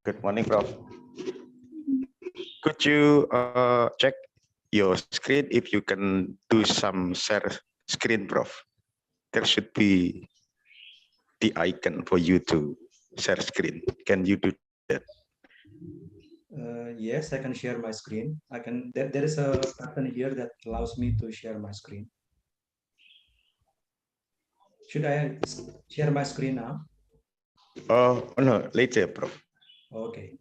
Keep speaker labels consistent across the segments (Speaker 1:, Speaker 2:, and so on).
Speaker 1: Good morning, Prof. Could you check your screen if you can do some share screen, Prof? There should be the icon for you to share screen. Can you do that?
Speaker 2: Yes, I can share my screen. I can. There is a button here that allows me to share my screen. Should I share my screen now?
Speaker 1: Oh no, later, Prof.
Speaker 2: Okay.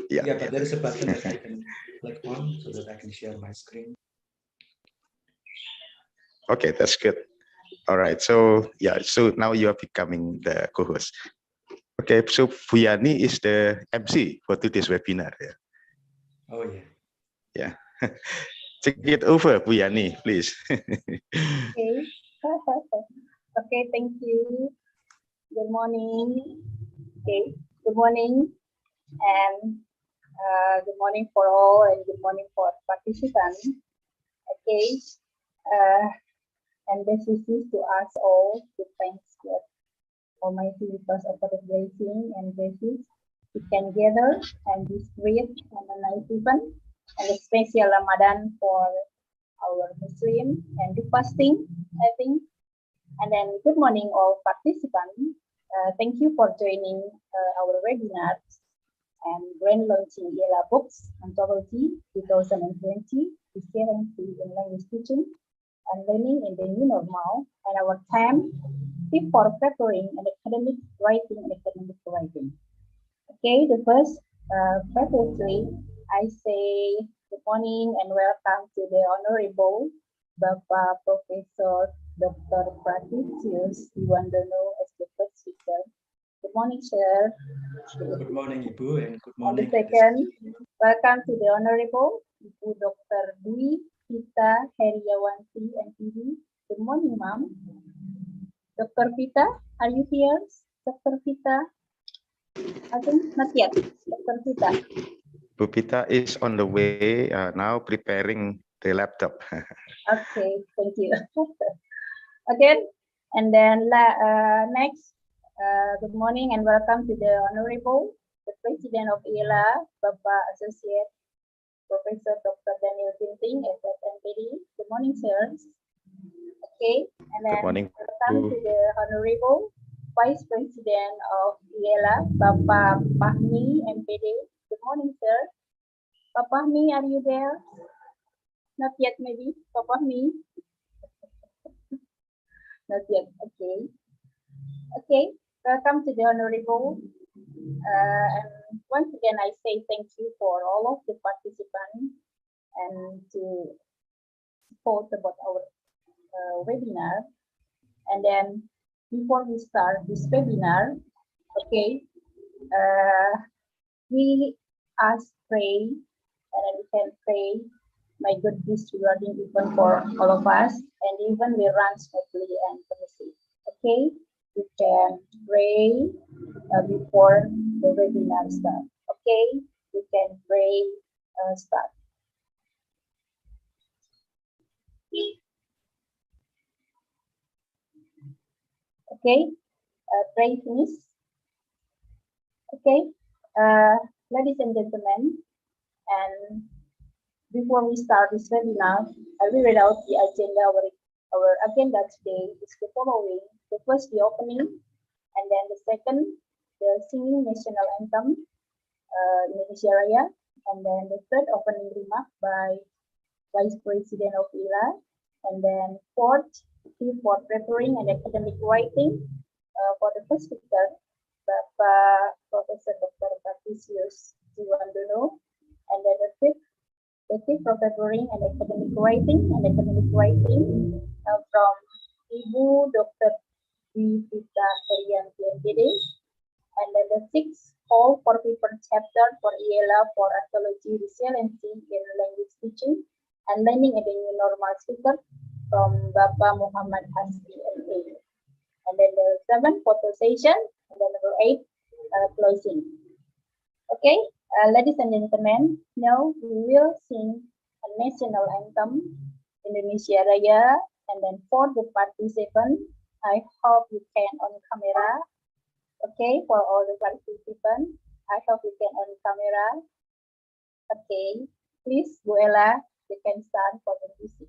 Speaker 1: Yeah,
Speaker 2: Yeah, but there is a button that I can click on so that I can share my screen.
Speaker 1: Okay, that's good. All right. So yeah, so now you are becoming the co-host. Okay, so Fuyani is the MC for today's webinar. Yeah.
Speaker 2: Oh yeah.
Speaker 1: Yeah. Take it over, Fuyani, please.
Speaker 3: Okay. Okay, thank you. Good morning. Okay, good morning, and good morning for all, and good morning for participants. Okay, and this is to us all to thank God Almighty because of the blessing and graces we can gather and this great and a nice event and a special Ramadan for our Muslim and the fasting, I think. And then good morning all participants. Thank you for joining our webinar and grand launching IELA books Anthology 2020, Citations in Language Teaching and Learning in the New Normal, and our time for preparing an academic writing and academic writing. Okay, the first previously I say good morning and welcome to the Honorable Bapak Professor Dr. Pratisius Iwandono as the first speaker. Good morning, sir.
Speaker 2: Good morning, Ibu, and good morning.
Speaker 3: And the second, welcome to the Honorable Ibu Dr. Dwi Pita Heriawanti MPD. Good morning, ma'am. Dr. Pita, are you here? Dr. Pita? I think not yet. Dr. Pita.
Speaker 1: Bu Pita is on the way now preparing the laptop.
Speaker 3: Okay, thank you. Again, and then next, good morning and welcome to the Honorable, the President of IELA, Bapak Associate Professor Dr. Daniel Ginting, FFMPD. Good morning, sir. Okay, and then welcome to the Honorable Vice President of IELA, Bapak Fahmi, MPD. Good morning, sir. Bapak Fahmi, are you there? Not yet, maybe. Bapak Fahmi? Not yet. Okay. Okay. Welcome to the Honorable. And once again, I say thank you for all of the participants and to support about our webinar. And then before we start this webinar, okay, we ask pray, and then we can pray my good deeds rewarding even for all of us, and even we run smoothly and smoothly. Okay, we can pray before the webinar start. Okay, we can pray start. Okay, pray finish. Okay, ladies and gentlemen, and before we start this webinar, I will read out the agenda. Our agenda today is the following. The first, the opening, and then the second, the singing national anthem, Indonesia Raya, and then the third, opening remark by Vice President of IELA, and then fourth, for preparing and academic writing for the first speaker, Bapak Professor Dr. Pratisius Iwandono, and then the fifth for preparing and academic writing from Ibu Dr. Dwi Pita Heriawanti MPD, and then the sixth all for paper chapter for IELA for Anthology Resiliency in Language Teaching and Learning in the New Normal speaker from Bapak Muhammad Hasbi MPD. And then the seventh photo session, and then number 8 closing. Okay, ladies and gentlemen, now we will sing a national anthem, Indonesia Raya, and then for the participants, I hope you can on camera. Okay, for all the participants, I hope you can on camera. Okay, please, Bu Ella, you can start for the music.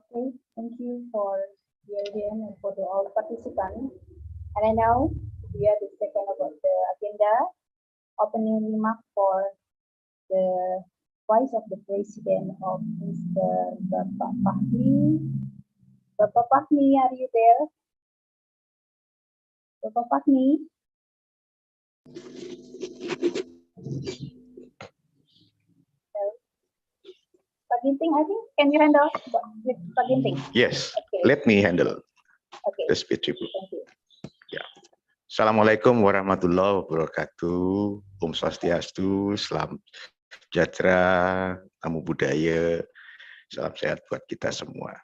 Speaker 3: Okay, thank you for your audience and for all participants. And now we are the second about the agenda, opening remark for the Vice of the President of Mr. Bapak Fahmi. Bapak Fahmi, are you there? Bapak Fahmi? Pak Ginting, I think, can you handle with Pak Ginting?
Speaker 1: Yes,
Speaker 3: Okay.
Speaker 1: let me handle
Speaker 3: Okay,
Speaker 1: the speech. Ibu.
Speaker 3: thank you.
Speaker 1: Assalamualaikum warahmatullahi wabarakatuh. Om Swastiastu, salam sejahtera, namo buddhaya, salam sehat buat kita semua.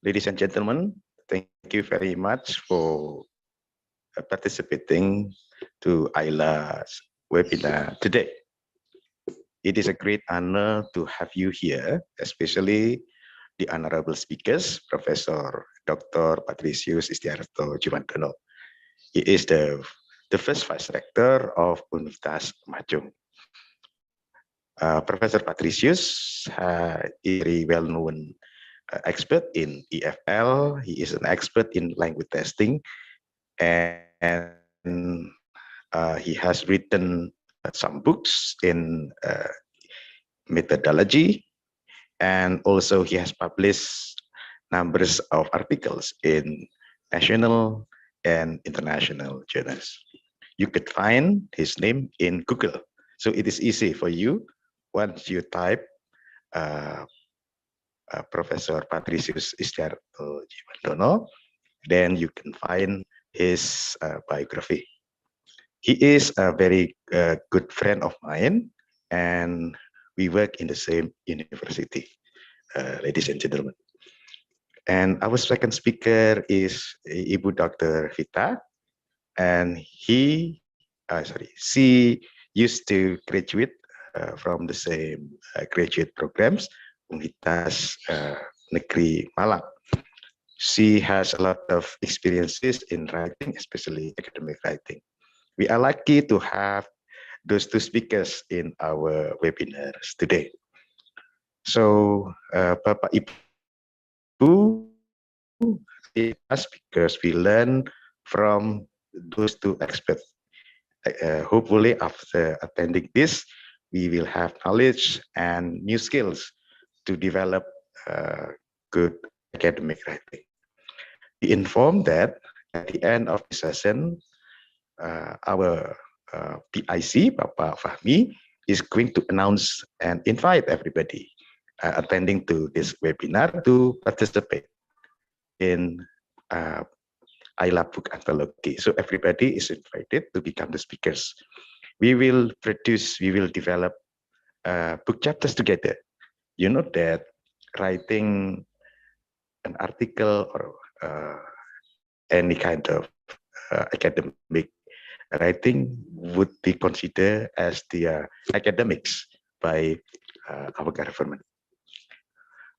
Speaker 1: Ladies and gentlemen, thank you very much for participating to IELA's webinar today. It is a great honor to have you here, especially the honorable speakers, Professor Dr. Patricius Istiarto Jumandono. He is the first vice rector of Universitas Majung. Professor Patricius is a very well-known expert in EFL. He is an expert in language testing, and he has written some books in methodology, and also he has published numbers of articles in national and international journals. You could find his name in Google, so it is easy for you. Once you type Professor Patricius Istiarto Jumandono, then you can find his biography. He is a very good friend of mine, and we work in the same university, ladies and gentlemen. And our second speaker is Ibu Dr. Vita, and she used to graduate from the same graduate programs, Universitas Negeri Malang. She has a lot of experiences in writing, especially academic writing. We are lucky to have those two speakers in our webinars today. So, Bapak Ibu, because we learn from those two experts. Hopefully, after attending this, we will have knowledge and new skills to develop good academic writing. We inform that at the end of the session, our PIC, Bapak Fahmi, is going to announce and invite everybody attending to this webinar to participate. in IELA book anthology. So everybody is invited to become the speakers. We will develop book chapters together. You know that writing an article or any kind of academic writing would be considered as the academics by our government.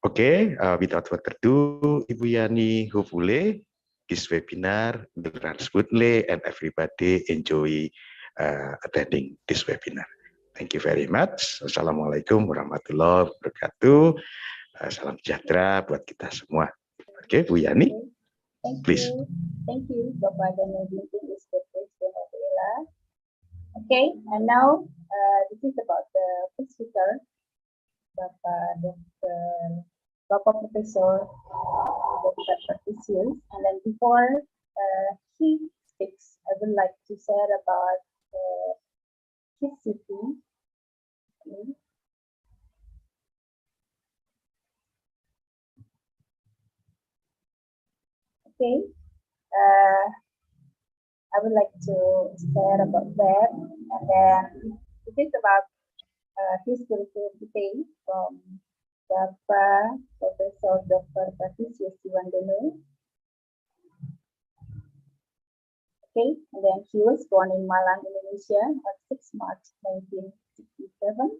Speaker 1: Okay, without further ado, Ibu Yani, hopefully this webinar will run smoothly and everybody enjoy attending this webinar. Thank you very much. Assalamualaikum warahmatullahi wabarakatuh. Salam sejahtera buat kita semua. Oke, Bu Yani, please.
Speaker 3: Thank you, Bapak Danudi, is the president of IELA. Okay, and now this is about the first speaker, Bapak Professor Dr. Patricius. And then before he speaks, I would like to share about his city. Okay, I would like to share about that, and then it is about his curriculum today from Bapak Professor Dr. Patricius Siwandono. Okay, and then he was born in Malang, Indonesia on 6 March 1967,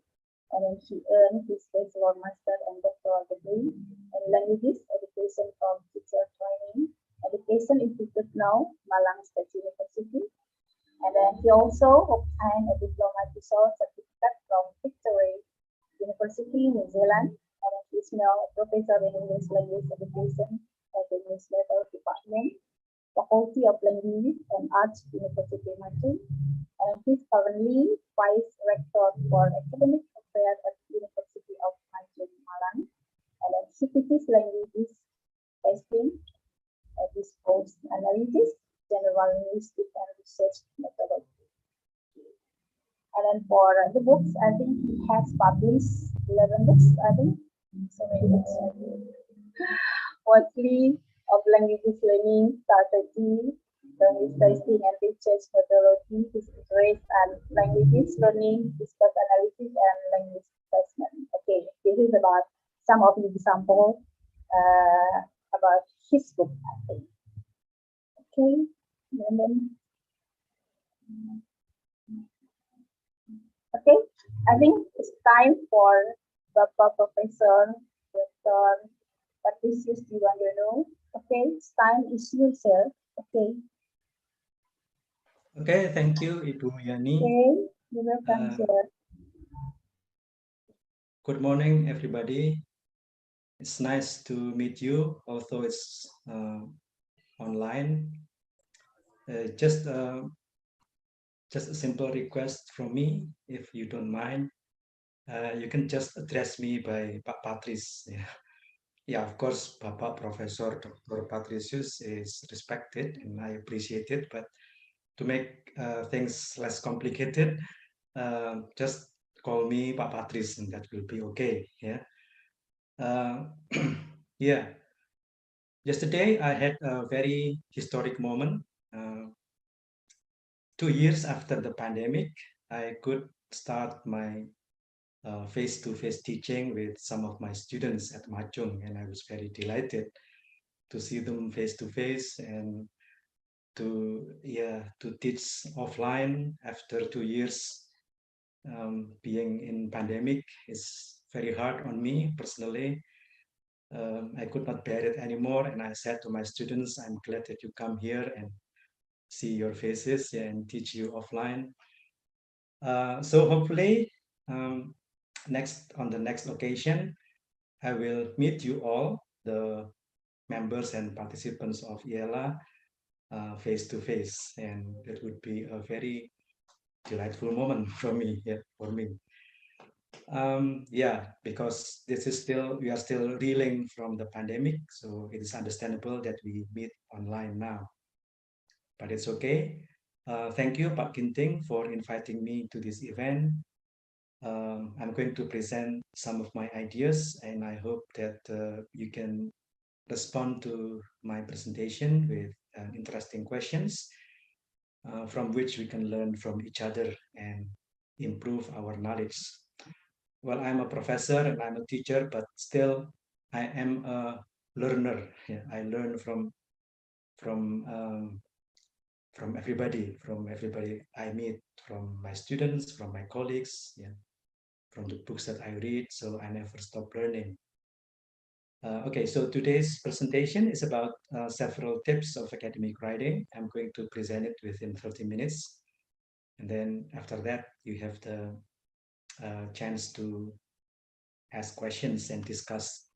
Speaker 3: and then he earned his bachelor, master, and doctoral degree in languages education from teacher training education institute, now Malang State University. And then he also obtained a diploma teacher certificate from Victoria University, New Zealand, and he is now a professor in English language education at the Newsletter Department, Faculty of Language and Arts, University Maju, and he's currently vice rector for academic affairs at the University of Maju, Malang, and then he teaches languages testing, discourse analysis, general linguistic and research methodology. And then for the books, I think he has published 11 books, I think, so many books. Mostly of languages learning, strategy, language testing and research methodology, his interest and languages learning, discourse analysis and language assessment. Okay, this is about some of the examples about his book, I think. Okay, and then okay, I think it's time for Bapak Professor Dr. Patricius Siwandono. Okay, it's time is yourself. Okay.
Speaker 2: Okay, thank you, Ibu Yani.
Speaker 3: Okay, you're welcome, sir.
Speaker 2: Good morning, everybody. It's nice to meet you, although it's online. Just a simple request from me, if you don't mind. You can just address me by Pak Patrice. Yeah, of course, Bapak Professor Dr. Patricius is respected and I appreciate it, but to make things less complicated, just call me Pak Patrice and that will be okay. Yeah. Yeah. Yesterday I had a very historic moment. 2 years after the pandemic, I could start my face-to-face teaching with some of my students at Machung, and I was very delighted to see them face-to-face and to teach offline after 2 years. Being in pandemic is very hard on me personally. I could not bear it anymore, and I said to my students, I'm glad that you come here and see your faces and teach you offline. So hopefully on the next occasion, I will meet you all, the members and participants of IELA, face to face, and it would be a very delightful moment for me. Yeah, for me. Yeah, because we are still reeling from the pandemic, so it is understandable that we meet online now. But it's okay. Thank you, Pak Ginting, for inviting me to this event. I'm going to present some of my ideas, and I hope that you can respond to my presentation with interesting questions from which we can learn from each other and improve our knowledge. Well, I'm a professor and I'm a teacher, but still I am a learner. Yeah, I learn from everybody, I meet, from my students, from my colleagues, yeah, from the books that I read. So I never stop learning. Okay, so today's presentation is about several tips of academic writing. I'm going to present it within 30 minutes. And then after that, you have the chance to ask questions and discuss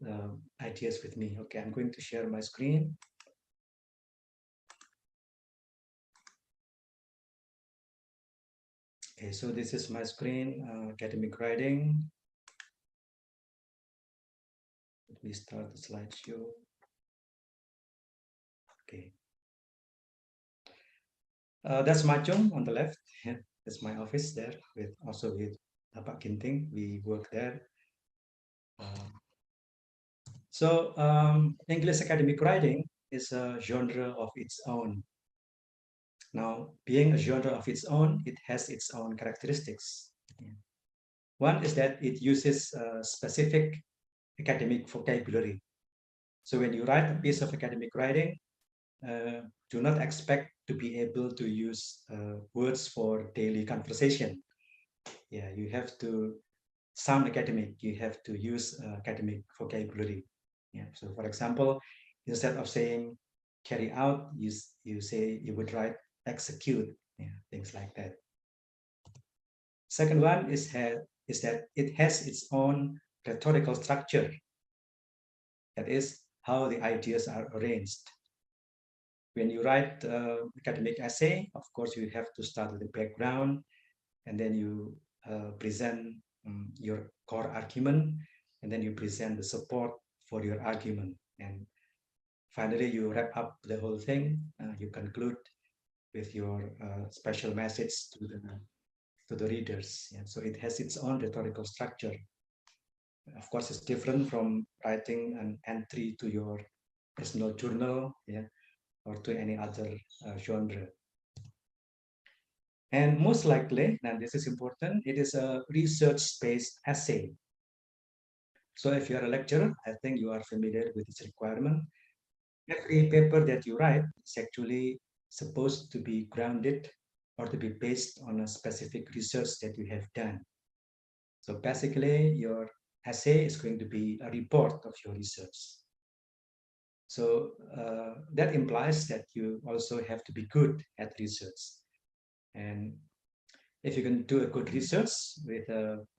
Speaker 2: ideas with me. Okay, I'm going to share my screen. Okay, so this is my screen, academic writing. Let me start the slideshow. Okay. That's Machung on the left. Yeah, that's my office there, with also with Bapak Ginting. We work there. English academic writing is a genre of its own. Now, being a genre of its own, it has its own characteristics. Yeah. One is that it uses specific academic vocabulary. So when you write a piece of academic writing, do not expect to be able to use words for daily conversation. Yeah, you have to sound academic. You have to use academic vocabulary. Yeah. So, for example, instead of saying carry out, you say you would write execute. Yeah, things like that. Second one is that it has its own rhetorical structure. That is how the ideas are arranged. When you write academic essay, of course, you have to start with the background, and then you present your core argument, and then you present the support for your argument. And finally, you wrap up the whole thing. You conclude with your special message to the readers. Yeah? So it has its own rhetorical structure. Of course, it's different from writing an entry to your personal journal, yeah, or to any other genre. And most likely, and this is important, it is a research-based essay. So if you are a lecturer, I think you are familiar with this requirement. Every paper that you write is actually supposed to be grounded or to be based on a specific research that you have done. So basically, your essay is going to be a report of your research. So that implies that you also have to be good at research. And if you can do a good research with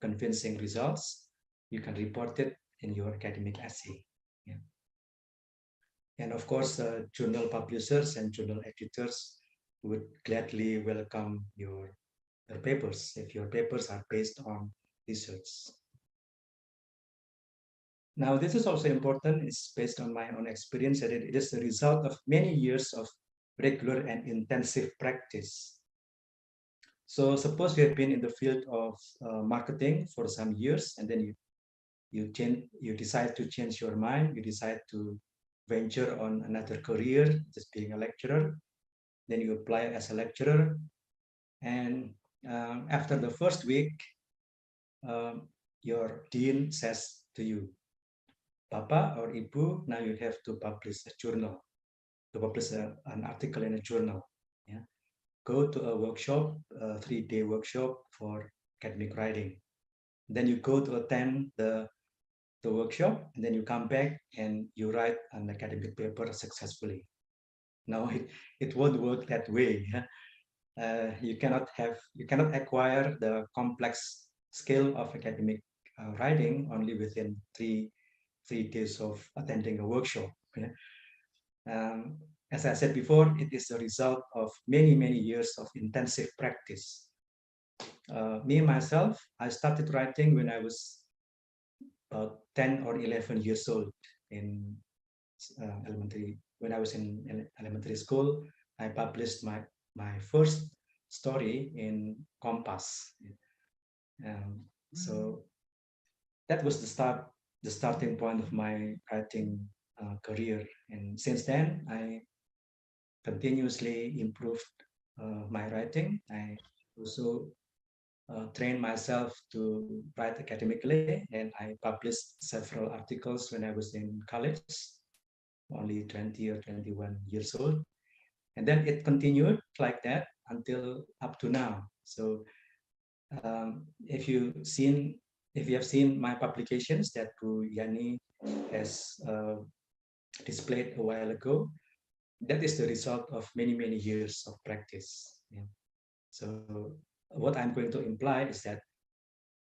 Speaker 2: convincing results, you can report it in your academic essay. Yeah. And of course, journal publishers and journal editors would gladly welcome your papers if your papers are based on research. Now, this is also important. It's based on my own experience, that it is the result of many years of regular and intensive practice. So suppose you have been in the field of marketing for some years, and then you decide to change your mind. You decide to venture on another career, just being a lecturer. Then you apply as a lecturer, and after the first week, your dean says to you, Papa or Ibu, now you have to publish a journal, to publish an article in a journal. Yeah, go to a workshop, a 3-day workshop for academic writing. Then you go to attend the workshop, and then you come back and you write an academic paper successfully. No, it won't work that way. You cannot acquire the complex skill of academic writing only within three days of attending a workshop. Yeah? As I said before, it is a result of many years of intensive practice. Me myself, I started writing when I was about 10 or 11 years old in elementary. When I was in elementary school, I published my first story in Compass. So that was the starting point of my writing career. And since then, I continuously improved my writing. I also trained myself to write academically, and I published several articles when I was in college, only 20 or 21 years old. And then it continued like that until up to now. So if you have seen my publications that Bu Yani has displayed a while ago, that is the result of many years of practice. Yeah. So what I'm going to imply is that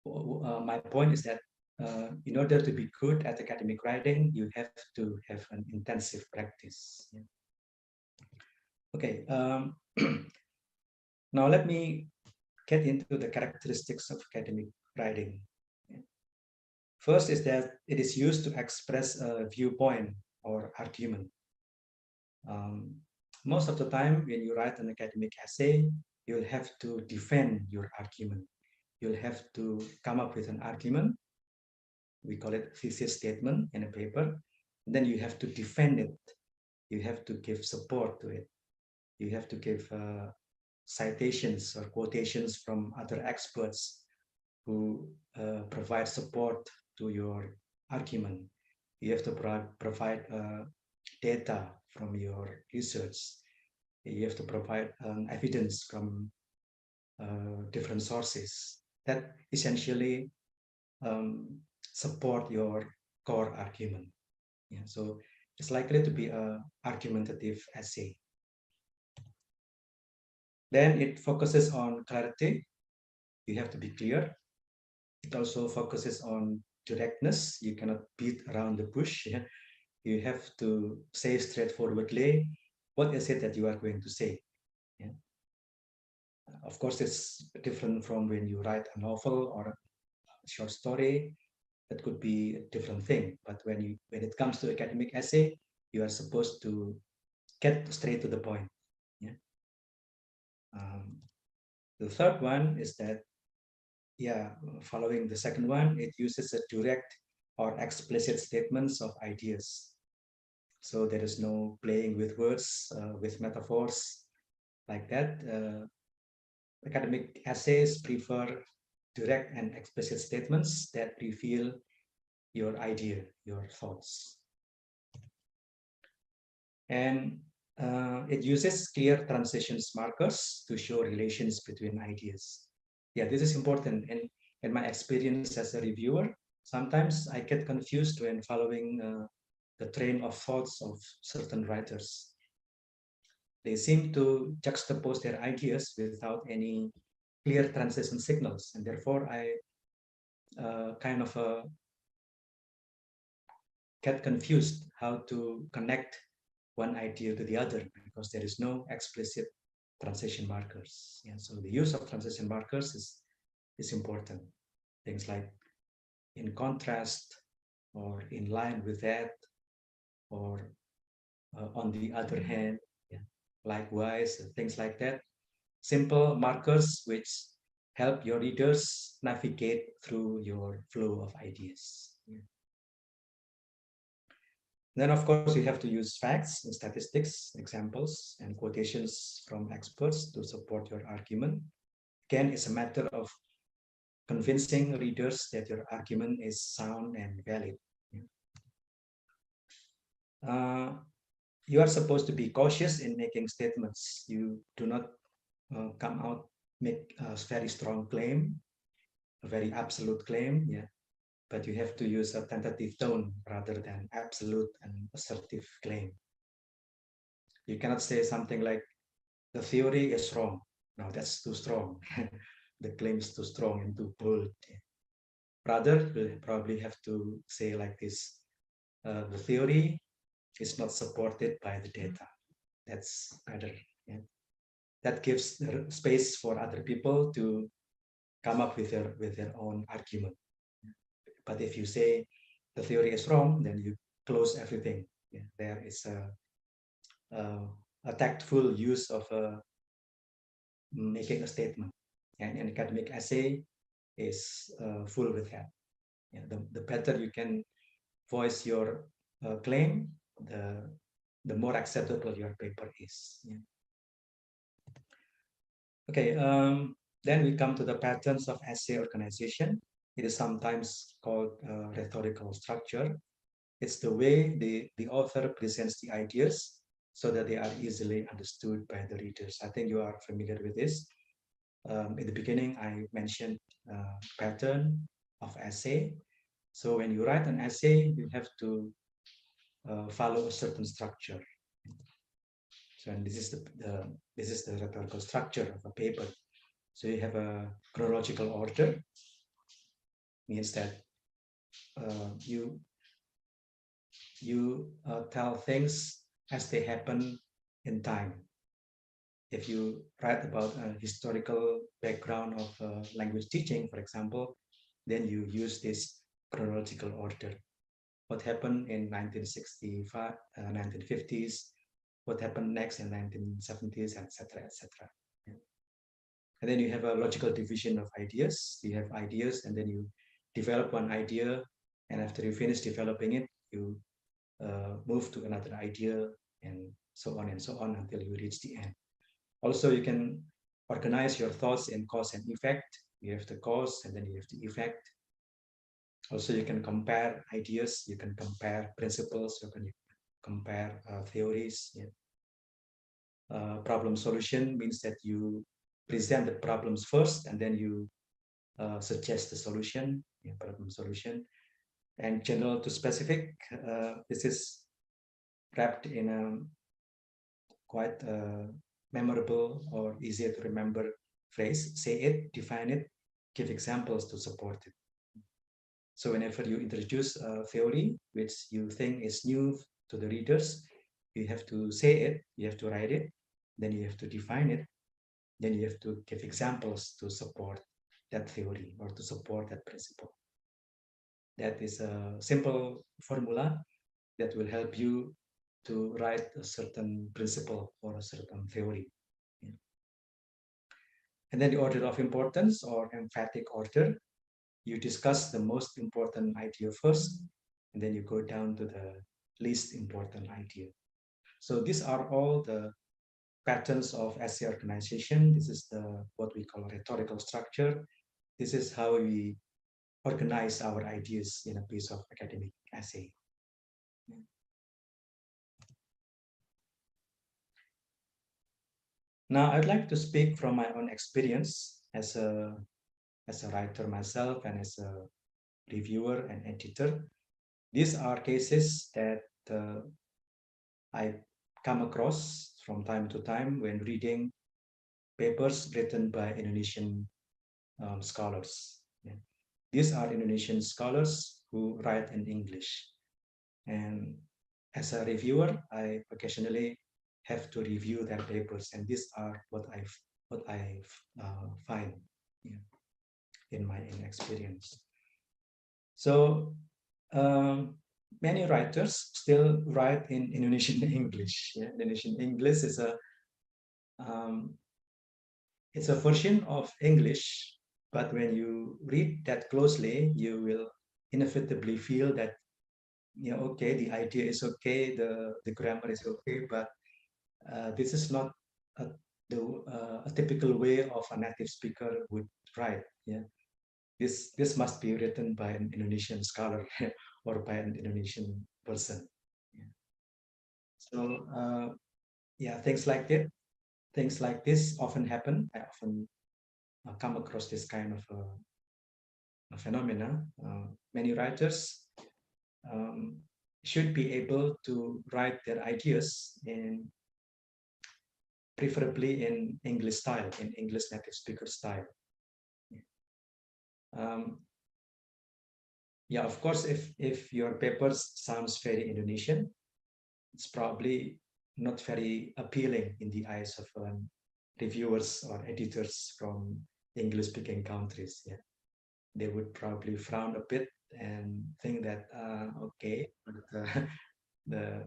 Speaker 2: my point is that in order to be good at academic writing, you have to have an intensive practice. Yeah. Okay, now let me get into the characteristics of academic writing. Yeah. First is that it is used to express a viewpoint or argument. Most of the time when you write an academic essay, you'll have to defend your argument. You'll have to come up with an argument. We call it thesis statement in a paper. And then you have to defend it. You have to give support to it. You have to give citations or quotations from other experts who provide support to your argument. You have to provide data from your research. You have to provide evidence from different sources that essentially support your core argument. Yeah, so it's likely to be an argumentative essay. Then it focuses on clarity. You have to be clear. It also focuses on directness. You cannot beat around the bush. Yeah? You have to say straightforwardly what is it that you are going to say. Yeah? Of course, it's different from when you write a novel or a short story. That could be a different thing. But when it comes to academic essay, you are supposed to get straight to the point. Yeah. The third one is that, yeah, following the second one, it uses a direct or explicit statements of ideas. So there is no playing with words, with metaphors like that. Academic essays prefer direct and explicit statements that reveal your idea, your thoughts. And it uses clear transitions markers to show relations between ideas. Yeah, this is important. And in my experience as a reviewer, sometimes I get confused when following the train of thoughts of certain writers. They seem to juxtapose their ideas without any clear transition signals, and therefore I kind of get confused how to connect one idea to the other because there is no explicit transition markers. Yeah, so the use of transition markers is important. Things like in contrast or in line with that, or on the other hand, yeah, likewise, things like that. Simple markers which help your readers navigate through your flow of ideas. Yeah. Then, of course, you have to use facts and statistics, examples, and quotations from experts to support your argument. Again, it's a matter of convincing readers that your argument is sound and valid. You are supposed to be cautious in making statements. You do not come out, make a very strong claim, a very absolute claim, yeah. But you have to use a tentative tone rather than absolute and assertive claim. You cannot say something like, the theory is wrong. No, that's too strong. The claim is too strong and too bold. Rather, we'll probably have to say like this, the theory is not supported by the data. That's better. Yeah. That gives space for other people to come up with their own argument. But if you say the theory is wrong, then you close everything. Yeah, there is a tactful use of making a statement. And an academic essay is full with that. Yeah, the better you can voice your claim, the more acceptable your paper is. Yeah. Okay, then we come to the patterns of essay organization. It is sometimes called rhetorical structure. It's the way the author presents the ideas so that they are easily understood by the readers. I think you are familiar with this. In the beginning, I mentioned pattern of essay. So when you write an essay, you have to follow a certain structure. So and this is the rhetorical structure of a paper. So you have a chronological order, means that you tell things as they happen in time. If you write about a historical background of language teaching, for example, then you use this chronological order. What happened in 1965, 1950s, what happened next in 1970s, etc., etc. And then you have a logical division of ideas. You have ideas, and then you develop one idea, and after you finish developing it, you move to another idea, and so on until you reach the end. Also, you can organize your thoughts in cause and effect. You have the cause, and then you have the effect. Also, you can compare ideas, you can compare principles, you can compare theories. Yeah. Problem solution means that you present the problems first, and then you suggest the solution. Yeah, problem solution. And general to specific, this is wrapped in a quite memorable or easier to remember phrase: say it, define it, give examples to support it. So whenever you introduce a theory which you think is new to the readers, you have to say it, you have to write it, then you have to define it, then you have to give examples to support that theory or to support that principle. That is a simple formula that will help you to write a certain principle or a certain theory. Yeah. And then the order of importance or emphatic order, you discuss the most important idea first, and then you go down to the least important idea. So these are all the patterns of essay organization. This is what we call rhetorical structure. This is how we organize our ideas in a piece of academic essay. Now, I'd like to speak from my own experience as a writer myself and as a reviewer and editor. These are cases that I come across from time to time when reading papers written by Indonesian scholars. Yeah. These are Indonesian scholars who write in English. And as a reviewer, I occasionally have to review their papers, and these are what I find, yeah, in my experience. So many writers still write in Indonesian English. Yeah? Indonesian English is it's a version of English, but when you read that closely, you will inevitably feel that, okay, the idea is okay, the grammar is okay, but this is not a typical way of a native speaker would write. Yeah, this must be written by an Indonesian scholar or by an Indonesian person. Yeah. So yeah, things like this often happen. I often come across this kind of a phenomena. Many writers should be able to write their ideas preferably in English style, in English native speaker style. Yeah, of course, if your papers sounds very Indonesian, it's probably not very appealing in the eyes of reviewers or editors from English-speaking countries. Yeah, they would probably frown a bit and think that okay, but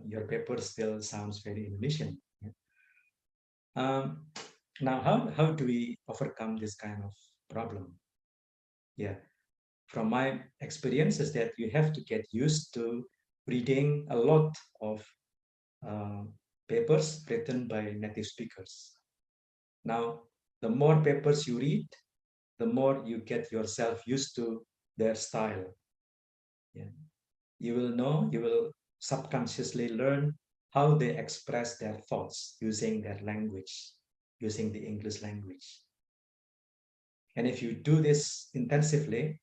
Speaker 2: your paper still sounds very Indonesian. Yeah. Now, how do we overcome this kind of problem? Yeah, from my experience is that you have to get used to reading a lot of papers written by native speakers. Now, the more papers you read, the more you get yourself used to their style. Yeah. You will subconsciously learn how they express their thoughts using their language, using the English language. And if you do this intensively,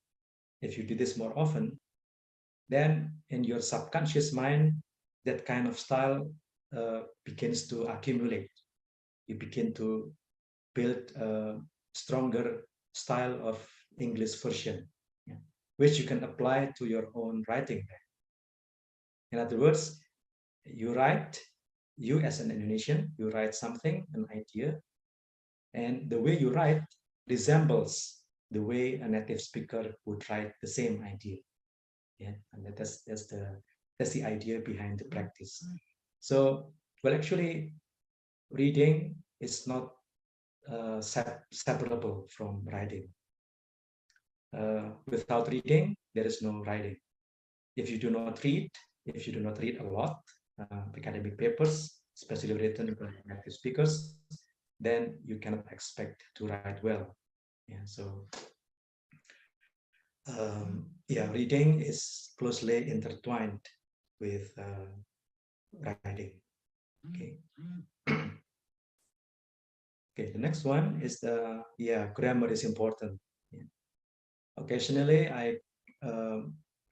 Speaker 2: if you do this more often, then in your subconscious mind, that kind of style begins to accumulate. You begin to build a stronger style of English version, yeah, which you can apply to your own writing. In other words, you as an Indonesian, you write something, an idea, and the way you write resembles the way a native speaker would write the same idea. Yeah, and that's the idea behind the practice. So, well, actually, reading is not separable from writing. Without reading, there is no writing. If you do not read a lot academic papers, especially written by native speakers, then you cannot expect to write well. Yeah, so reading is closely intertwined with writing. Okay. Okay, the next one is grammar is important. Yeah. Occasionally, I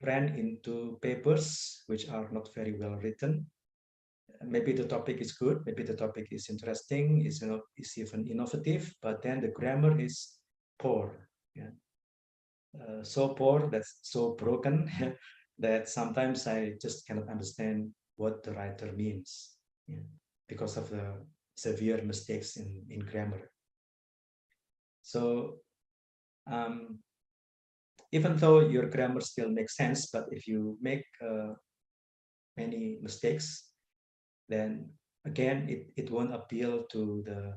Speaker 2: ran into papers which are not very well written. Maybe the topic is good, maybe the topic is interesting, is even innovative, but then the grammar is poor. Yeah. So poor, that's so broken that sometimes I just cannot understand what the writer means, yeah, because of the severe mistakes in grammar. So even though your grammar still makes sense, but if you make many mistakes, then again, it won't appeal to the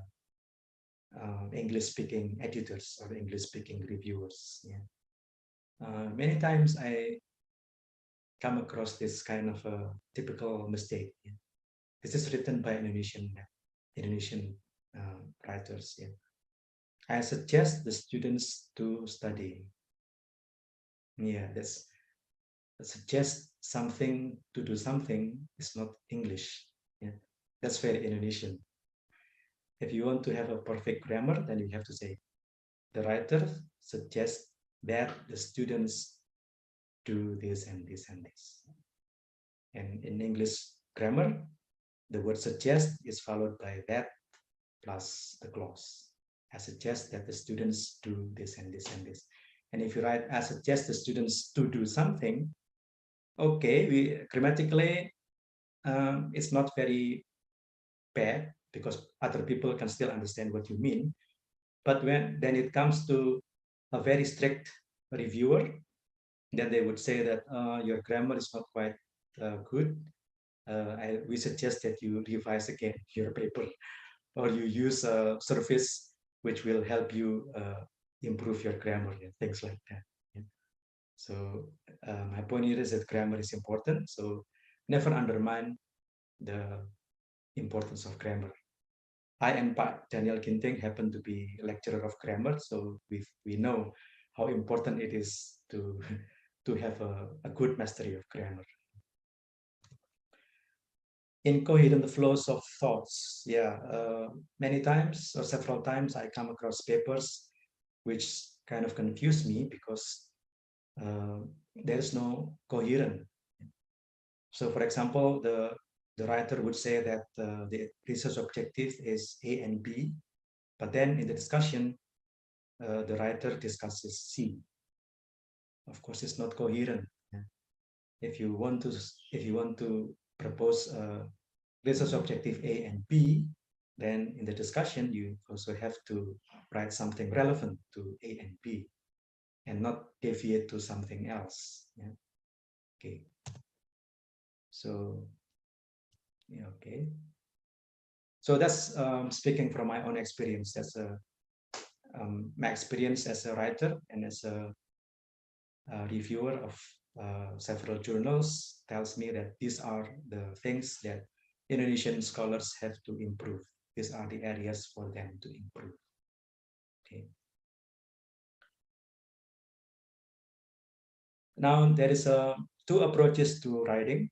Speaker 2: English-speaking editors or English-speaking reviewers. Yeah. Many times I come across this kind of a typical mistake. Yeah. This is written by Indonesian writers. Yeah. I suggest the students to study. Yeah, suggest something to do something is not English. Yeah. That's very Indonesian. If you want to have a perfect grammar, then you have to say, the writer suggests that the students do this and this and this. And in English grammar, the word suggest is followed by that plus the clause. I suggest that the students do this and this and this. And if you write, I suggest the students to do something, okay, grammatically, it's not very bad because other people can still understand what you mean. But then it comes to a very strict reviewer, then they would say that your grammar is not quite good. We suggest that you revise again your paper, or you use a service which will help you improve your grammar and things like that. Yeah. So my point here is that grammar is important. So never undermine the importance of grammar. I and Pak Daniel Ginting happen to be a lecturer of grammar, so we know how important it is to to have a good mastery of grammar. Incoherent flows of thoughts. Yeah, many times or several times I come across papers which kind of confuse me because there is no coherent. So, for example, the writer would say that the research objective is A and B, but then in the discussion, the writer discusses C. Of course, it's not coherent. Yeah. If you want to propose research objective A and B, then in the discussion you also have to write something relevant to A and B, and not deviate to something else. Yeah. Okay. So, yeah, okay. So that's speaking from my own experience as my experience as a writer and as a reviewer of several journals tells me that these are the things that Indonesian scholars have to improve. These are the areas for them to improve. Okay. Now there is two approaches to writing.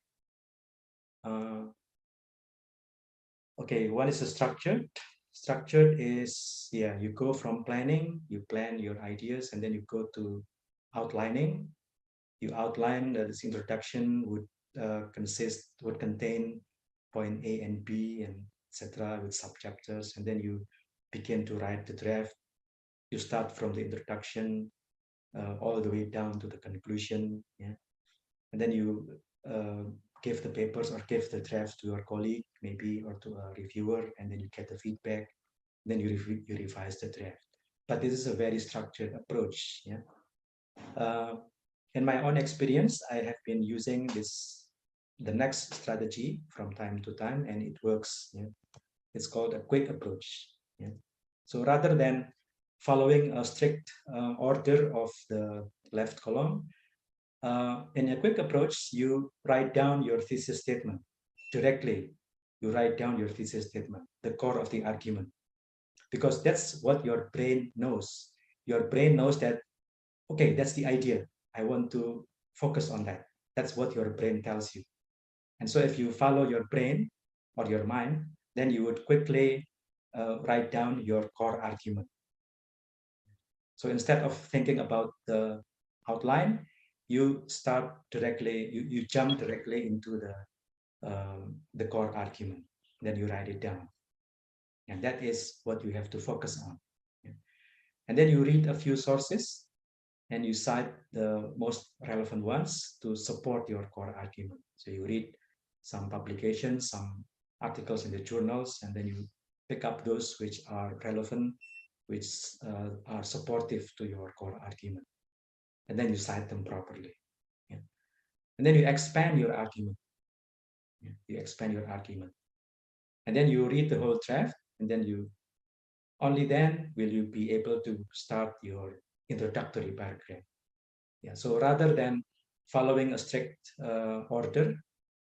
Speaker 2: Okay, one is a structured. Structured is, yeah, you go from planning, you plan your ideas, and then you go to outlining. You outline that this introduction would contain point A and B and etc. with subchapters, and then you begin to write the draft. You start from the introduction all the way down to the conclusion, yeah, and then you give the papers or give the draft to your colleague maybe or to a reviewer, and then you get the feedback, then you revise the draft. But this is a very structured approach, yeah. In my own experience, I have been using the next strategy from time to time, and it works, yeah. It's called a quick approach, yeah. So rather than following a strict order of the left column, in a quick approach, you write down your thesis statement directly. You write down your thesis statement, the core of the argument, because that's what your brain knows. Your brain knows that, okay, that's the idea. I want to focus on that. That's what your brain tells you. And so if you follow your brain or your mind, then you would quickly write down your core argument. So instead of thinking about the outline, you start directly, you jump directly into the core argument. Then you write it down. And that is what you have to focus on. And then you read a few sources and you cite the most relevant ones to support your core argument. So you read some publications, some articles in the journals, and then you pick up those which are relevant, which are supportive to your core argument. And then you cite them properly. Yeah. And then you expand your argument. Yeah. You expand your argument. And then you read the whole draft, and then only then will you be able to start your introductory paragraph. Yeah. So rather than following a strict order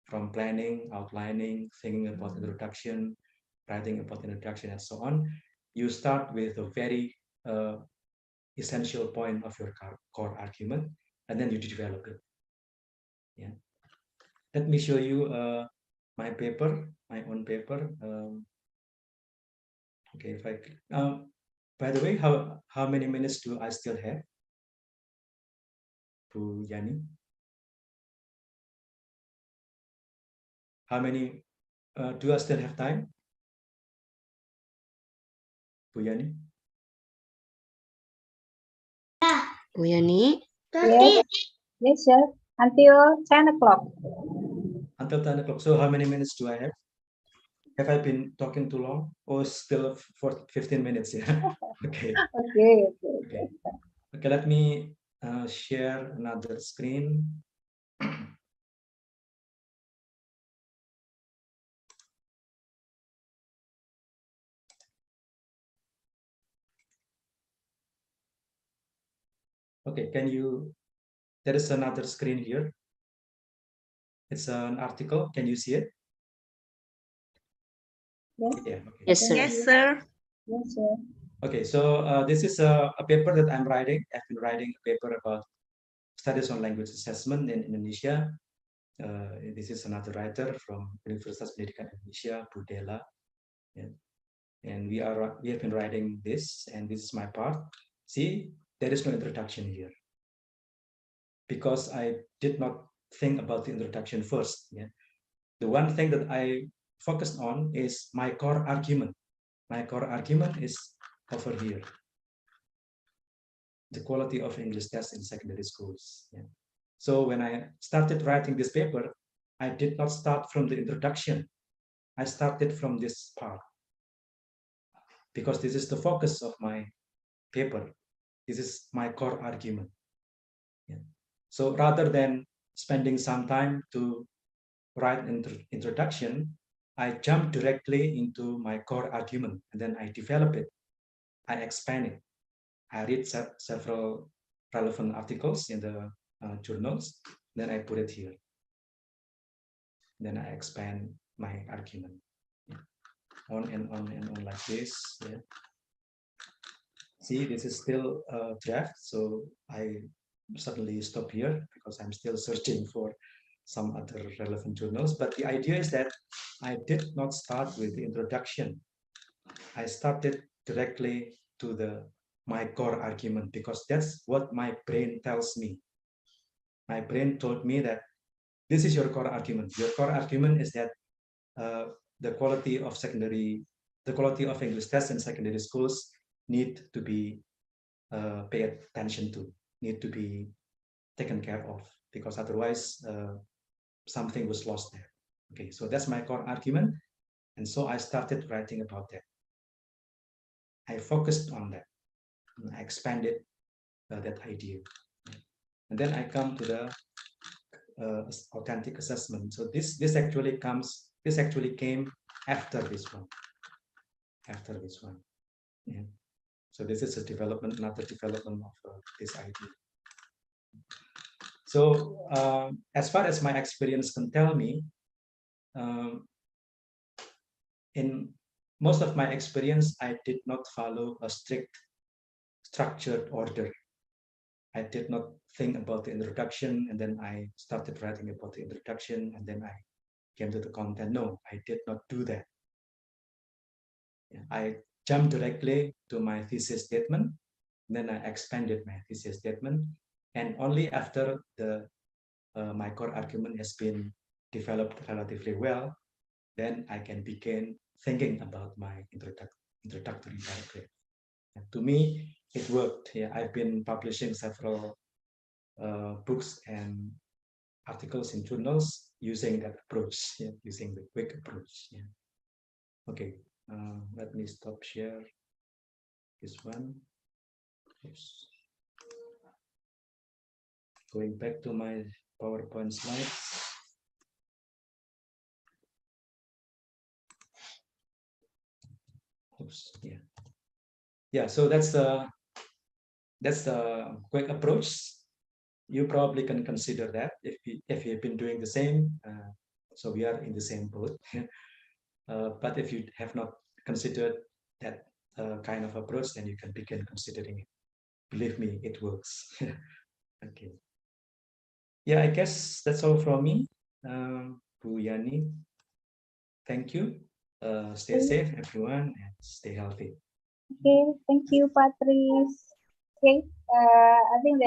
Speaker 2: from planning, outlining, thinking about introduction, writing about introduction, and so on, you start with a very essential point of your core argument, and then you develop it. Yeah. Let me show you my paper, my own paper. Okay, if I by the way, how many minutes do I still have, Bu Yani? How many do I still have time, Bu Yani?
Speaker 4: Bu Yani?
Speaker 3: Yes, yes, sir. Until 10 o'clock.
Speaker 2: Until 10 o'clock. So how many minutes do I have? Have I been talking too long? Or still for 15 minutes? Yeah. Okay.
Speaker 3: Okay.
Speaker 2: Okay, let me share another screen. Okay, there is another screen here. It's an article. Can you see it?
Speaker 3: Yes.
Speaker 2: Yeah. Okay.
Speaker 4: Yes, sir.
Speaker 3: Yes, sir. Yes, sir.
Speaker 2: Okay, so this is a paper that I'm writing. I've been writing a paper about studies on language assessment in Indonesia. This is another writer from Universitas Pendidikan Indonesia, Budela. Yeah. And we have been writing this, and this is my part. See, there is no introduction here because I did not think about the introduction first. Yeah. The one thing that I focused on is my core argument. My core argument is over here. The quality of English tests in secondary schools. Yeah. So when I started writing this paper, I did not start from the introduction. I started from this part because this is the focus of my paper. This is my core argument. Yeah. So rather than spending some time to write an introduction, I jump directly into my core argument, and then I develop it. I expand it. I read several relevant articles in the journals, Then I put it here. Then I expand my argument. On and on and on like this. Yeah. See, this is still a draft, so I suddenly stop here because I'm still searching for some other relevant journals. But the idea is that I did not start with the introduction. I started directly to my core argument because that's what my brain tells me. My brain told me that this is your core argument. Your core argument is that the quality of English tests in secondary schools need to be paid attention to, need to be taken care of, because otherwise something was lost there. Okay, so that's my core argument. And so I started writing about that. I focused on that. I expanded that idea. And then I come to the authentic assessment. So this actually came after this one. Yeah. So this is another development of this idea. So as far as my experience can tell me, in most of my experience, I did not follow a strict structured order. I did not think about the introduction and then I started writing about the introduction and then I came to the content. No, I did not do that. I jumped directly to my thesis statement. Then I expanded my thesis statement, and only after my core argument has been developed relatively well, then I can begin thinking about my introductory paragraph. And to me, it worked. Yeah, I've been publishing several books and articles in journals using that approach, yeah, using the quick approach. Yeah. Okay, let me stop share this one. Oops. Going back to my PowerPoint slides. Oops, yeah. Yeah, so that's a quick approach. You probably can consider that if you've been doing the same. So we are in the same boat. But if you have not considered that kind of approach, then you can begin considering it. Believe me, it works. Okay. Yeah, I guess that's all from me. Bu Yani, thank you. Stay safe, everyone, and stay healthy.
Speaker 3: Okay, thank you, Patrice. Okay, I think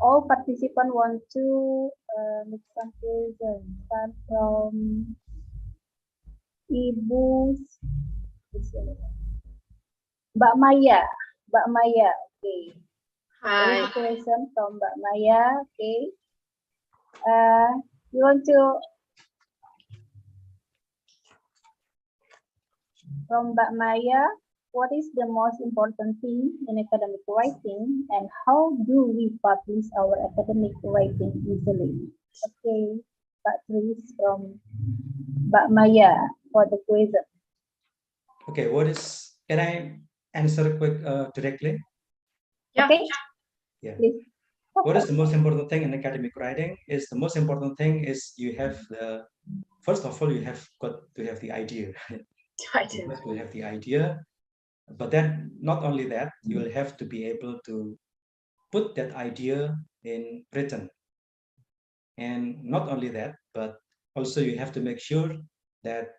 Speaker 3: all participants want to make some questions. Start from Ibu Mbak Maya. Okay.
Speaker 4: Hi.
Speaker 3: There's a question from Mbak Maya. Okay. You want to from Mbak Maya, what is the most important thing in academic writing and how do we publish our academic writing easily? Okay, Patrice from Mbak Maya for the question.
Speaker 2: Okay, can I answer quick directly?
Speaker 4: Yeah.
Speaker 3: Okay.
Speaker 2: Yeah.
Speaker 3: Please.
Speaker 2: What is the most important thing in academic writing? Is the most important thing is you have first of all, you have got to have the idea. You have to have the idea, but then not only that, you will have to be able to put that idea in written. And not only that, but also you have to make sure that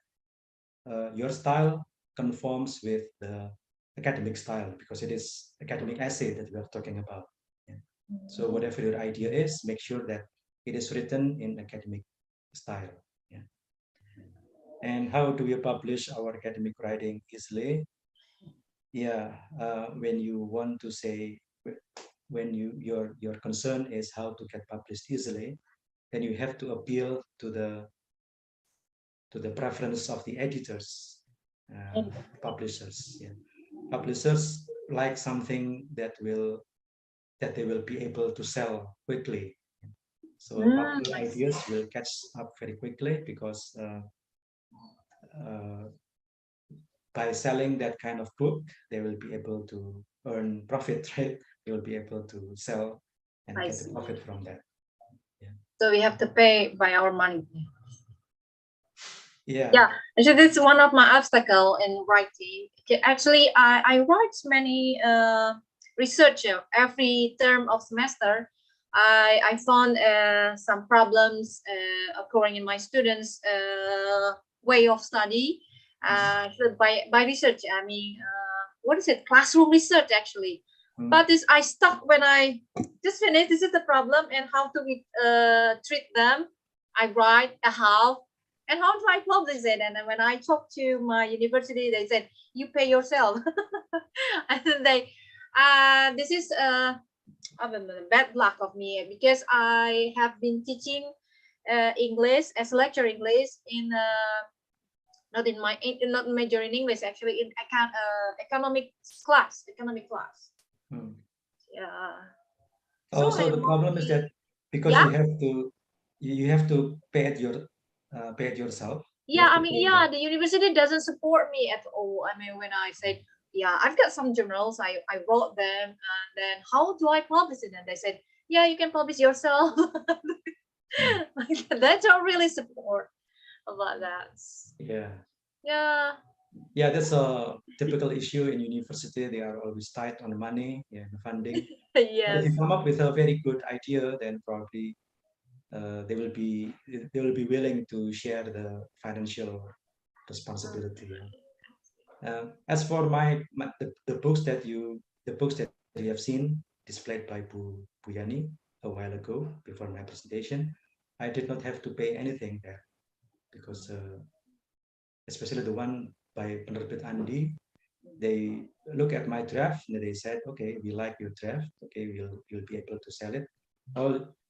Speaker 2: your style conforms with the academic style, because it is academic essay that we are talking about. Yeah. So whatever your idea is, make sure that it is written in academic style. Yeah. And how do we publish our academic writing easily? Yeah, when you want to say, when your concern is how to get published easily, then you have to appeal to the preference of the editors, publishers. Yeah. Publishers like something that they will be able to sell quickly. So ideas will catch up very quickly because by selling that kind of book, they will be able to earn profit, right? They will be able to sell and get the profit from that. Yeah.
Speaker 4: So we have to pay by our money.
Speaker 2: Yeah.
Speaker 4: Yeah, so this is one of my obstacle in writing. Actually, I write many research every term of semester. I found some problems occurring in my students' way of study. So by research, I mean, what is it? Classroom research, actually. But this I stuck when I just finished. This is the problem, and how to treat them. I write a half. And how do I publish it? And then when I talked to my university, they said, you pay yourself. And then they, this is bad luck of me, because I have been teaching English as lecture English in not in my not major in English, actually in economic class. Yeah.
Speaker 2: Oh, so the problem is that because
Speaker 4: Yeah?
Speaker 2: you have to pay it yourself.
Speaker 4: Yeah, I mean, yeah, the university doesn't support me at all. I mean, when I said, yeah, I've got some journals, I wrote them, and then how do I publish it? And they said, yeah, you can publish yourself. They don't really support about that.
Speaker 2: Yeah.
Speaker 4: Yeah.
Speaker 2: Yeah, that's a typical issue in university. They are always tight on money and funding. But if
Speaker 4: Yes.
Speaker 2: you come up with a very good idea, then probably they will be willing to share the financial responsibility. As for the books that you have seen displayed by Bu Yani a while ago before my presentation, I did not have to pay anything there, because especially the one by Penerbit Andi, they look at my draft and they said, okay, we like your draft, okay, we'll be able to sell it.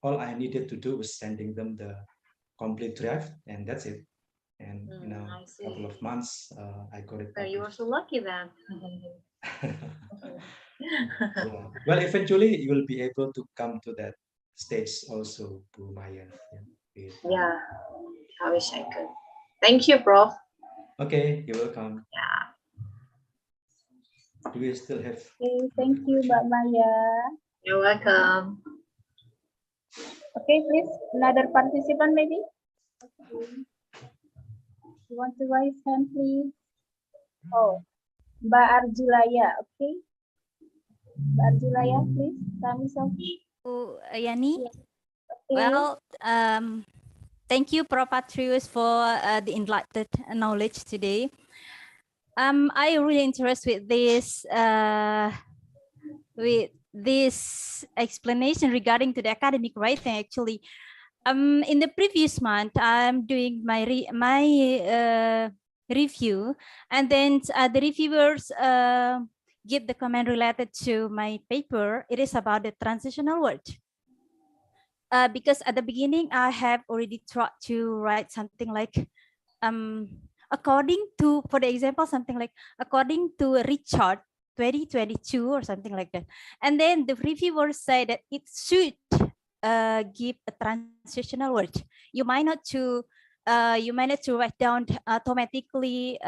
Speaker 2: All I needed to do was sending them the complete draft, and that's it. And in a couple of months, I got it.
Speaker 4: You were so lucky then.
Speaker 2: Yeah. Well, eventually you will be able to come to that stage also, Bu Maya.
Speaker 4: Yeah, I wish I could. Thank you, Prof.
Speaker 2: Okay, you're welcome.
Speaker 4: Yeah.
Speaker 2: Do we still have?
Speaker 3: Okay, thank you, Mbak Maya.
Speaker 4: You're welcome.
Speaker 3: Okay, please, another participant maybe. Okay. You want to raise hand, please? Oh, Mbak Arjulaya, okay. Mbak Arjulaya, please, kami Sophie.
Speaker 5: Yani.
Speaker 3: Yes. Okay.
Speaker 5: Well, thank you, Prof. Patrius, for the enlightened knowledge today. I really interested with this explanation regarding to the academic writing. Actually, in the previous month, I'm doing my review, and then the reviewers give the comment related to my paper. It is about the transitional word. Because at the beginning, I have already tried to write something like, according to, for the example, something like, according to Richard 2022 or something like that. And then the reviewers say that it should give a transitional word. You might not to write down automatically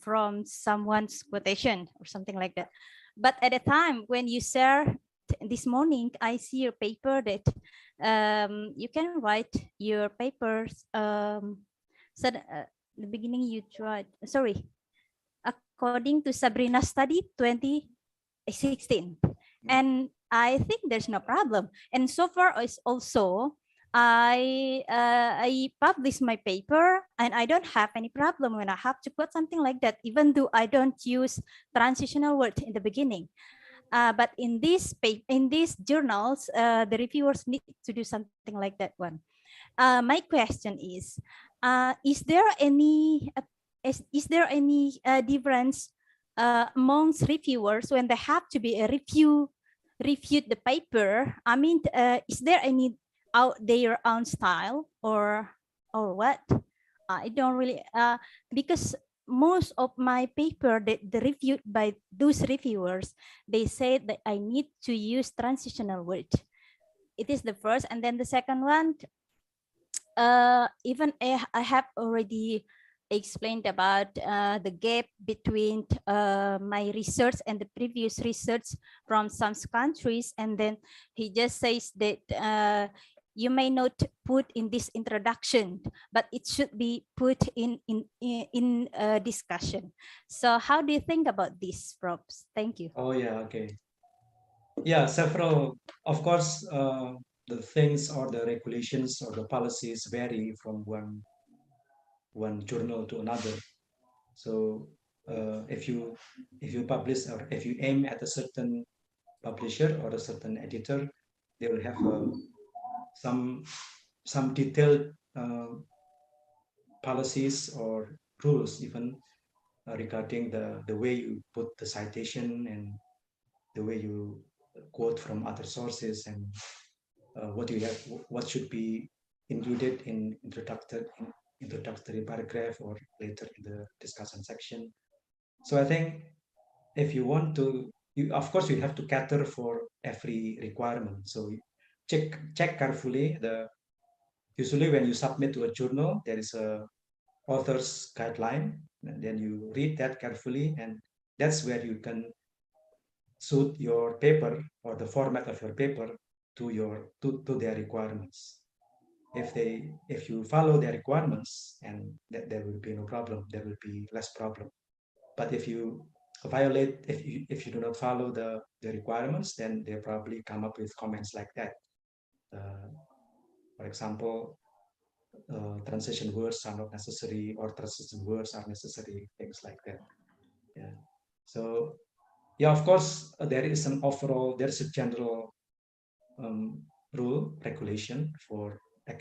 Speaker 5: from someone's quotation or something like that. But at the time when you share this morning, I see your paper that you can write your papers. So the beginning you tried, sorry, according to Sabrina's study 2016. And I think there's no problem. And so far is also, I publish my paper and I don't have any problem when I have to quote something like that, even though I don't use transitional word in the beginning. But in these journals, the reviewers need to do something like that one. My question is there any difference amongst reviewers when they have to be reviewed the paper? I mean, is there any their own style or what? I don't really because most of my paper that reviewed by those reviewers, they said that I need to use transitional word. It is the first, and then the second one, even I have already explained about the gap between my research and the previous research from some countries, and then he just says that you may not put in this introduction, but it should be put in discussion. So how do you think about this, Props? Thank you.
Speaker 2: Oh yeah, okay. Yeah, several, of course, the things or the regulations or the policies vary from one journal to another. So if you publish or if you aim at a certain publisher or a certain editor, they will have some detailed policies or rules even regarding the way you put the citation and the way you quote from other sources and what should be included in introductory paragraph or later in the discussion section. So I think if you want to, of course you have to cater for every requirement. So check carefully. Usually when you submit to a journal, there is a author's guideline, and then you read that carefully, and that's where you can suit your paper or the format of your paper to their requirements. If you follow their requirements, and there will be no problem, there will be less problem. But if you violate, if you do not follow the requirements, then they probably come up with comments like that. For example, transition words are not necessary, or transition words are necessary, things like that. Yeah. So yeah, of course, there's a general rule regulation for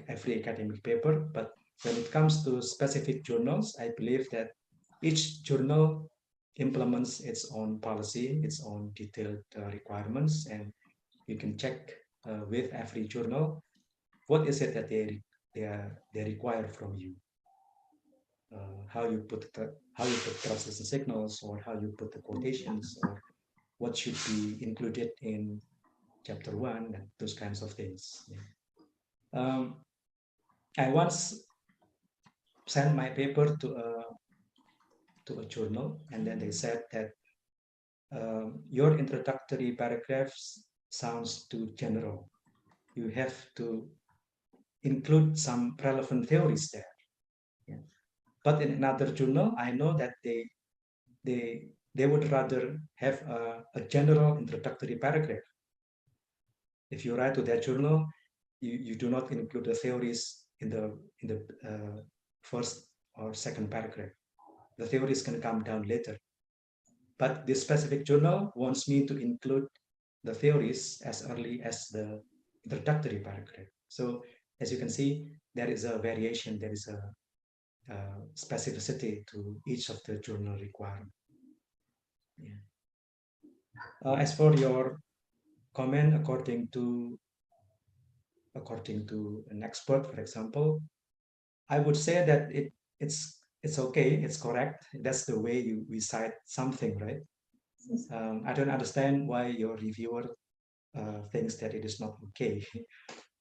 Speaker 2: every academic paper, but when it comes to specific journals, I believe that each journal implements its own policy, its own detailed requirements, and you can check with every journal what is it that they require from you. How you put transition signals, or how you put the quotations, or what should be included in chapter 1, and those kinds of things. Yeah. I once sent my paper to a journal, and then they said that your introductory paragraphs sounds too general. You have to include some relevant theories there. Yeah. But in another journal, I know that they would rather have a general introductory paragraph. If you write to that journal, you do not include the theories in the first or second paragraph. The theories can come down later. But this specific journal wants me to include the theories as early as the introductory paragraph. So as you can see, there is a variation, there is a specificity to each of the journal requirements. Yeah. As for your comment, according to an expert, for example, I would say that it's okay, it's correct. That's the way we cite something, right? I don't understand why your reviewer thinks that it is not okay,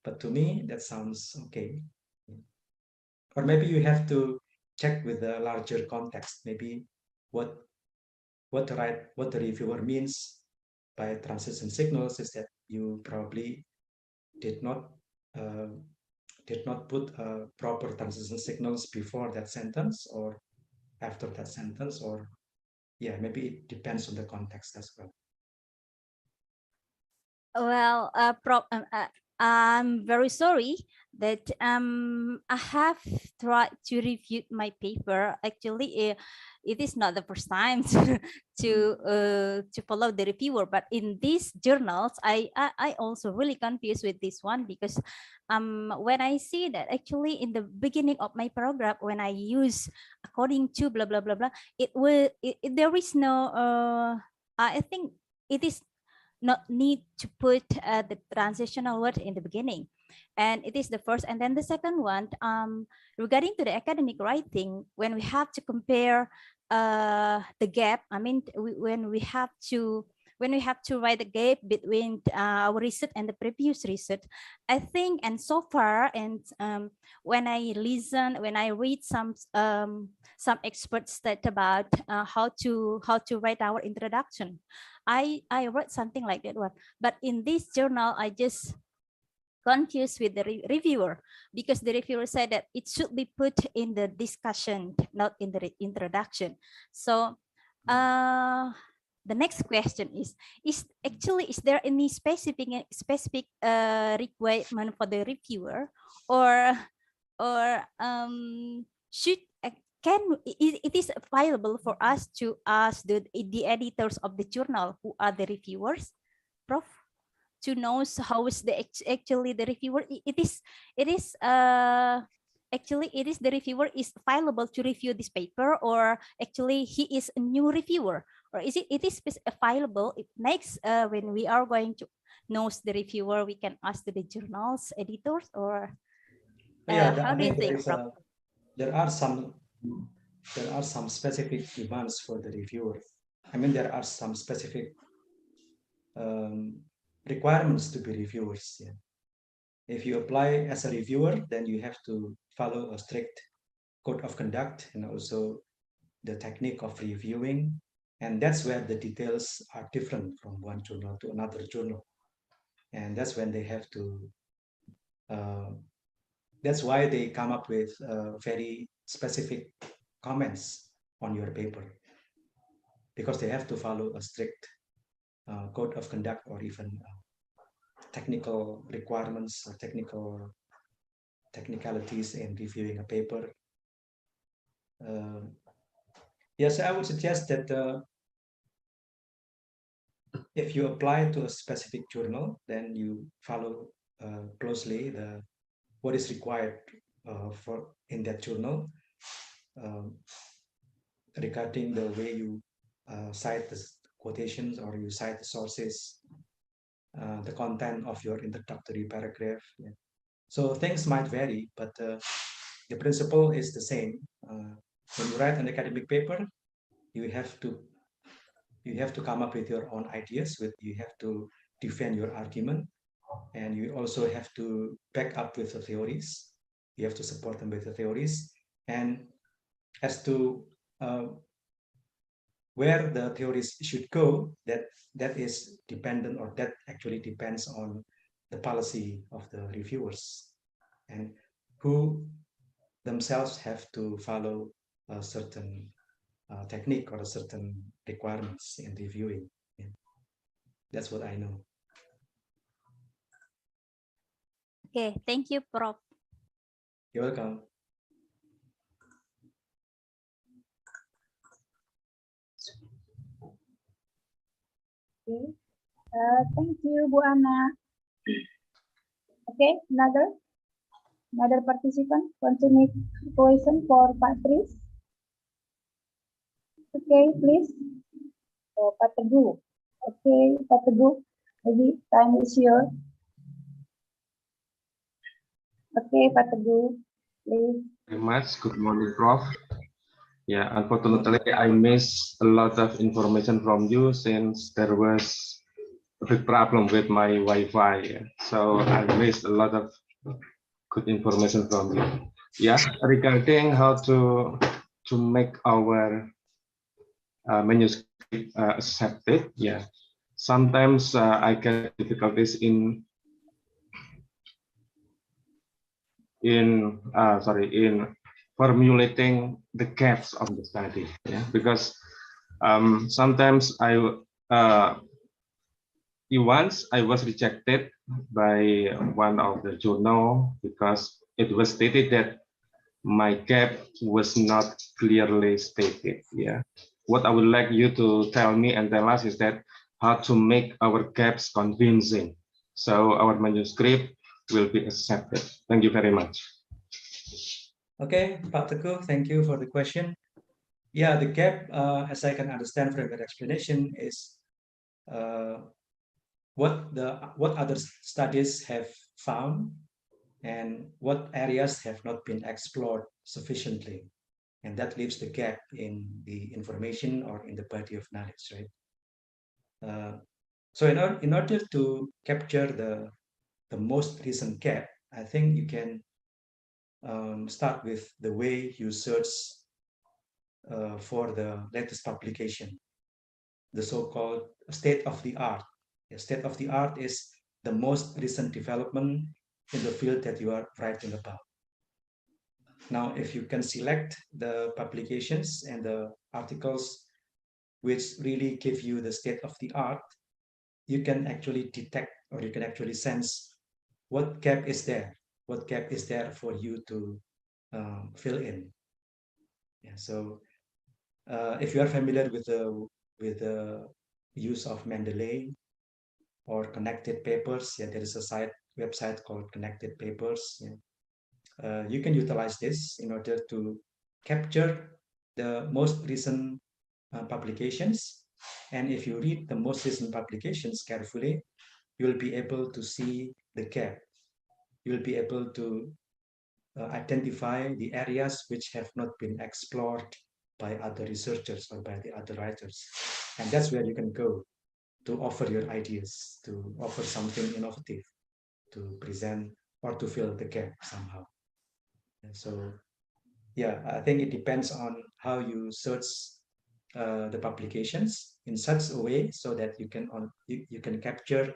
Speaker 2: but to me that sounds okay. Or maybe you have to check with the larger context. Maybe what the reviewer means by transition signals is that you probably did not put proper transition signals before that sentence or after that sentence, or yeah, maybe it depends on the context as well.
Speaker 5: Well, I'm very sorry that I have tried to review my paper. Actually, it is not the first time to follow the reviewer, but in these journals, I also really confused with this one, because when I see that actually in the beginning of my paragraph, when I use according to blah blah blah blah, there is no I think it is not need to put the transitional word in the beginning, and it is the first. And then the second one, regarding to the academic writing, when we have to compare the gap, I mean, when we have to write the gap between our research and the previous research, I think, and so far, and when I read some experts that about how to write our introduction, I wrote something like that one. But in this journal, I just confused with the reviewer, because the reviewer said that it should be put in the discussion, not in the introduction. So the next question is there any specific requirement for the reviewer, or should it is available for us to ask the editors of the journal, who are the reviewers, Prof, to know how is the actually the reviewer? It is the reviewer is available to review this paper, or actually he is a new reviewer, or is it available next when we are going to know the reviewer, we can ask the journals editors, or how do you think, Prof?
Speaker 2: There are some specific demands for the reviewer. I mean, there are some specific requirements to be reviewers. Yeah. If you apply as a reviewer, then you have to follow a strict code of conduct and also the technique of reviewing. And that's where the details are different from one journal to another journal. And that's when they have to, that's why they come up with very specific comments on your paper, because they have to follow a strict code of conduct, or even technical requirements or technicalities in reviewing a paper. Yes, I would suggest that if you apply to a specific journal, then you follow closely what is required for in that journal regarding the way you cite the quotations, or you cite the sources, the content of your introductory paragraph. Yeah. So things might vary, but the principle is the same. When you write an academic paper, you have to come up with your own ideas. You have to defend your argument, and you also have to back up with the theories. You have to support them with the theories, and as to where the theories should go, that is dependent, or that actually depends on the policy of the reviewers, and who themselves have to follow a certain technique or a certain requirements in reviewing. Yeah. That's what I know.
Speaker 5: Okay, thank you, Prof.
Speaker 2: You're welcome.
Speaker 3: Okay. Thank you, Bu Ana. Okay, another participant want to make a question for Patrice. Okay, please. Pak Teguh. Okay, Pak Teguh, maybe time is yours. Okay, Pak Teguh, please.
Speaker 6: Very much. Good morning, Prof. Yeah, unfortunately, I missed a lot of information from you since there was a big problem with my Wi-Fi. So I missed a lot of good information from you. Yeah, regarding how to make our manuscript accepted. Yeah, sometimes I get difficulties in formulating the gaps of the study, yeah, because sometimes once I was rejected by one of the journal because it was stated that my gap was not clearly stated. Yeah, what I would like you to tell me and tell us is that how to make our gaps convincing, so our manuscript will be accepted. Thank you very much.
Speaker 2: Okay, Pak Teguh, thank you for the question. Yeah, the gap, as I can understand from your explanation, is what other studies have found and what areas have not been explored sufficiently, and that leaves the gap in the information or in the body of knowledge, right? So in order to capture the most recent gap, I think you can start with the way you search for the latest publication, the so-called state of the art. The state of the art is the most recent development in the field that you are writing about. Now, if you can select the publications and the articles which really give you the state of the art, you can actually detect, or you can actually sense what gap is there, for you to fill in. Yeah, so if you are familiar with the use of Mendeley or connected papers, yeah, there is a website called Connected Papers. Yeah. You can utilize this in order to capture the most recent publications. And if you read the most recent publications carefully, you'll be able to see the gap. You'll be able to identify the areas which have not been explored by other researchers or by the other writers. And that's where you can go to offer your ideas, to offer something innovative, to present or to fill the gap somehow. And so, yeah, I think it depends on how you search the publications in such a way so that you can capture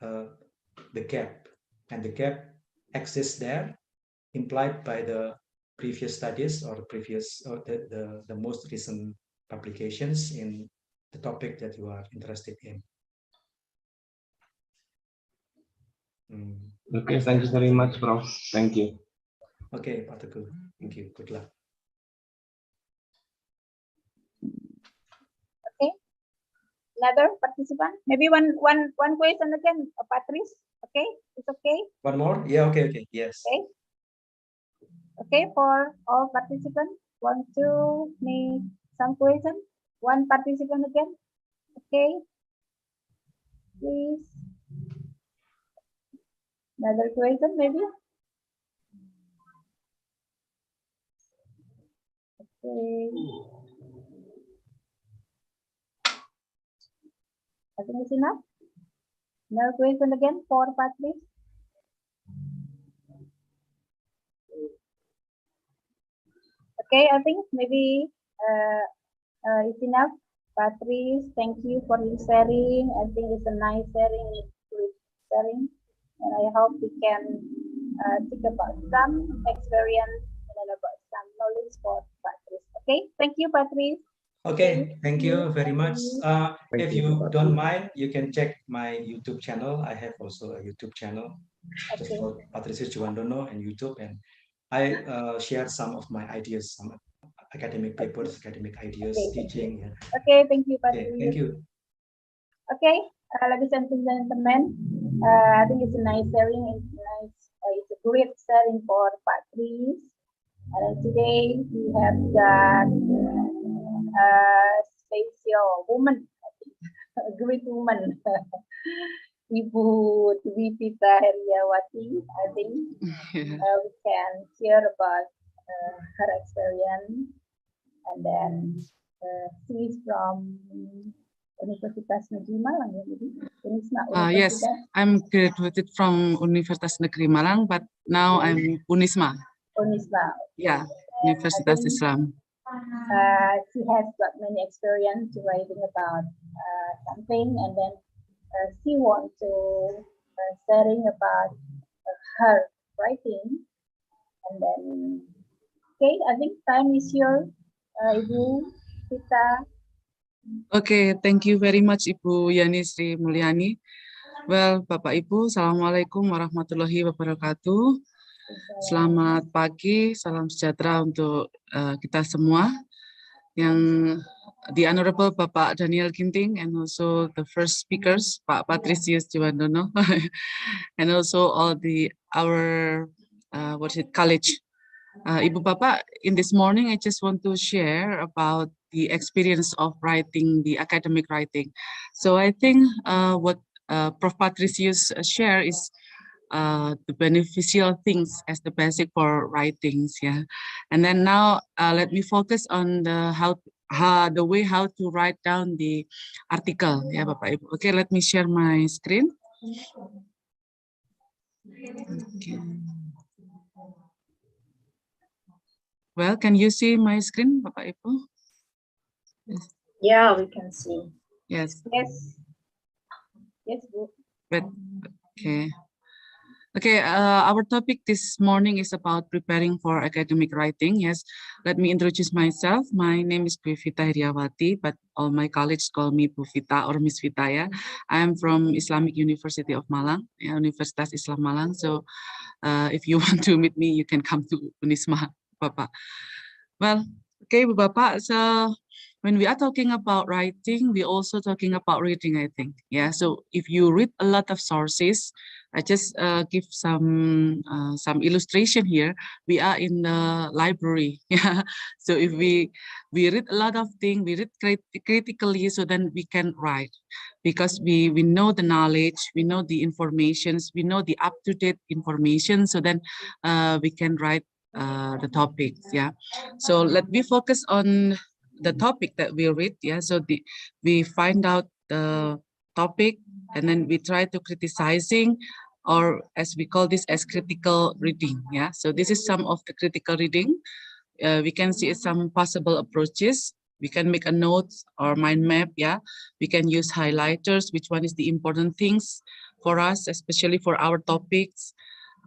Speaker 2: the gap, and the gap exists there, implied by the previous studies or the most recent publications in the topic that you are interested in.
Speaker 6: Okay, thank you very much, Prof. Thank you.
Speaker 2: Okay, Pak Teguh. Thank you. Good luck.
Speaker 3: Okay. Another participant? Maybe one question again, Patrice. Okay, it's okay.
Speaker 2: One more? Yeah. Okay. Yes.
Speaker 3: Okay. Okay, for all participants, want to make some question? One participant again. Okay. Please. Another question, maybe. Okay. I think it's enough. No question again for Patrice. Okay, I think maybe it's enough. Patrice, thank you for your sharing. I think it's a nice sharing, it's good sharing, and I hope we can think about some experience and about some knowledge for Patrice. Okay, thank you, Patrice.
Speaker 2: Okay, thank you very much. If you don't
Speaker 1: Patrice.
Speaker 2: mind, you can check my YouTube channel. I have also a YouTube channel, just
Speaker 3: Okay.
Speaker 2: called Patrice Juwandono and YouTube, and I share some of my ideas, some academic papers, academic ideas,
Speaker 3: Okay,
Speaker 2: teaching. Yeah.
Speaker 3: Okay, thank you, Patrice.
Speaker 2: Okay, thank you.
Speaker 3: Okay, ladies and gentlemen, I think it's a nice sharing. It's nice. It's a great sharing for Patrice. And today we have got a special woman, a great woman, Ibu Dwi Pita Heriawati. I think we can hear about her experience, and then she's from Universitas Negeri Malang.
Speaker 7: Yes, I'm graduated from Universitas Negeri Malang, but now I'm Unisma.
Speaker 3: Unisma.
Speaker 7: Yeah, Universitas Islam.
Speaker 3: She has got many experience writing about something, and then she wants to sharing about her writing, and then okay, I think time is yours, Ibu Sita.
Speaker 7: Okay, thank you very much, Ibu Yani Sri Mulyani. Well, Bapak Ibu, Assalamualaikum warahmatullahi wabarakatuh. Selamat pagi, salam sejahtera untuk kita semua. Yang the Honorable Bapak Daniel Ginting, and also the first speakers, Pak Patricius Juwandono, and also all our college. Ibu Bapak, in this morning, I just want to share about the experience of writing, the academic writing. So I think what Prof. Patricius share is the beneficial things as the basic for writings, yeah. And then now let me focus on the way how to write down the article, yeah, Bapak Ibu. Okay, let me share my screen. Okay. Well, can you see my screen, Bapak Ibu?
Speaker 3: Yes. Yeah, we can see.
Speaker 7: Yes.
Speaker 3: Yes. Yes, good.
Speaker 7: But, okay. Okay, our topic this morning is about preparing for academic writing. Yes, let me introduce myself. My name is Vita Heriawati, but all my colleagues call me Bu Vita or Miss Vita. Yeah, I am from Islamic University of Malang, Universitas Islam Malang. So, if you want to meet me, you can come to Unisma, Bapak. Well, okay, Bu Bapak. So, when we are talking about writing, we're also talking about reading, I think. Yeah, so if you read a lot of sources, I just give some illustration here. We are in the library, yeah. So if we read a lot of things, we read critically, so then we can write, because we know the knowledge, we know the informations, we know the up-to-date information, so then we can write the topics, yeah. So let me focus on the topic that we read, yeah. So we find out the topic, and then we try to criticizing, or as we call this as critical reading, yeah. So this is some of the critical reading. We can see some possible approaches. We can make a note or mind map, yeah. We can use highlighters, which one is the important things for us, especially for our topics.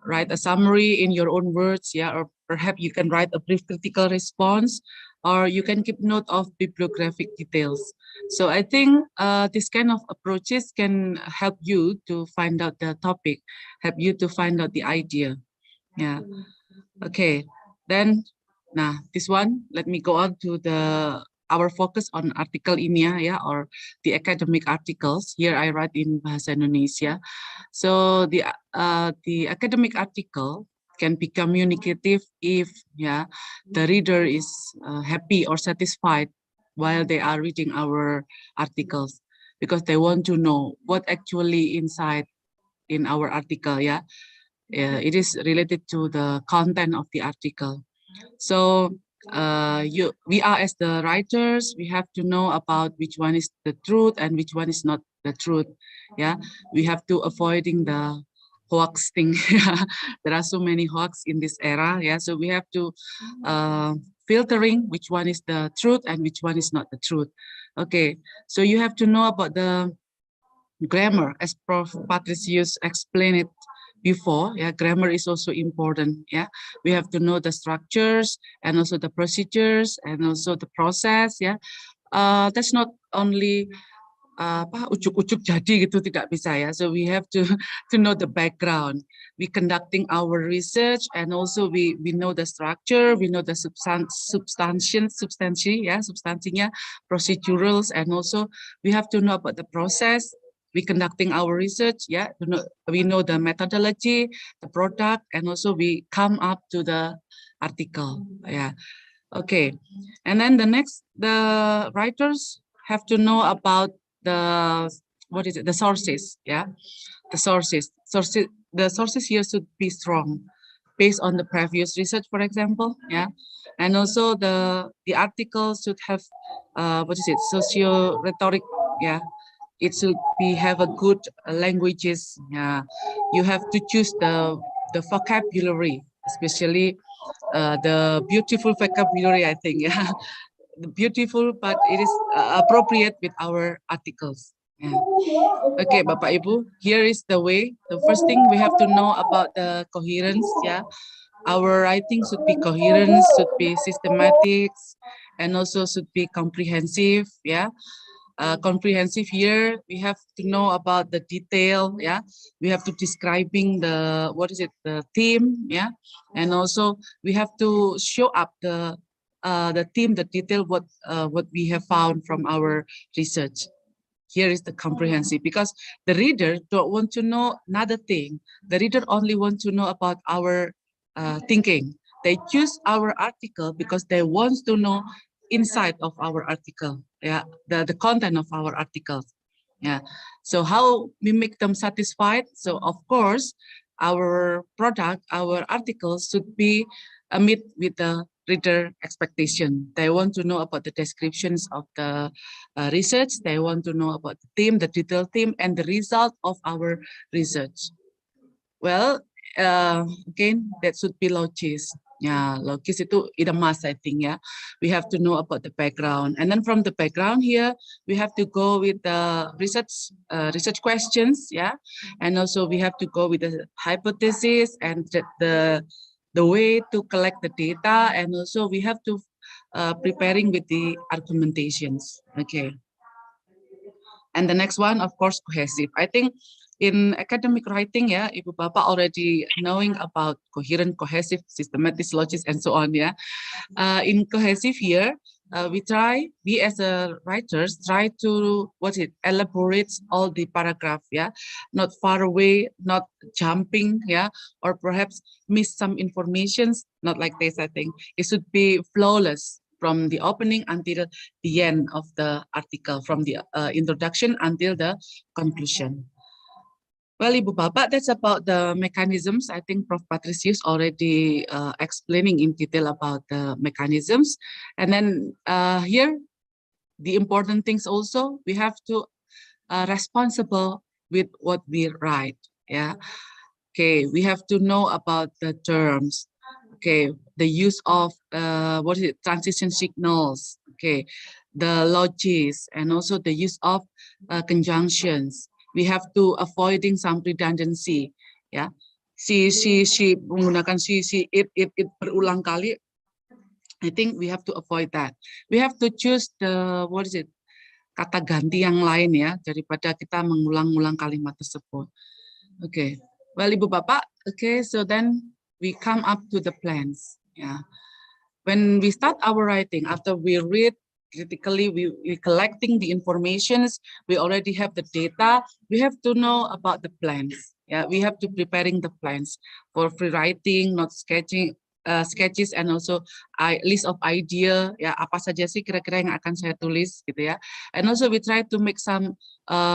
Speaker 7: Write a summary in your own words, yeah, or perhaps you can write a brief critical response, or you can keep note of bibliographic details. So I think this kind of approaches can help you to find out the topic, help you to find out the idea. Yeah. Okay. Then, now this one, let me go on to our focus on article ini, yeah, or the academic articles. Here I write in Bahasa Indonesia. So the academic article can be communicative if, yeah, the reader is happy or satisfied while they are reading our articles, because they want to know what actually inside in our article, yeah. It is related to the content of the article. So we are as the writers, we have to know about which one is the truth and which one is not the truth. Yeah, we have to avoiding the hoax thing. There are so many hoax in this era. Yeah, so we have to filtering which one is the truth and which one is not the truth. Okay, so you have to know about the grammar, as Prof. Patricius explained it before. Yeah, grammar is also important. Yeah, we have to know the structures and also the procedures and also the process. Yeah, that's not only ujuk-ujuk jadi gitu, tidak bisa ya. So we have to know the background. We conducting our research, and also we know the structure, we know the substansinya, procedurals, and also we have to know about the process. We conducting our research, yeah. We know the methodology, the product, and also we come up to the article. Yeah. Okay. And then the writers have to know about the sources, yeah. The sources here should be strong, based on the previous research, for example, yeah. And also the article should have socio-rhetoric, yeah. It should have a good languages. Yeah, you have to choose the vocabulary, especially the beautiful vocabulary, I think. Yeah, beautiful, but it is appropriate with our articles. Yeah. Okay, Bapak Ibu, here is the way. The first thing we have to know about the coherence. Yeah, our writing should be coherent, should be systematic, and also should be comprehensive. Yeah. Comprehensive here, we have to know about the detail, yeah. We have to describing the theme, yeah. And also we have to show up the theme, the detail, what we have found from our research. Here is the comprehensive, because the reader don't want to know another thing. The reader only want to know about our thinking. They choose our article because they want to know inside of our article, yeah, the content of our articles, yeah. So how we make them satisfied? So of course, our product, our articles should be meet with the reader expectation. They want to know about the descriptions of the research. They want to know about the theme, the detailed theme, and the result of our research. Well, again, that should be logis. Ya, logis itu ide mas, I think ya. We have to know about the background, and then from the background here, we have to go with the research questions, yeah, and also we have to go with the hypothesis and the way to collect the data, and also we have to preparing with the argumentations. Okay. And the next one, of course, cohesive. I think in academic writing, yeah, Ibu Bapak already knowing about coherent, cohesive, systematic, logis, and so on, yeah. In cohesive here, we as a writers try to elaborate all the paragraph, yeah, not far away, not jumping, yeah, or perhaps miss some informations, not like this. I think it should be flawless from the opening until the end of the article, from the introduction until the conclusion. Well, Ibu Bapak, that's about the mechanisms. I think Prof. Patricius already explaining in detail about the mechanisms. And then here, the important things also, we have to responsible with what we write. Yeah. Okay, we have to know about the terms. Okay, the use of transition signals. Okay, the logis, and also the use of conjunctions. We have to avoiding some redundancy. Ya, si menggunakan si it berulang kali. I think we have to avoid that. We have to choose the kata ganti yang lain ya, daripada kita mengulang-ulang kalimat tersebut. Okay, well Ibu Bapak, okay, so then we come up to the plans. Yeah, when we start our writing, after we read critically, we collecting the informations, we already have the data, we have to know about the plans. Yeah, we have to preparing the plans for free writing, not sketching, sketches, and also list of idea. Ya, apa saja sih kira-kira yang akan saya tulis gitu ya. And also we try to make some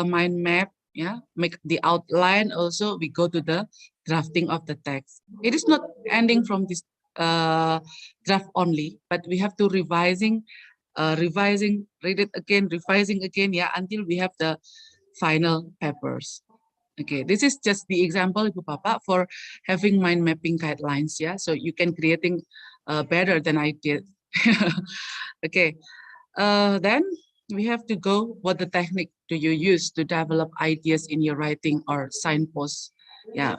Speaker 7: mind map. Yeah, make the outline. Also, we go to the drafting of the text. It is not ending from this draft only, but we have to revising, read it again, revising again, yeah, until we have the final papers. Okay, this is just the example, Ibu Bapak, for having mind mapping guidelines. Yeah, so you can creating better than I did. Okay, then we have to go. What the technique do you use to develop ideas in your writing or signposts? Yeah,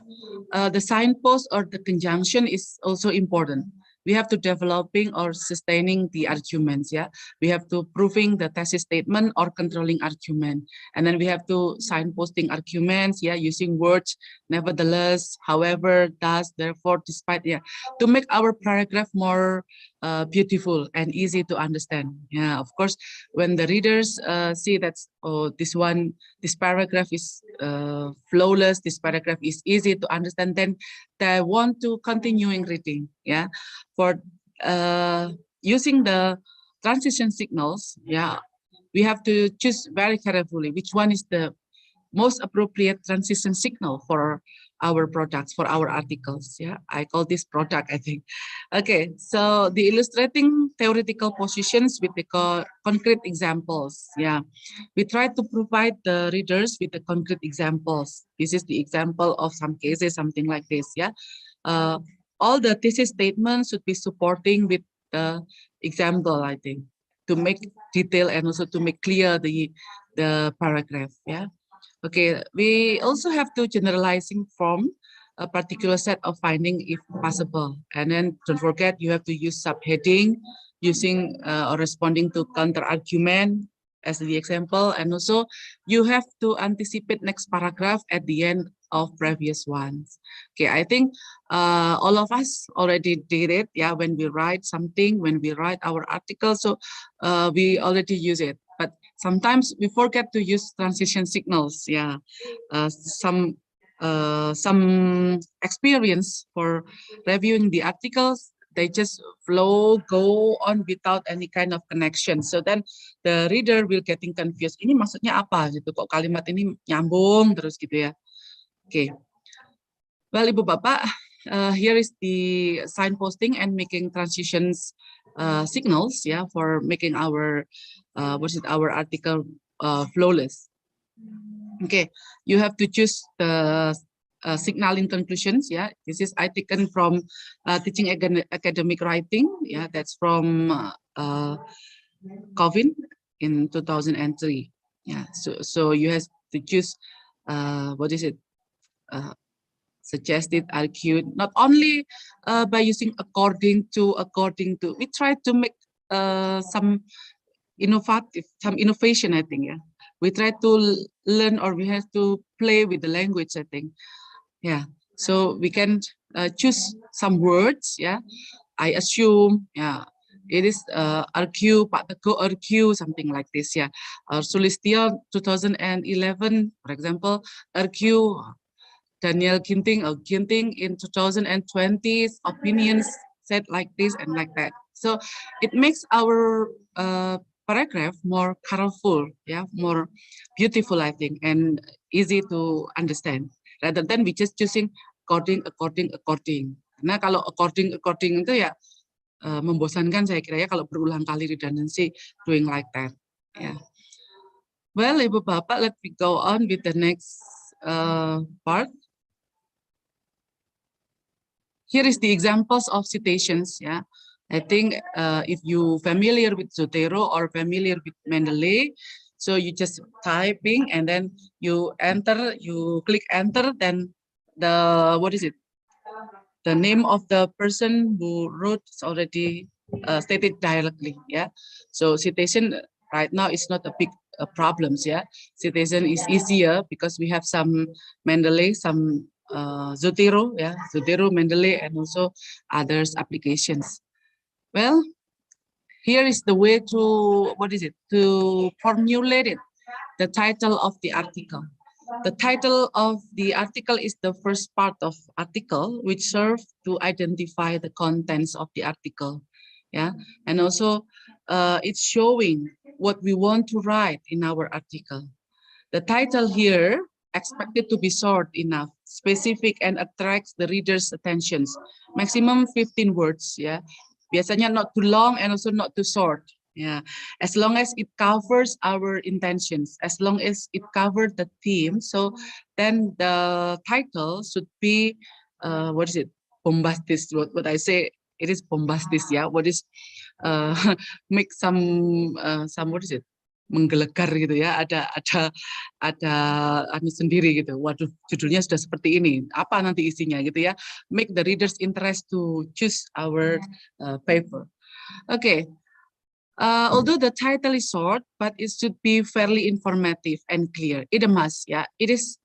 Speaker 7: the signpost or the conjunction is also important. We have to developing or sustaining the arguments. Yeah, we have to proving the thesis statement or controlling argument, and then we have to signposting arguments. Yeah, using words, nevertheless, however, thus, therefore, despite. Yeah, to make our paragraph more beautiful and easy to understand. Yeah, of course, when the readers see that this paragraph is flawless, this paragraph is easy to understand, then they want to continuing reading. Yeah, for using the transition signals. Yeah, we have to choose very carefully which one is the most appropriate transition signal for our products, for our articles. Yeah, I call this product, I think. Okay, so the illustrating theoretical positions with the concrete examples. Yeah, we try to provide the readers with the concrete examples. This is the example of some cases, something like this. Yeah, all the thesis statements should be supporting with the example, I think, to make detail and also to make clear the paragraph. Yeah. Okay, we also have to generalizing from a particular set of finding if possible. And then don't forget, you have to use subheading, using or responding to counter argument as the example. And also you have to anticipate next paragraph at the end of previous ones. Okay, I think all of us already did it. Yeah, when we write something, when we write our article, so we already use it. But sometimes we forget to use transition signals. Yeah, some experience for reviewing the articles, they just go on without any kind of connection. So then the reader will getting confused. Ini maksudnya apa gitu? Kok kalimat ini nyambung terus gitu ya? Okay. Well, Ibu Bapak, here is the signposting and making transitions signals, yeah, for making our our article flawless. Okay, you have to choose the signaling conclusions. Yeah, this is I taken from teaching academic writing. Yeah, that's from Covin in 2003. Yeah, so you have to choose what is it? Suggested, argued, not only by using according to. We try to make some innovation, I think. Yeah, we try to learn, or we have to play with the language, I think. Yeah, so we can choose some words. Yeah, I assume. Yeah, it is argue, Pak Teguh argue, something like this. Yeah, Sulistyo 2011, for example, argue. Daniel Ginting in 2020 opinions said like this and like that. So it makes our paragraph more colorful, yeah, more beautiful, I think, and easy to understand, rather than we just choosing according. Karena kalau according itu ya membosankan saya kira ya kalau berulang kali redundancy doing like that. Yeah. Well, Ibu Bapak, let me go on with the next part. Here is the examples of citations. Yeah, I think if you familiar with Zotero or familiar with Mendeley, so you just typing and then you enter, you click enter, then the what is it? The name of the person who wrote is already stated directly. Yeah, so citation right now is not a big problems. Yeah, citation is easier because we have some Mendeley, some Zotero, yeah, Zotero, Mendeley, and also others applications. Well, here is the way to, what is it, to formulate it, the title of the article. The title of the article is the first part of article, which serves to identify the contents of the article. Yeah, and also it's showing what we want to write in our article. The title here expected to be short enough, specific, and attracts the reader's attention. Maximum 15 words. Yeah, biasanya not too long and also not too short. Yeah, as long as it covers our intentions, as long as it covers the theme, so then the title should be what is it? Bombastic. What I say, it is bombastic. Yeah, what is make some what is it? Menggelegar gitu ya, ada anu sendiri gitu. Waduh, judulnya sudah seperti ini. Apa nanti isinya gitu ya? Make the readers interest to choose our paper. Okay. Although the title is short, but it should be fairly informative and clear. It a must, yeah. It is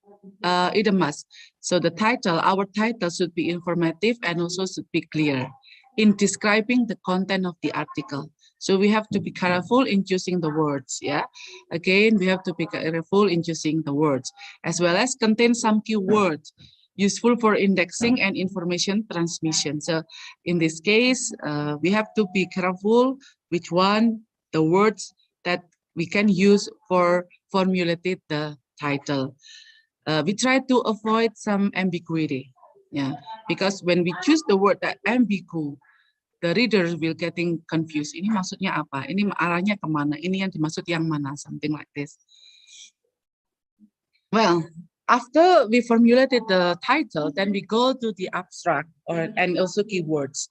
Speaker 7: a must. So the title, our title should be informative and also should be clear in describing the content of the article. So we have to be careful in choosing the words, yeah. Again, we have to be careful in choosing the words, as well as contain some keywords useful for indexing and information transmission. So in this case, we have to be careful which one, the words that we can use for formulating the title. We try to avoid some ambiguity, yeah, because when we choose the word that ambigu, the readers will getting confused. Ini maksudnya apa? Ini arahnya kemana? Ini yang dimaksud yang mana? Something like this. Well, after we formulated the title, then we go to the abstract and also keywords.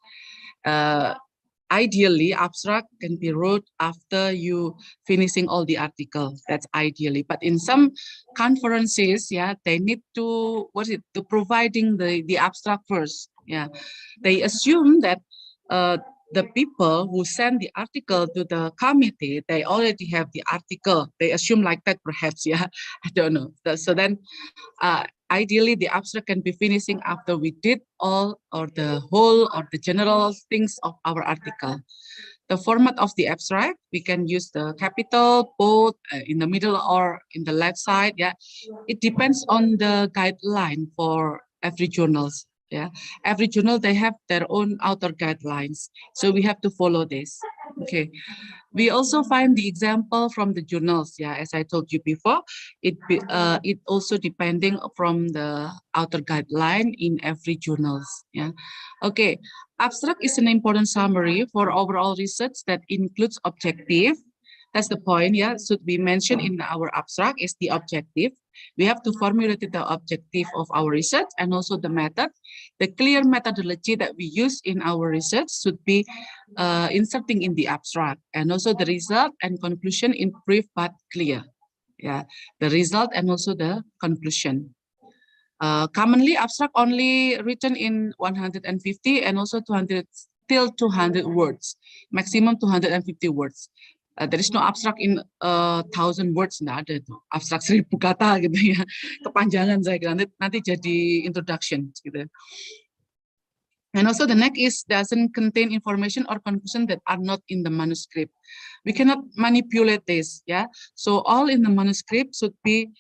Speaker 7: Ideally, abstract can be wrote after you finishing all the articles. That's ideally. But in some conferences, yeah, they need to to providing the abstract first. Yeah, they assume that the people who send the article to the committee, they already have the article. They assume like that, perhaps. Yeah, I don't know. So then, ideally, the abstract can be finishing after we did all or the whole or the general things of our article. The format of the abstract, we can use the capital, bold, in the middle or in the left side. Yeah, it depends on the guideline for every journals. Yeah, every journal, they have their own author guidelines. So we have to follow this. Okay. We also find the example from the journals. Yeah, as I told you before, it also depending from the author guideline in every journals. Yeah. Okay. Abstract is an important summary for overall research that includes objective. That's the point. Yeah, should be mentioned in our abstract is the objective. We have to formulate the objective of our research and also the method. The clear methodology that we use in our research should be inserting in the abstract, and also the result and conclusion in brief but clear. Yeah, the result and also the conclusion. Commonly, abstract only written in 150 and also 200 till 200 words, maximum 250 words. There is no abstract in 1,000 words, nggak ada tuh. Abstrak 1000 kata gitu ya, kepanjangan saya kira nanti jadi introduction gitu. And also the next is doesn't contain information or conclusion that are not in the manuscript. We cannot manipulate this, yeah. So all in the manuscript should be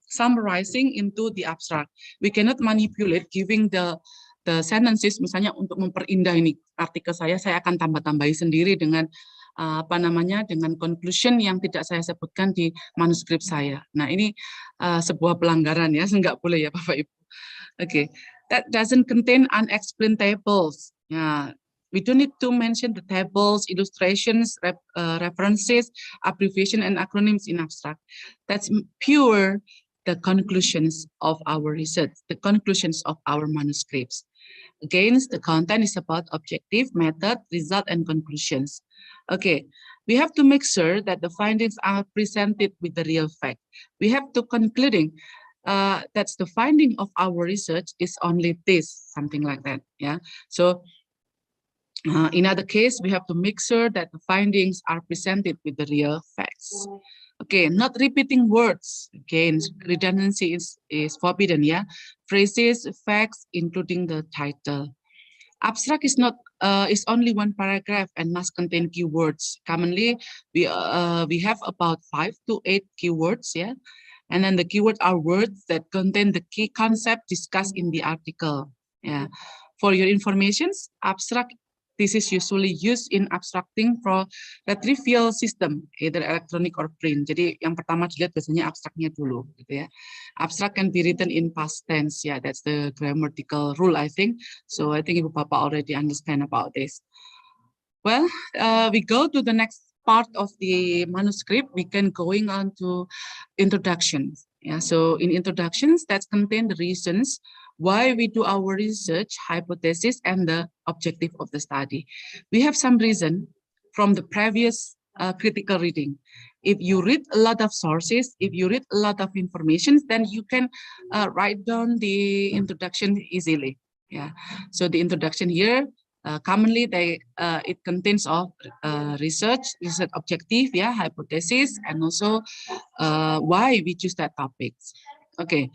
Speaker 7: summarizing into the abstract. We cannot manipulate giving the sentences, misalnya untuk memperindah ini artikel saya akan tambah-tambahi sendiri dengan dengan conclusion yang tidak saya sebutkan di manuskrip saya. Nah ini sebuah pelanggaran ya, nggak boleh ya Bapak Ibu. Okay, that doesn't contain unexplained tables. Yeah, we don't need to mention the tables, illustrations, references, abbreviation, and acronyms in abstract. That's pure the conclusions of our research, the conclusions of our manuscripts. Again, the content is about objective, method, result, and conclusions. Okay, we have to make sure that the findings are presented with the real fact. We have to concluding that's the finding of our research is only this, something like that. Yeah. So in other case, we have to make sure that the findings are presented with the real facts. Okay, not repeating words. Again, redundancy is forbidden. Yeah, phrases, facts, including the title. Abstract is not is only one paragraph and must contain keywords. Commonly, we have about 5 to 8 keywords. Yeah. And then the keywords are words that contain the key concept discussed in the article. Yeah. For your information, abstract, this is usually used in abstracting for retrieval system, either electronic or print. Jadi yang pertama dilihat biasanya abstraknya dulu, gitu ya. Abstract can be written in past tense. Yeah, that's the grammatical rule, I think. So I think Ibu Bapak already understand about this. Well, we go to the next part of the manuscript. We can going on to introductions. Yeah, so in introductions that contain the reasons why we do our research, hypothesis, and the objective of the study. We have some reason from the previous critical reading. If you read a lot of sources, if you read a lot of information, then you can write down the introduction easily. Yeah, so the introduction here, commonly it contains of research objective, yeah, hypothesis, and also why we choose that topics. Okay.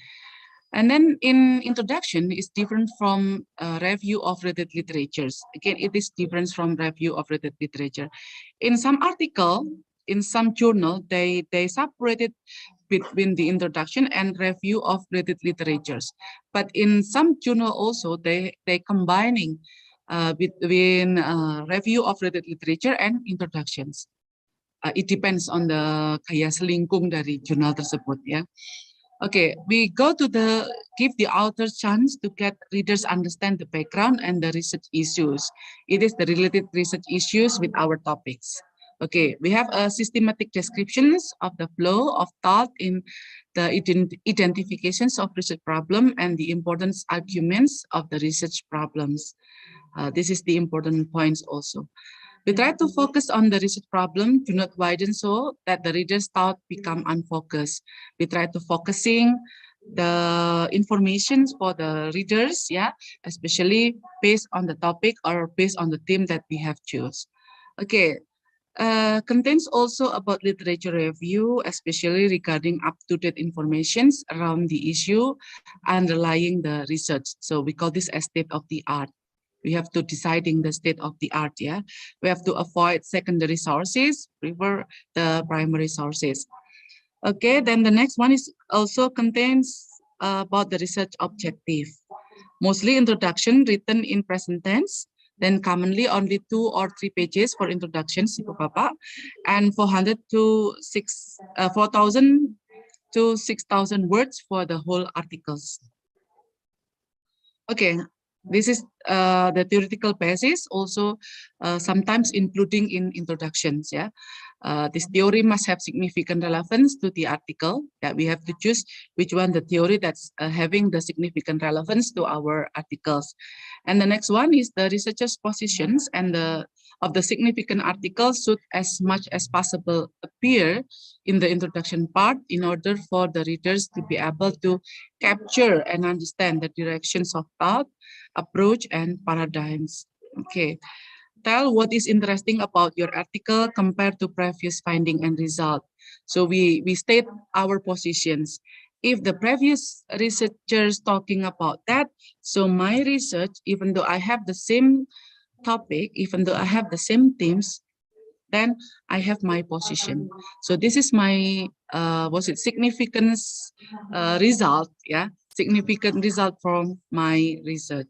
Speaker 7: And then in introduction is different from review of related literatures. Again, it is different from review of related literature. In some article, in some journal, they separated between the introduction and review of related literatures. But in some journal also, they combining between review of related literature and introductions. It depends on the gaya selingkung dari jurnal tersebut, ya. Okay, we go to give the author chance to get readers understand the background and the research issues. It is the related research issues with our topics. Okay, we have a systematic descriptions of the flow of thought in the identifications of research problem and the importance arguments of the research problems. This is the important points also. We try to focus on the research problem, do not widen so that the reader's thought become unfocused. We try to focusing the information for the readers, yeah, especially based on the topic or based on the theme that we have choose. Okay, contains also about literature review, especially regarding up-to-date information around the issue underlying the research. So we call this a state of the art. We have to deciding the state of the art, yeah. We have to avoid secondary sources, prefer the primary sources. Okay, then the next one is also contains about the research objective. Mostly introduction written in present tense, then commonly only 2 or 3 pages for introductions, and 4,000 to 6,000 words for the whole articles. Okay. This is the theoretical basis, also sometimes including in introductions. Yeah, This theory must have significant relevance to the article, that we have to choose which one the theory that's having the significant relevance to our articles. And the next one is the researcher's positions and of the significant articles should as much as possible appear in the introduction part in order for the readers to be able to capture and understand the directions of thought, approach, and paradigms. Okay. Tell what is interesting about your article compared to previous finding and result. So we state our positions. If the previous researchers talking about that, so my research, even though I have the same topic, even though I have the same themes, then I have my position. So this is my significance result, yeah, significant result from my research.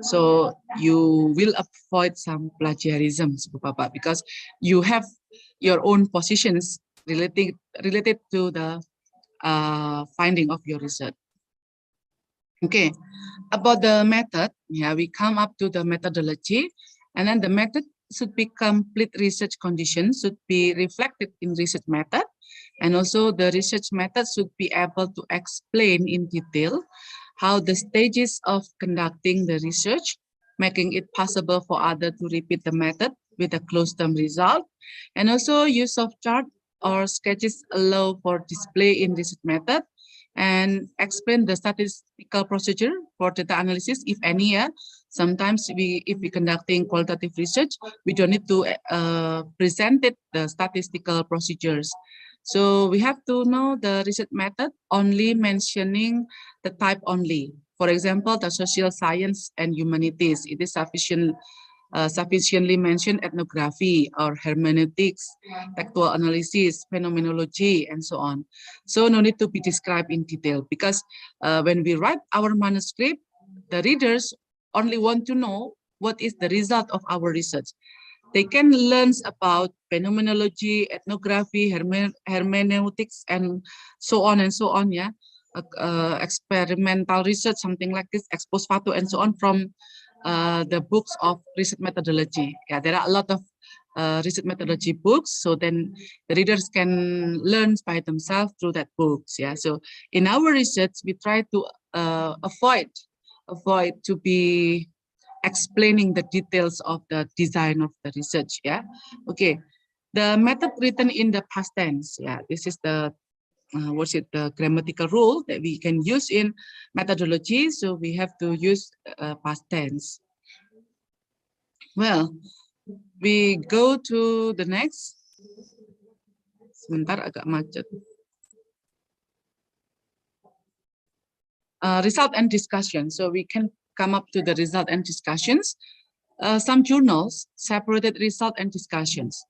Speaker 7: So you will avoid some plagiarisms, Bapak, because you have your own positions related to the finding of your research. Okay, about the method, yeah, we come up to the methodology, and then the method should be complete research conditions should be reflected in research method, and also the research method should be able to explain in detail how the stages of conducting the research, making it possible for others to repeat the method with a closed-term result, and also use of chart or sketches allow for display in research method, and explain the statistical procedure for data analysis, if any. Yeah, sometimes if we conducting qualitative research, we don't need to present it the statistical procedures. So we have to know the research method only mentioning the type only. For example, the social science and humanities, it is sufficiently mentioned ethnography or hermeneutics, textual analysis, phenomenology, and so on. So no need to be described in detail, because when we write our manuscript, the readers only want to know what is the result of our research. They can learn about phenomenology, ethnography, hermeneutics, and so on, yeah. Experimental research, something like this, ex post facto, and so on, from the books of research methodology. Yeah, there are a lot of research methodology books, so then the readers can learn by themselves through that books. Yeah, so in our research, we try to avoid to be explaining the details of the design of the research. Yeah, okay. The method written in the past tense. Yeah, this is the the grammatical rule that we can use in methodology. So we have to use past tense. Well, we go to the next. Sebentar, agak macet. Result and discussion. So we can come up to the result and discussions. Some journals separated result and discussions.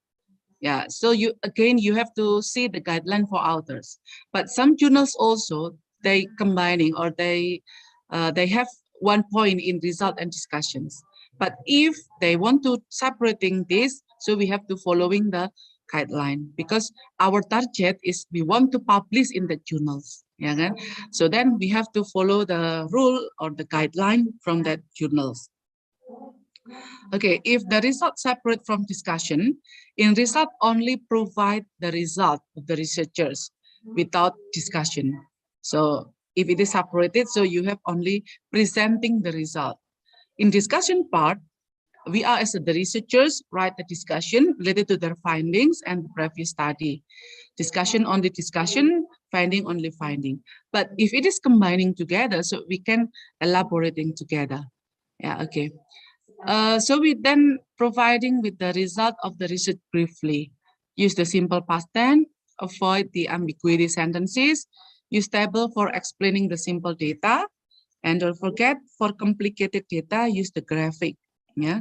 Speaker 7: Yeah, so you have to see the guideline for authors. But some journals also, they combining, or they have one point in result and discussions. But if they want to separating this, so we have to following the guideline, because our target is we want to publish in the journals. Yeah, kan? So then we have to follow the rule or the guideline from that journals. Okay, if the result separate from discussion, in result only provide the result of the researchers without discussion. So if it is separated, so you have only presenting the result. In discussion part, we are as the researchers write the discussion related to their findings and the previous study. Discussion only discussion, finding only finding. But if it is combining together, so we can elaborating together. Yeah, okay. So we then providing with the result of the research briefly. Use the simple past tense, avoid the ambiguity sentences, use table for explaining the simple data, and don't forget for complicated data, use the graphic. Yeah,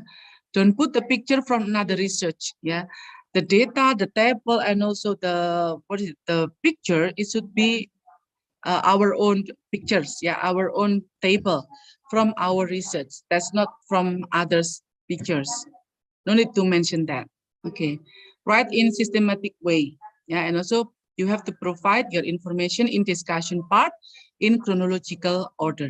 Speaker 7: don't put the picture from another research. Yeah, the data, the table, and also the picture, it should be our own pictures. Yeah, our own table from our research. That's not from others' pictures. No need to mention that. Okay, write in systematic way. Yeah, and also you have to provide your information in discussion part in chronological order.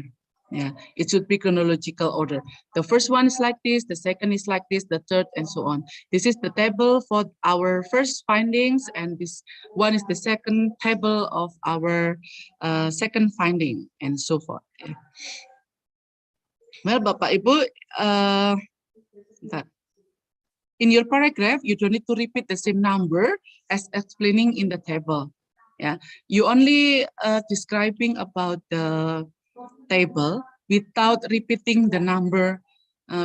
Speaker 7: Yeah, it should be chronological order. The first one is like this, the second is like this, the third, and so on. This is the table for our first findings, and this one is the second table of our second finding, and so forth. Yeah. Well, Bapak Ibu, in your paragraph, you don't need to repeat the same number as explaining in the table. Yeah, you only describing about the table without repeating the number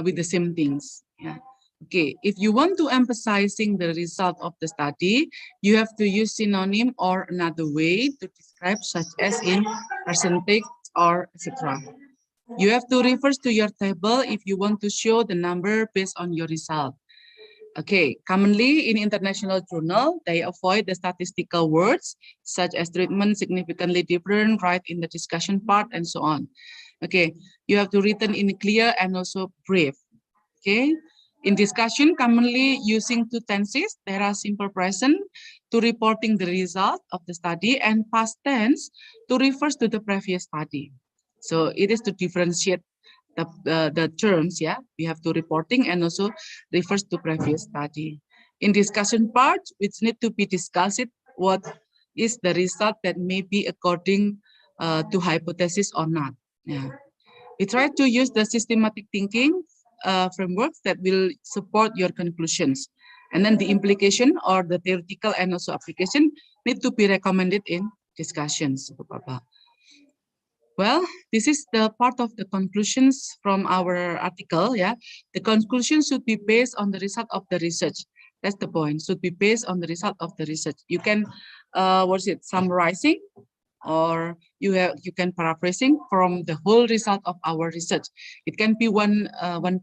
Speaker 7: with the same things. Yeah. Okay, if you want to emphasizing the result of the study, you have to use synonym or another way to describe, such as in percentage or etc. You have to refer to your table if you want to show the number based on your result. Okay, commonly in international journal, they avoid the statistical words such as treatment significantly different, right in the discussion part, and so on. Okay, you have to written in clear and also brief. Okay, in discussion, commonly using two tenses, there are simple present to reporting the result of the study and past tense to refers to the previous study. So it is to differentiate the terms, yeah, we have to reporting and also refers to previous study. In discussion part, which need to be discussed, what is the result that may be according to hypothesis or not. Yeah. We try to use the systematic thinking frameworks that will support your conclusions. And then the implication or the theoretical and also application need to be recommended in discussions. Well, this is the part of the conclusions from our article. Yeah, the conclusion should be based on the result of the research. That's the point. Should be based on the result of the research. You can, summarizing, or you can paraphrasing from the whole result of our research. It can be one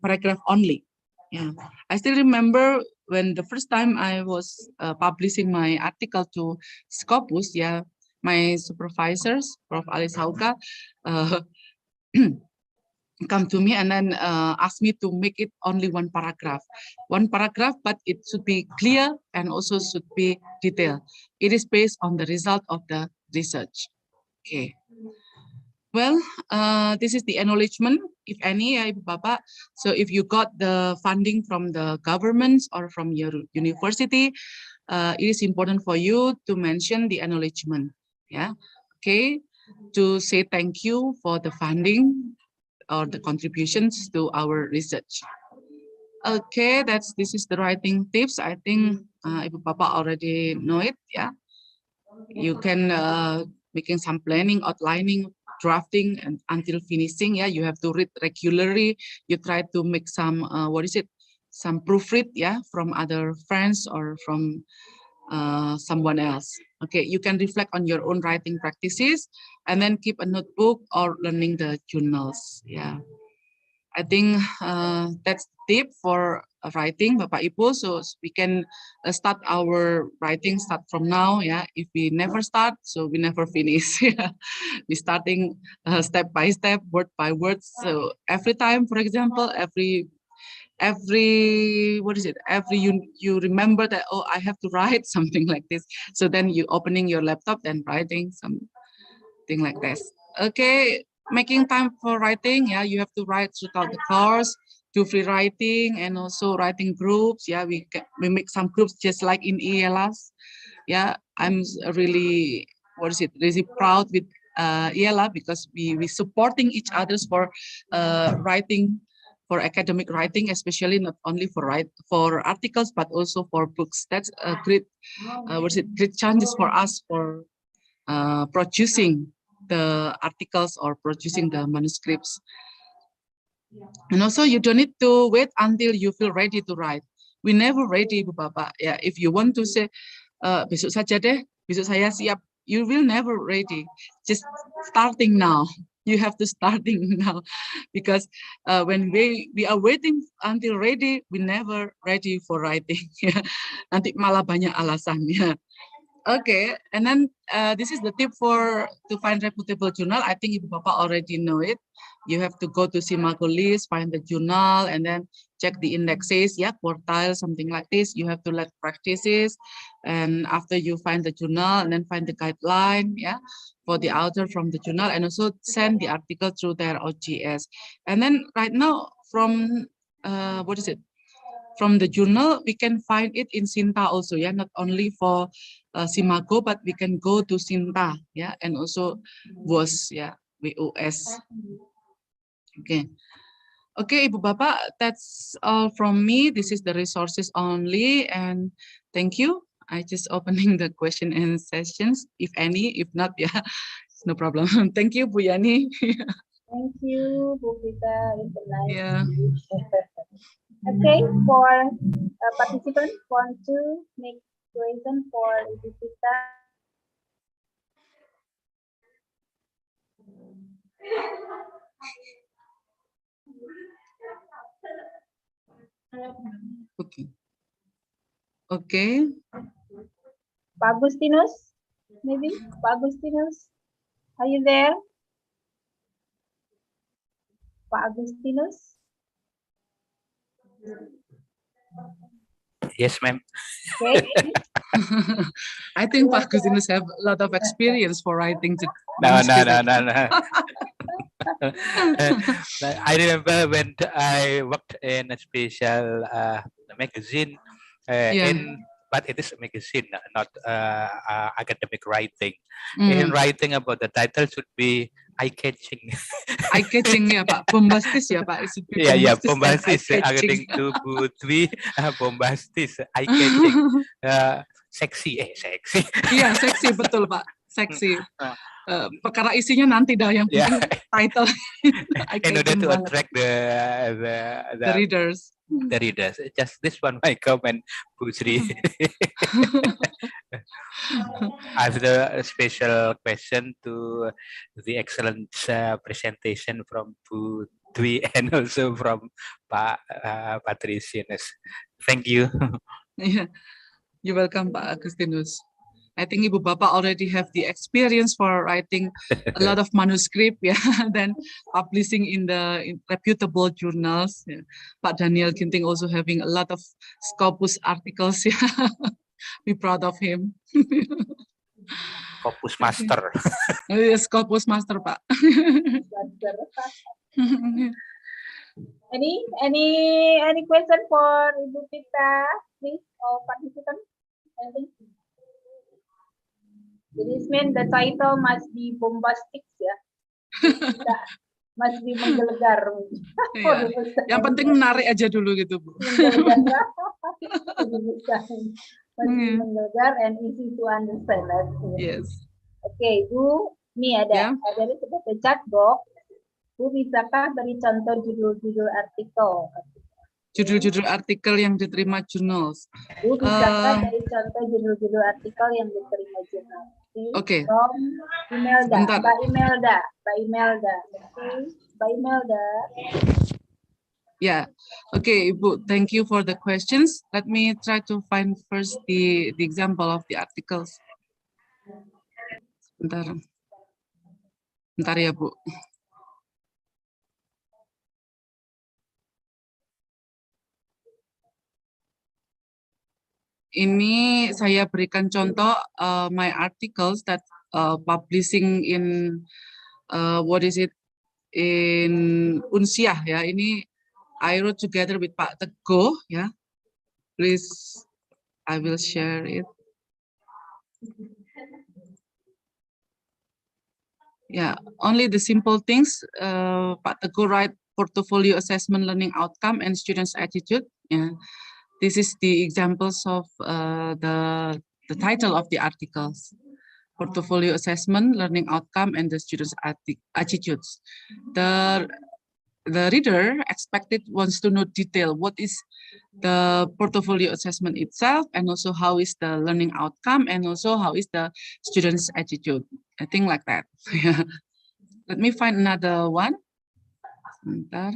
Speaker 7: paragraph only. Yeah, I still remember when the first time I was publishing my article to Scopus. Yeah. My supervisors, Prof. Alice Hauka, come to me and then ask me to make it only one paragraph, but it should be clear and also should be detailed. It is based on the result of the research. Okay. Well, this is the acknowledgement, if any, Bapak. So if you got the funding from the governments or from your university, it is important for you to mention the acknowledgement. Yeah, okay, to say thank you for the funding or the contributions to our research. Okay, this is the writing tips. I think Ibu Papa already know it. Yeah, you can making some planning, outlining, drafting, and until finishing. Yeah, you have to read regularly. You try to make some some proofread. Yeah, from other friends or from someone else. Okay, you can reflect on your own writing practices and then keep a notebook or learning the journals. Yeah, I think that's the tip for writing, Bapak Ibu. So we can start our writing start from now. Yeah, if we never start, so we never finish. We starting step by step, word by word. So every time, for example, every you remember that, oh, I have to write something like this, so then you opening your laptop and writing something like this. Okay, making time for writing. Yeah, you have to write throughout the course, do free writing and also writing groups. Yeah, we make some groups just like in IELAs. Yeah, I'm really really proud with IELA because we supporting each others for writing, for academic writing, especially not only for articles but also for books. That's a great great chances for us for producing the articles or producing the manuscripts. And also you don't need to wait until you feel ready to write. We never ready, Bu Bapak. Yeah, if you want to say besok saja deh, besok saya siap, you will never ready. Just starting now. You have to starting now, because when we are waiting until ready, we never ready for writing. Nanti malah banyak alasannya. Okay, and then this is the tip to find reputable journal. I think Ibu Bapak already know it. You have to go to Simago list, find the journal, and then check the indexes, yeah, quartile, something like this. You have to let practices, and after you find the journal, and then find the guideline, yeah, for the author from the journal, and also send the article through their OGS. And then right now from what is it? From the journal, we can find it in Sinta also, yeah, not only for Simago, but we can go to Sinta, yeah, and also WOS, yeah, WOS. Okay. Okay, Ibu Bapak, that's all from me. This is the resources only, and thank you. I just opening the question and sessions, if any. If not, yeah, no problem. Thank you, Bu Yani.
Speaker 3: Thank you, Bu Vita. It's a nice
Speaker 7: Yeah.
Speaker 3: speech. Okay, for participants want to make question for Ibu Vita.
Speaker 7: Okay. Okay.
Speaker 3: Pak Agustinus, maybe? Pak Agustinus, are you there? Pak Agustinus?
Speaker 8: Yes, ma'am.
Speaker 3: Okay.
Speaker 7: I think Pak Agustinus have a lot of experience for writing the
Speaker 8: No.
Speaker 7: manuscript.
Speaker 8: I remember when I worked in a special magazine,
Speaker 7: Yeah.
Speaker 8: but it is a magazine, not academic writing. In writing about the title should be eye-catching.
Speaker 7: Eye-catching ya Pak, bombastis ya Pak. It should be
Speaker 8: Yeah,
Speaker 7: bombastis and
Speaker 8: bombastis.
Speaker 7: eye-catching.
Speaker 8: According to Bu Dwi, bombastis, eye-catching, seksi, seksi.
Speaker 7: Iya, seksi betul Pak, seksi. Perkara isinya nanti dah, yang penting title
Speaker 8: In order
Speaker 7: eye-catching
Speaker 8: to
Speaker 7: banget.
Speaker 8: attract
Speaker 7: The readers.
Speaker 8: The readers. Just this one, my comment, Bu Sri. I have a special question to the excellent presentation from Bu Dwi and also from Pak Patricianus. Thank you.
Speaker 7: Yeah, you're welcome Pak Agustinus. I think Ibu Bapak already have the experience for writing a lot of manuscript, yeah, then publishing in reputable journals. Yeah. Pak Daniel Ginting also having a lot of Scopus articles. Yeah, be proud of him.
Speaker 8: Scopus Master.
Speaker 7: Yes, Scopus Master, Pak.
Speaker 3: Any question for Ibu Pita, please, or participant? This means the title must be bombastic, ya. Must be menggelegar.
Speaker 7: Iya. Yang penting menarik aja dulu gitu, Bu.
Speaker 3: Menggelegar. Must be menggelegar and easy to understand.
Speaker 7: Yes.
Speaker 3: Oke, Bu, ini ada sebagai chat box. Bu, bisakah beri contoh judul-judul artikel?
Speaker 7: Judul-judul artikel yang diterima jurnals.
Speaker 3: Bu, bisakah beri contoh judul-judul artikel yang diterima jurnal?
Speaker 7: Oke.
Speaker 3: From Imelda, Mbak Imelda. Mbak Imelda.
Speaker 7: Yeah. Okay, Ibu, thank you for the questions. Let me try to find first the example of the articles. Bentar ya, Bu. Ini saya berikan contoh my articles that publishing in in Unsiah ya. Ini I wrote together with Pak Teguh ya. Please, I will share it. Yeah, only the simple things. Pak Teguh write portfolio assessment, learning outcome, and students' attitude. Yeah. This is the examples of the title of the articles. Portfolio assessment, learning outcome, and the students' attitudes. The reader wants to know detail. What is the portfolio assessment itself, and also how is the learning outcome, and also how is the students' attitude. I think like that. Let me find another one. Sebentar.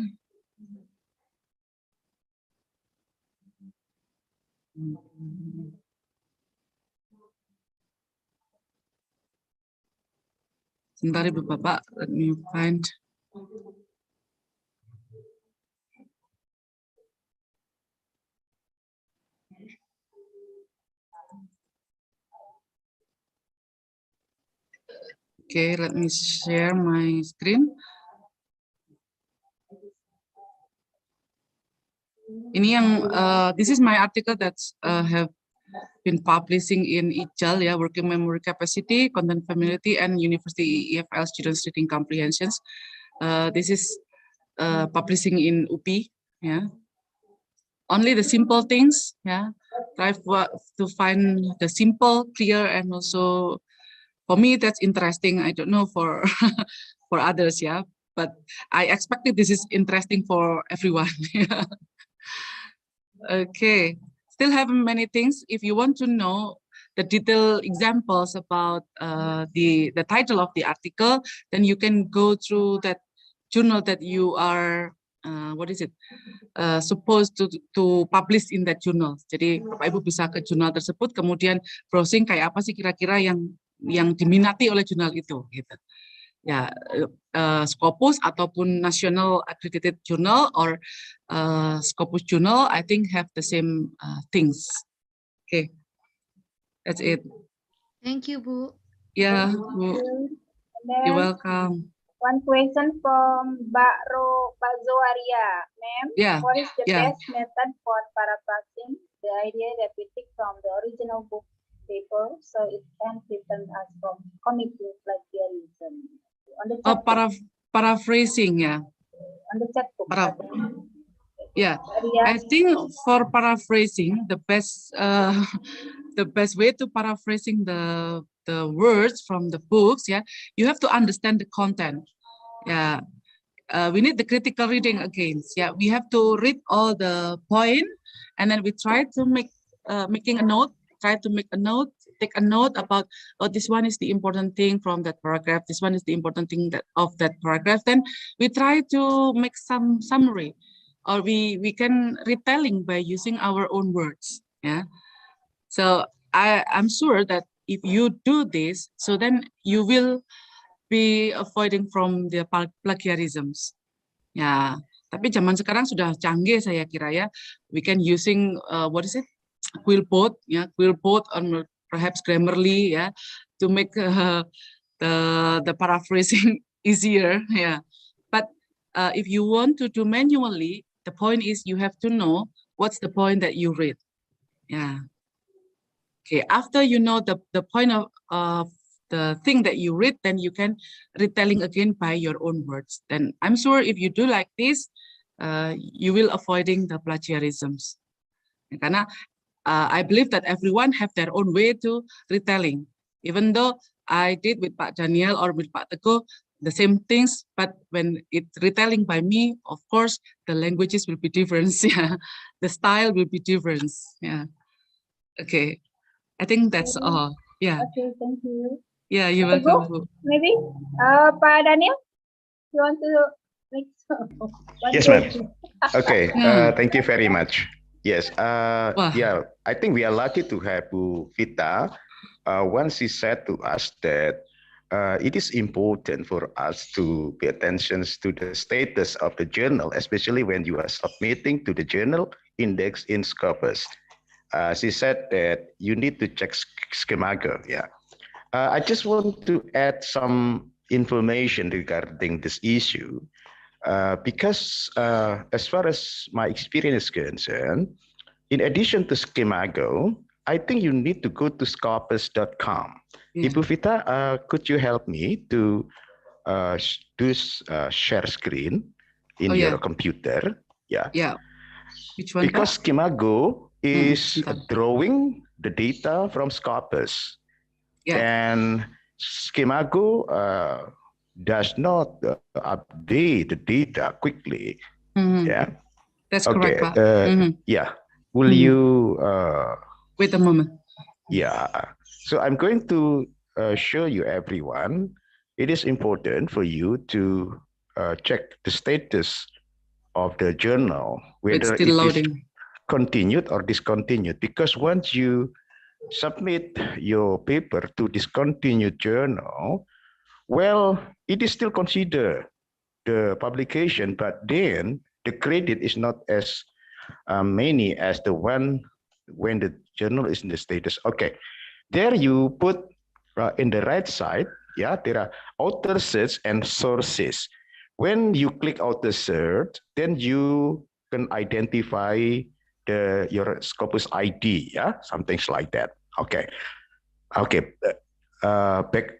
Speaker 7: Sebentar Ibu Bapak, let me find. Okay, let me share my screen. Ini yang this is my article that have been publishing in IELA, ya, Working Memory Capacity, Content Familiarity, and University EFL Students Reading Comprehensions. This is publishing in UPI, yeah. Only the simple things, yeah. Try to find the simple, clear, and also for me that's interesting. I don't know for for others, yeah. But I expected this is interesting for everyone. Okay, still have many things. If you want to know the detailed examples about the title of the article, then you can go through that journal that you are supposed to publish in that journal. Jadi Bapak Ibu bisa ke jurnal tersebut, kemudian browsing kayak apa sih kira-kira yang diminati oleh jurnal itu, gitu. Ya, Scopus ataupun National Accredited Journal or Scopus Journal, I think have the same things. Okay, that's it.
Speaker 4: Thank you, Bu.
Speaker 7: Yeah, Bu. You're welcome.
Speaker 3: One question from Pak Zoaria, ma'am.
Speaker 7: Yeah.
Speaker 3: What is the
Speaker 7: Yeah.
Speaker 3: best method for paraphrasing the idea that we take from the original book paper, so it can prevent us from committing plagiarism? On the chat
Speaker 7: Paraphrasing, yeah.
Speaker 3: On the chat book.
Speaker 7: Yeah, I think for paraphrasing, the best way to paraphrasing the words from the books, yeah, you have to understand the content. Yeah, we need the critical reading again. Yeah, we have to read all the point, and then we try to making a note. Try to make a note, take a note about, oh, this one is the important thing from that paragraph. This one is the important thing of that paragraph. Then we try to make some summary, or we can retelling by using our own words. Yeah. So I'm sure that if you do this, so then you will be avoiding from the plagiarisms. Ya, tapi zaman sekarang sudah canggih saya kira ya. We can using Quillbot, yeah, Quillbot, or perhaps Grammarly, yeah, to make the paraphrasing easier, yeah. But if you want to do manually, the point is you have to know what's the point that you read, yeah. Okay, after you know the point of the thing that you read, then you can retelling again by your own words. Then I'm sure if you do like this, you will avoiding the plagiarisms. Karena I believe that everyone have their own way to retelling. Even though I did with Pak Daniel or with Pak Teguh the same things, but when it's retelling by me, of course, the languages will be different. Yeah, the style will be different. Yeah. Okay, I think that's all. Yeah.
Speaker 3: Okay, thank you.
Speaker 7: Yeah, you're welcome. Bu.
Speaker 3: Maybe, Pak Daniel, you want to make
Speaker 1: Yes, ma'am. Okay, thank you very much. Yes, yeah, I think we are lucky to have Bu Vita. Once she said to us that it is important for us to pay attention to the status of the journal, especially when you are submitting to the journal index in Scopus. She said that you need to check Schemago. Yeah, I just want to add some information regarding this issue. Because as far as my experience is concerned, in addition to Schemago, I think you need to go to scopus.com. Ibu Vita, could you help me to share screen in your computer? Yeah.
Speaker 7: Yeah. Which one?
Speaker 1: Because Schemago is drawing the data from Scopus. Yeah. And Schemago does not update the data quickly. Yeah,
Speaker 7: that's correct.
Speaker 1: Yeah, will you
Speaker 7: wait a moment?
Speaker 1: Yeah, so I'm going to show you everyone. It is important for you to check the status of the journal, whether it is continued or discontinued, because once you submit your paper to discontinued journal, well, it is still considered the publication, but then the credit is not as many as the one when the journal is in the status. Okay, there you put in the right side, yeah, there are author search and sources. When you click author search, then you can identify your Scopus ID, yeah, something like that. Okay, okay. Back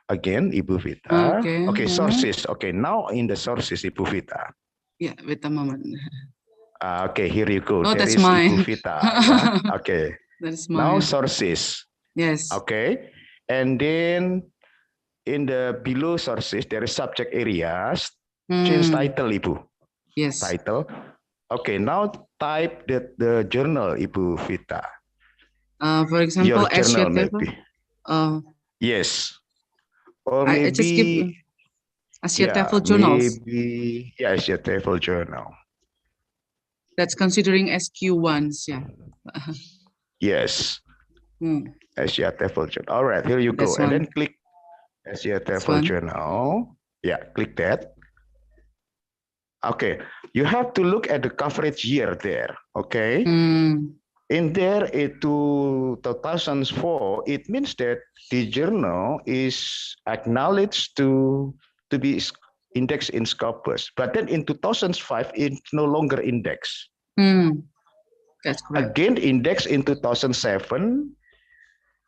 Speaker 1: again, Ibu Vita.
Speaker 7: Okay.
Speaker 1: Okay, sources. Okay, now in the sources, Ibu Vita.
Speaker 7: Yeah, wait a moment.
Speaker 1: Okay, here you go.
Speaker 7: Oh,
Speaker 1: There
Speaker 7: that's
Speaker 1: is
Speaker 7: mine.
Speaker 1: Ibu Vita. Yeah? Okay.
Speaker 7: That's
Speaker 1: Now
Speaker 7: mine.
Speaker 1: sources.
Speaker 7: Yes.
Speaker 1: Okay, and then in the below sources there is subject areas. Change title, Ibu.
Speaker 7: Yes.
Speaker 1: Title. Okay, now type the journal, Ibu Vita.
Speaker 7: For example,
Speaker 1: Your journal
Speaker 7: table.
Speaker 1: maybe. Yes. Or
Speaker 7: I just give
Speaker 1: maybe
Speaker 7: table journals.
Speaker 1: maybe Asia Travel Journal.
Speaker 7: That's considering SQ1s, yeah.
Speaker 1: Yes. Asia Travel Journal. All right, here you go. And then click Asia Travel Journal. Yeah, click that. Okay, you have to look at the coverage year there. Okay. In there, to 2004, it means that the journal is acknowledged to be indexed in Scopus. But then in 2005, it's no longer indexed.
Speaker 7: That's correct.
Speaker 1: Again, indexed in 2007,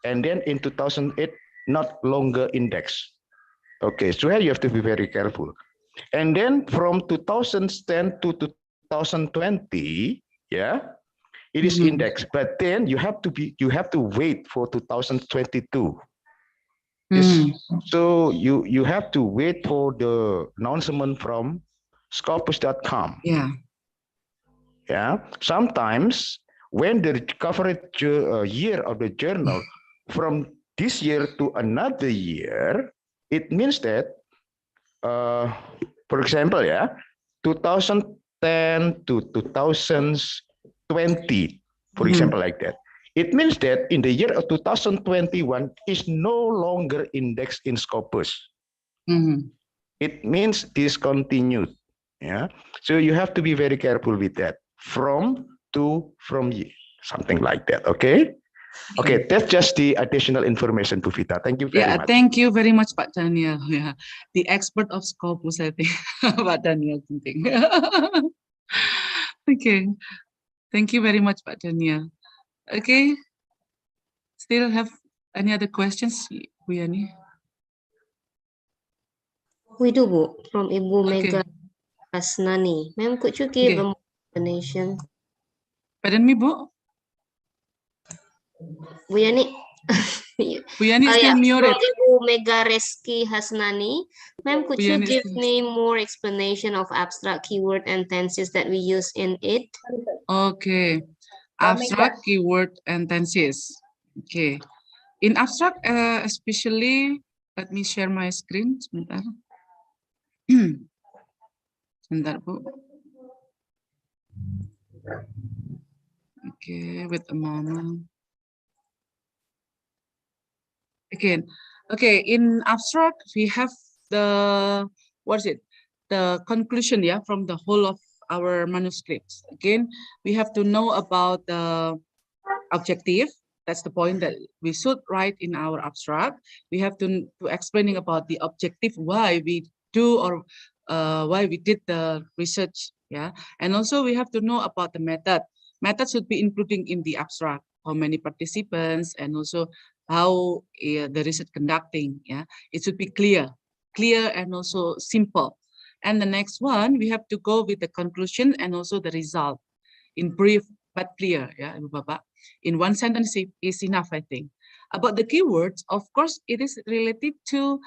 Speaker 1: and then in 2008, not longer indexed. Okay, so here you have to be very careful. And then from 2010 to 2020, yeah, it is indexed, but then you have to wait for 2022. So you have to wait for the announcement from Scopus.com.
Speaker 7: Yeah.
Speaker 1: Yeah. Sometimes when the coverage year of the journal from this year to another year, it means that, for example, yeah, 2010 to 2020, for example, like that. It means that in the year of 2021 is no longer indexed in Scopus. It means discontinued. Yeah. So you have to be very careful with that. From something like that. Okay. Okay, that's just the additional information, Bu Vita. Thank you very much.
Speaker 7: Thank you very much, Pak Daniel. Yeah, the expert of Scopus, I think, Pak Daniel. Okay, thank you very much, Pak Daniel. Okay, still have any other questions, Bu Yani?
Speaker 9: We do, Bu, from Ibu Mega Hasnani. Ma'am, could you give a more explanation?
Speaker 7: Pardon me, Bu?
Speaker 9: Bu Yani.
Speaker 7: Bu Yani is still muted.
Speaker 9: From Ibu Mega Reski Hasnani. Ma'am, could you give me more explanation of abstract keyword and tenses that we use in it?
Speaker 7: Okay, abstract keyword and tenses. Okay, in abstract, especially, let me share my screen. Sebentar. Sebentar, Bu. Okay, wait a moment. Again, okay, in abstract, we have the, the conclusion, yeah, from the whole of our manuscripts. Again, we have to know about the objective. That's the point that we should write in our abstract. We have to explaining about the objective, why we do or why we did the research, yeah. And also we have to know about the method. Method should be including in the abstract, how many participants, and also how the research conducting, yeah. It should be clear and also simple. And the next one, we have to go with the conclusion and also the result in brief but clear, yeah, Ibu Bapak. In one sentence is enough, I think. About the keywords, of course, it is related to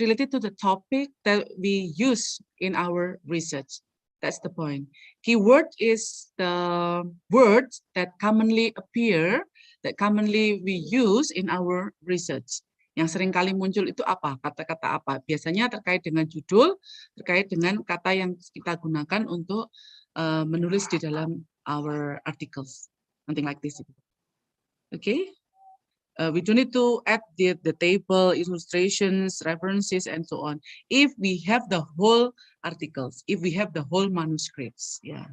Speaker 7: related to the topic that we use in our research. That's the point. Keyword is the words that commonly appear, that commonly we use in our research. Yang sering kali muncul itu apa? Kata-kata apa? Biasanya terkait dengan judul, terkait dengan kata yang kita gunakan untuk menulis di dalam our articles. Something like this. Okay. We don't need to add the table, illustrations, references, and so on. If we have the whole articles, if we have the whole manuscripts, yeah.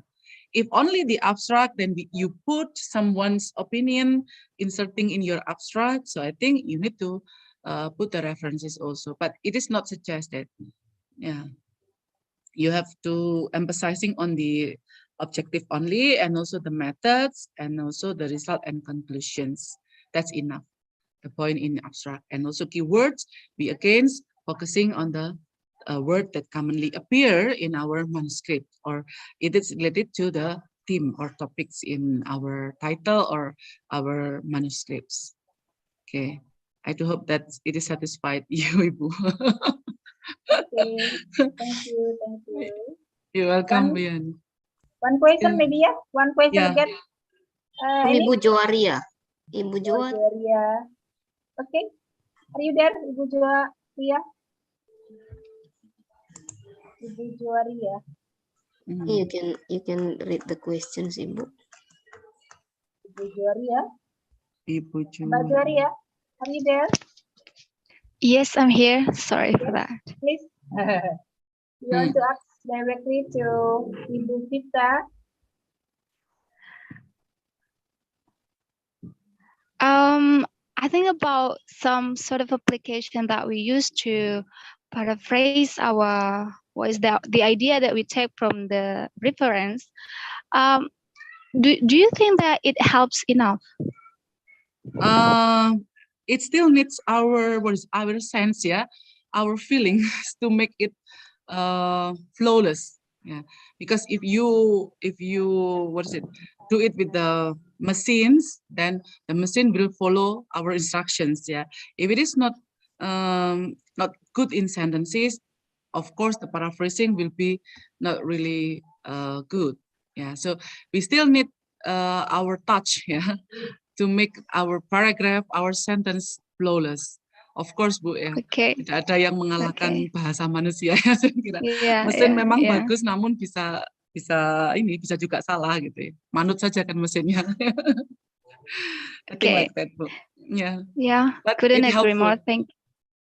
Speaker 7: If only the abstract, then you put someone's opinion inserting in your abstract. So I think you need to put the references also, but it is not suggested. Yeah, you have to emphasizing on the objective only, and also the methods, and also the result and conclusions. That's enough. The point in abstract, and also keywords. We again focusing on the word that commonly appear in our manuscript, or it is related to the theme or topics in our title or our manuscripts. Okay, I do hope that it is satisfied you, Ibu.
Speaker 3: Okay, thank you, thank you.
Speaker 7: You're welcome, Bian.
Speaker 3: One question maybe, yeah? One question
Speaker 7: Yeah.
Speaker 3: again.
Speaker 9: Ibu Joaria. Ibu Joaria.
Speaker 3: Joaria. Okay. Are you there, Ibu Joaria? Ibu Joaria.
Speaker 9: You can read the questions, Ibu.
Speaker 3: Ibu Joaria.
Speaker 7: Ibu
Speaker 3: Mbak Joaria, are you there?
Speaker 10: Yes, I'm here. Sorry for that.
Speaker 3: Please. You want to ask directly to Ibu Vita?
Speaker 10: I think about some sort of application that we use to paraphrase our the idea that we take from the reference. Do you think that it helps enough?
Speaker 7: It still needs our sense, yeah, our feelings to make it flawless. Yeah, because if you do it with the machines, then the machine will follow our instructions. Yeah, if it is not good in sentences, of course the paraphrasing will be not really good. Yeah, so we still need our touch, yeah, to make our paragraph, our sentence flawless. Of course, Bu, ya.
Speaker 10: Okay.
Speaker 7: Tidak ada yang mengalahkan bahasa manusia, ya, saya kira.
Speaker 10: Yeah,
Speaker 7: Mesin memang
Speaker 10: yeah.
Speaker 7: bagus, namun bisa juga salah gitu ya. Manut saja kan mesinnya. I think like that, Bu. Yeah.
Speaker 10: Yeah,
Speaker 7: But
Speaker 10: couldn't
Speaker 7: it
Speaker 10: agree
Speaker 7: helpful.
Speaker 10: more. Thank.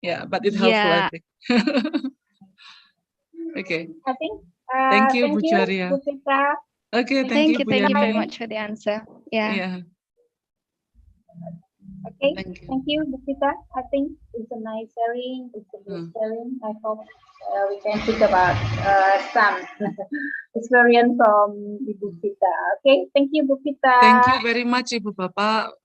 Speaker 7: Yeah, but it helpful, I think. Okay.
Speaker 3: I think.
Speaker 7: Thank you,
Speaker 3: Thank
Speaker 7: Bu
Speaker 3: you,
Speaker 7: Joaria.
Speaker 3: Bu Vita.
Speaker 7: Okay,
Speaker 10: Thank you.
Speaker 7: Bu
Speaker 10: Thank you very
Speaker 7: Yani.
Speaker 10: much for the answer. Yeah.
Speaker 7: Yeah.
Speaker 3: Okay, thank you, Bu Vita. I think it's a nice sharing. It's a good sharing. I hope we can think about some experience from Ibu Vita. Okay, thank you, Bu Vita.
Speaker 7: Thank you very much, Ibu Bapak.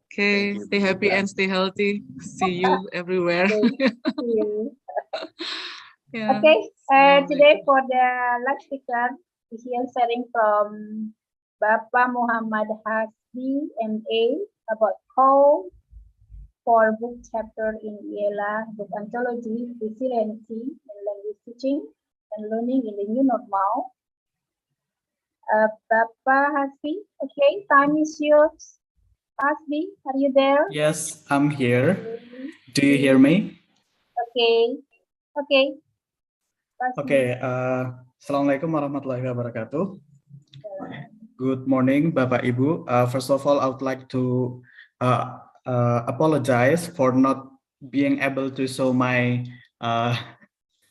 Speaker 7: Okay, stay happy and stay healthy. See you everywhere.
Speaker 3: Okay, see you.
Speaker 7: Yeah.
Speaker 3: Okay, today for the last speaker, we are sharing from Bapak Muhammad Hasbi MA about call for book chapter in IELA book anthology, resiliency in language teaching and learning in the new normal. Bapak Hasbi, okay, time is yours. Hasbi, are you there?
Speaker 11: Yes, I'm here. Do you hear me?
Speaker 3: Okay, okay.
Speaker 11: Okay, Assalamualaikum warahmatullahi wabarakatuh. Good morning, Bapak Ibu. First of all, I would like to apologize for not being able to show my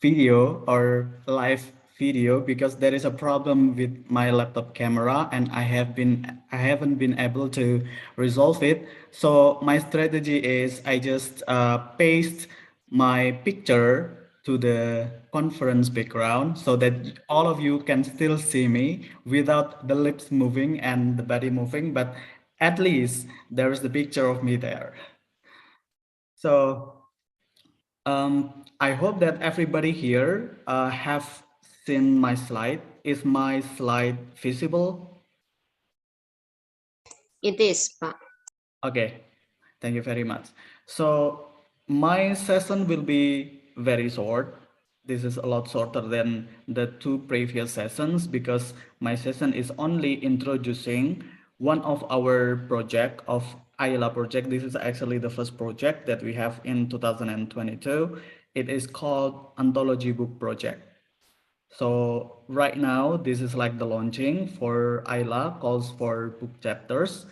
Speaker 11: video or live video because there is a problem with my laptop camera and I haven't been able to resolve it. So my strategy is I just paste my picture to the conference background so that all of you can still see me without the lips moving and the body moving, but at least there is the picture of me there. So I hope that everybody here have seen my slide. Is my slide visible?
Speaker 9: It is, Pak.
Speaker 11: Okay, thank you very much. So my session will be very short. This is a lot shorter than the two previous sessions because my session is only introducing one of our project of IELA project. This is actually the first project that we have in 2022. It is called Anthology Book Project. So right now, this is like the launching for IELA calls for book chapters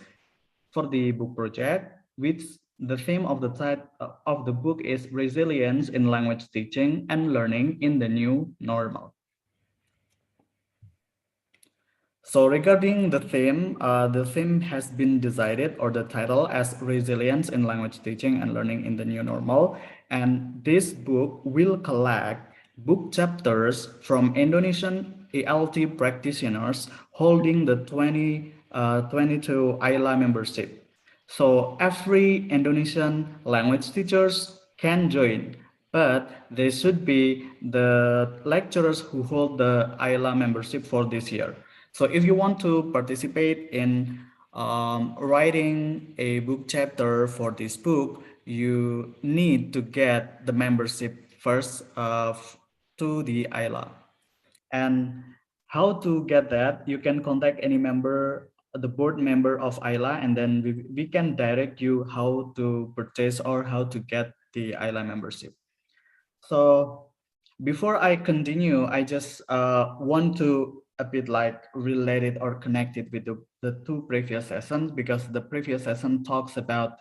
Speaker 11: for the book project. which the theme of the book is resilience in language teaching and learning in the new normal. So regarding the theme has been decided, or the title, as resilience in language teaching and learning in the new normal. And this book will collect book chapters from Indonesian ELT practitioners holding the 2022 IELA membership. So every Indonesian language teachers can join, but they should be the lecturers who hold the IELA membership for this year. So if you want to participate in writing a book chapter for this book, you need to get the membership first to the IELA. And how to get that, you can contact any member, the board member of IELA, and then we can direct you how to purchase or how to get the IELA membership. So before I continue, I just want to a bit like related or connected with the two previous sessions, because the previous session talks about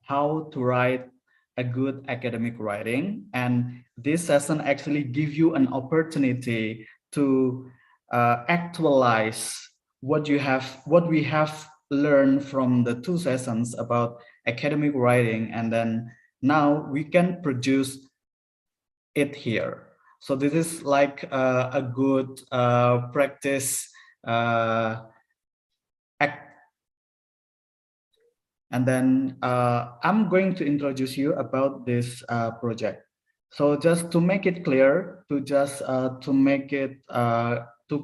Speaker 11: how to write a good academic writing, and this session actually give you an opportunity to actualize what we have learned from the two sessions about academic writing, and then now we can produce it here. So this is like a good practice and then I'm going to introduce you about this project. So just to make it clear, to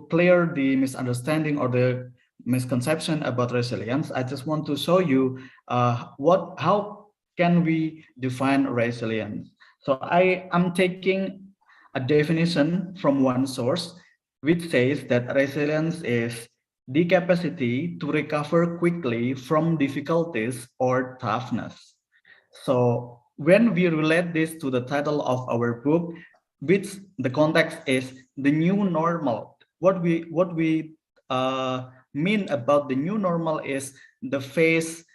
Speaker 11: clear the misunderstanding or the misconception about resilience, I just want to show you how can we define resilience. So I am taking a definition from one source, which says that resilience is the capacity to recover quickly from difficulties or toughness. So when we relate this to the title of our book, which the context is the new normal, what we mean about the new normal is the phase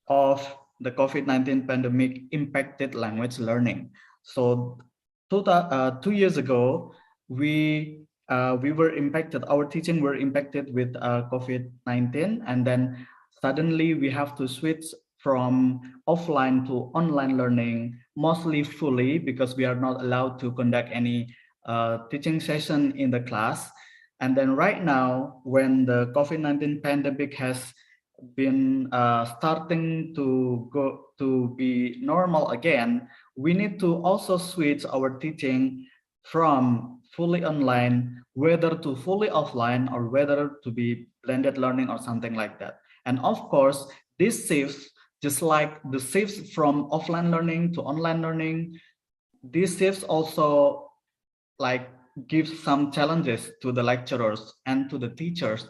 Speaker 11: of the COVID-19 pandemic impacted language learning. So 2 years ago, we were impacted, our teaching were impacted with COVID-19, and then suddenly we have to switch from offline to online learning, mostly fully, because we are not allowed to conduct any teaching session in the class. And then right now, when the COVID-19 pandemic has been starting to be normal again, we need to also switch our teaching from fully online, whether to fully offline or whether to be blended learning or something like that. And of course, this shifts, just like the shifts from offline learning to online learning, these shifts also like give some challenges to the lecturers and to the teachers.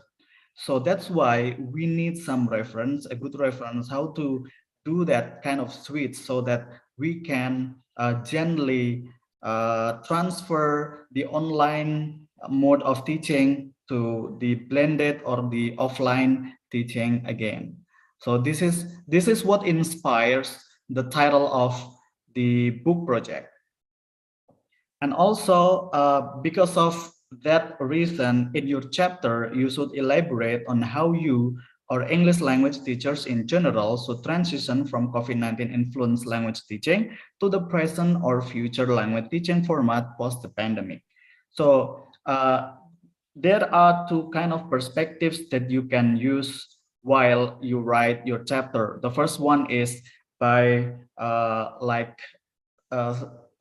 Speaker 11: So that's why we need some reference, a good reference, how to do that kind of switch so that we can gently transfer the online mode of teaching to the blended or the offline teaching again. So this is what inspires the title of the book project. And also, because of that reason, in your chapter, you should elaborate on how you or English language teachers in general should transition from COVID-19 influenced language teaching to the present or future language teaching format post the pandemic. So there are two kind of perspectives that you can use while you write your chapter. The first one is by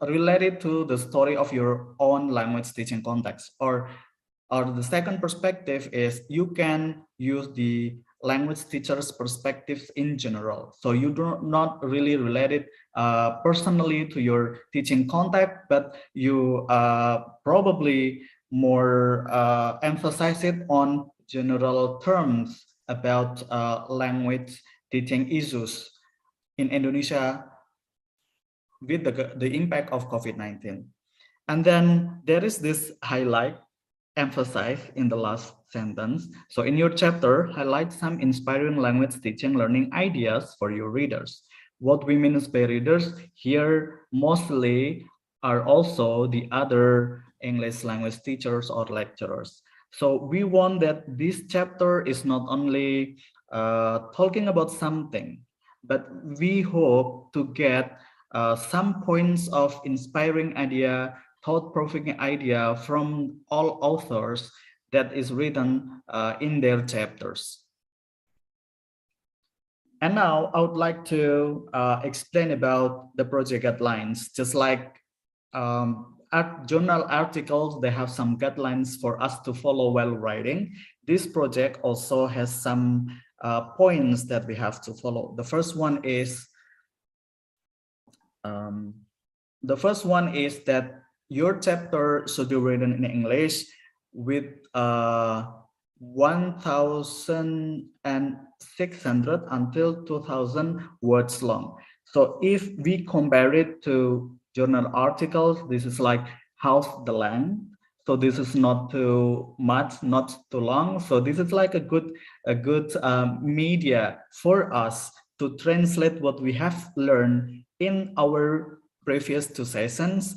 Speaker 11: related to the story of your own language teaching context, or the second perspective is you can use the language teachers' perspectives in general. So you do not really relate it personally to your teaching context, but you probably more emphasize it on general terms about language teaching issues in Indonesia with the impact of COVID-19. And then there is this highlight, emphasize in the last sentence. So in your chapter, highlight some inspiring language teaching learning ideas for your readers. What we mean by readers here mostly are also the other English language teachers or lecturers. So we want that this chapter is not only talking about something, but we hope to get some points of inspiring idea, thought-provoking idea from all authors that is written in their chapters. And now I would like to explain about the project guidelines. Just like journal articles, they have some guidelines for us to follow while writing. This project also has some points that we have to follow. The first one is that your chapter should be written in English with 1,600 until 2,000 words long. So if we compare it to journal articles, this is like half the length. So this is not too much, not too long. So this is like a good media for us to translate what we have learned in our previous 2 sessions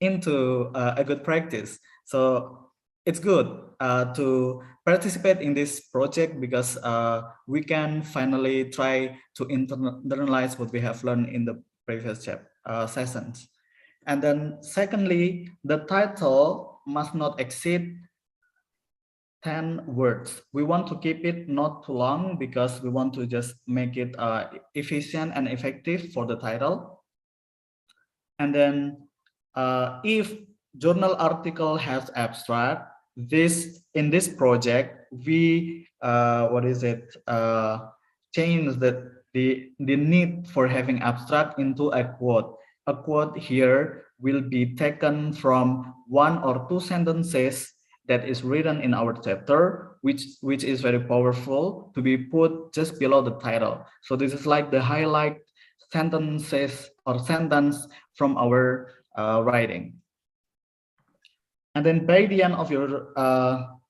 Speaker 11: into a good practice. So it's good to participate in this project because we can finally try to internalize what we have learned in the previous sessions. And then secondly, the title must not exceed 10 words. We want to keep it not too long because we want to just make it efficient and effective for the title. And then if journal article has abstract, in this project we change the need for having abstract into a quote. A quote here will be taken from 1 or 2 sentences that is written in our chapter, which is very powerful to be put just below the title. So this is like the highlight sentences or sentence from our writing. And then by the end of your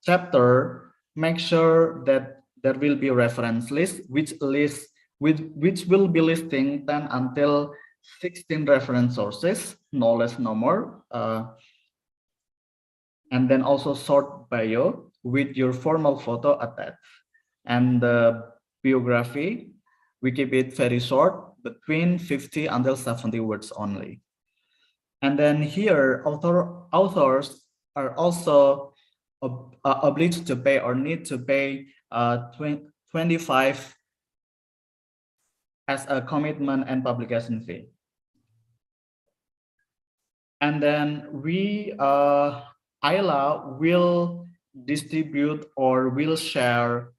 Speaker 11: chapter, make sure that there will be a reference list, which will be listing 10 until 16 reference sources, no less, no more. And then also short bio with your formal photo attached. And the biography, we keep it very short, between 50 until 70 words only. And then here, authors are also obliged to pay or need to pay 25 as a commitment and publication fee. And then we, IELA will distribute or will share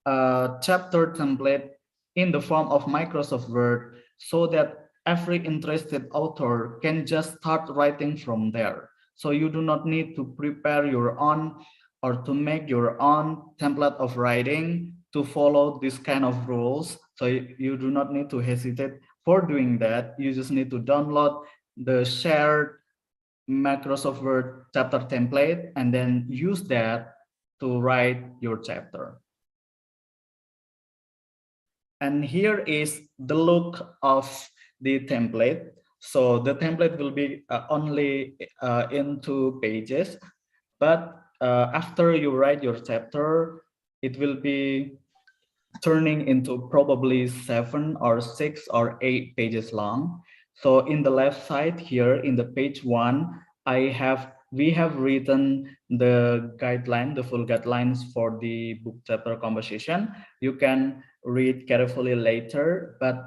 Speaker 11: a chapter template in the form of Microsoft Word so that every interested author can just start writing from there. So you do not need to prepare your own or to make your own template of writing to follow this kind of rules. So you do not need to hesitate for doing that. You just need to download the shared Microsoft Word chapter template and then use that to write your chapter. And here is the look of the template. So the template will be only in 2 pages, but after you write your chapter, it will be turning into probably 7 or 6 or 8 pages long. So in the left side here in the page 1, we have written the guideline, the full guidelines for the book chapter composition. You can read carefully later, but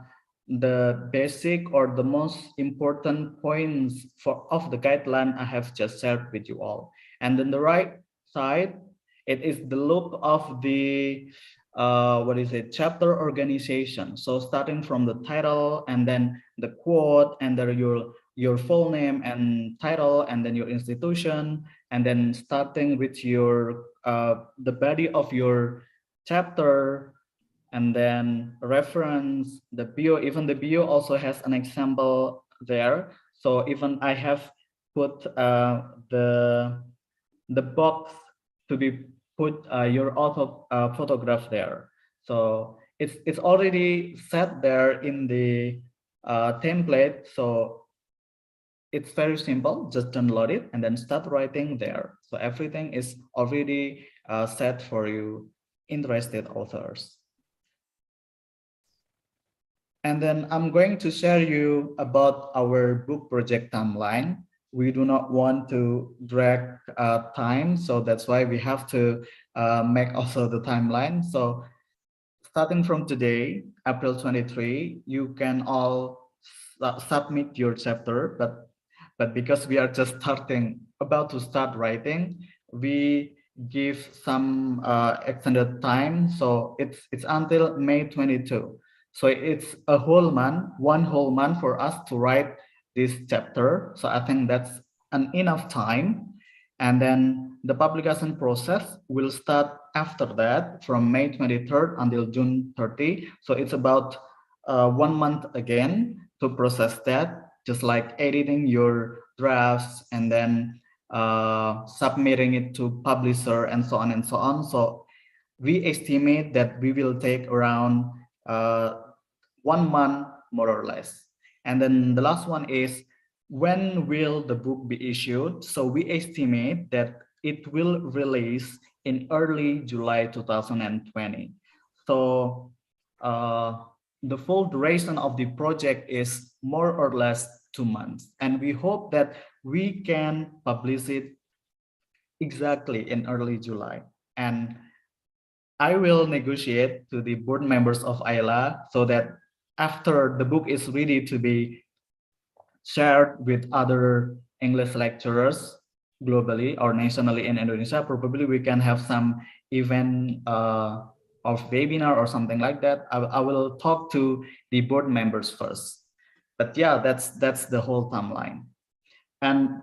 Speaker 11: the basic or the most important points of the guideline I have just shared with you all. And then the right side, it is the look of the chapter organization. So starting from the title and then the quote and then your full name and title and then your institution, and then starting with your the body of your chapter, and then reference, the bio. Even the bio also has an example there. So even I have put the box to be put your auto photograph there. So it's already set there in the template. So it's very simple. Just download it and then start writing there. So everything is already set for you interested authors. And then I'm going to share you about our book project timeline. We do not want to drag time, so that's why we have to make also the timeline. So starting from today, April 23, you can all submit your chapter, but because we are just about to start writing, we give some extended time. So it's until May 22. So it's a whole month, one whole month for us to write this chapter. So I think that's an enough time. And then the publication process will start after that from May 23rd until June 30. So it's about 1 month again to process that, just like editing your drafts and then submitting it to publisher and so on and so on. So we estimate that we will take around 1 month more or less. And then the last one is, when will the book be issued? So we estimate that it will release in early July 2020. So the full duration of the project is more or less 2 months. And we hope that we can publish it exactly in early July. And I will negotiate to the board members of IELA so that after the book is ready to be shared with other English lecturers globally or nationally in Indonesia, probably we can have some event of webinar or something like that. I will talk to the board members first. But yeah, that's the whole timeline. And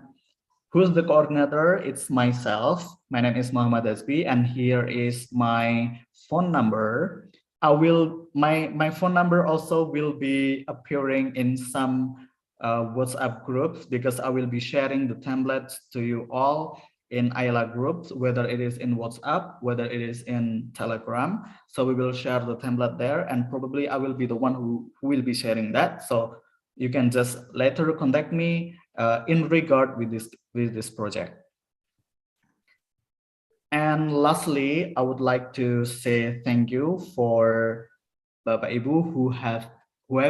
Speaker 11: who's the coordinator? It's myself. My name is Muhammad Azbi, and here is my phone number. My phone number also will be appearing in some WhatsApp groups, because I will be sharing the templates to you all in IELA groups, whether it is in WhatsApp, whether it is in Telegram. So we will share the template there, and probably I will be the one who will be sharing that. So you can just later contact me in regard with this project. And lastly, I would like to say thank you for Bapak Ibu who have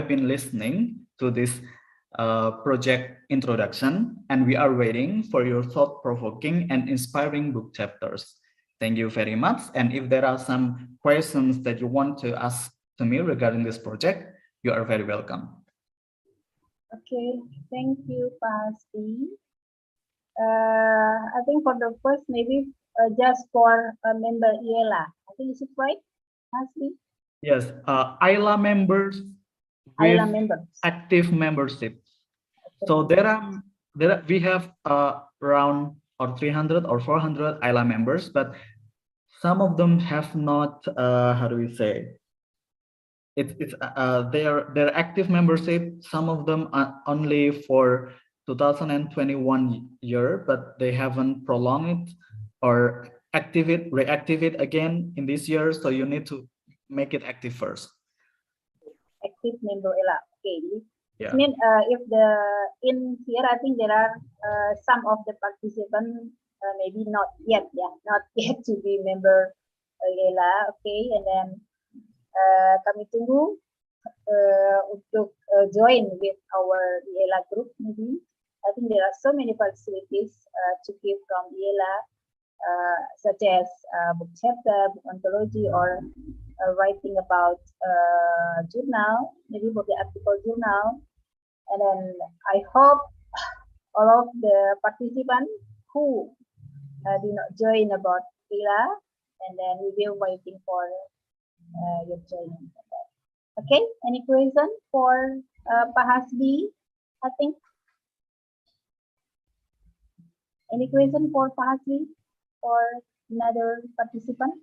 Speaker 11: been listening to this project introduction, and we are waiting for your thought-provoking and inspiring book chapters. Thank you very much. And if there are some questions that you want to ask to me regarding this project, you are very welcome.
Speaker 3: Okay, thank you, Pasti. I think for the first, maybe just for a member IELA. I think is it right, Pasti?
Speaker 11: Yes, IELA members with active membership. So we have around 300 or 400 IELA members, but some of them have not, how do we say? Their active membership. Some of them are only for 2021 year, but they haven't prolonged it or reactivate again in this year. So you need to make it active first.
Speaker 3: Active member IELA. Okay.
Speaker 11: Yeah.
Speaker 3: I mean, if in here, I think there are some of the participants maybe not yet to be member IELA. Okay, and then kami tunggu untuk join with our IELA group. Maybe I think there are so many facilities to give from IELA, such as book chapter, book ontology, or writing about journal, maybe for the article journal. And then I hope all of the participants who did not join about IELA, and then we will waiting for your joining. Okay, any question for Pak Hasbi? I think. Any question for Pak Hasbi or another participant?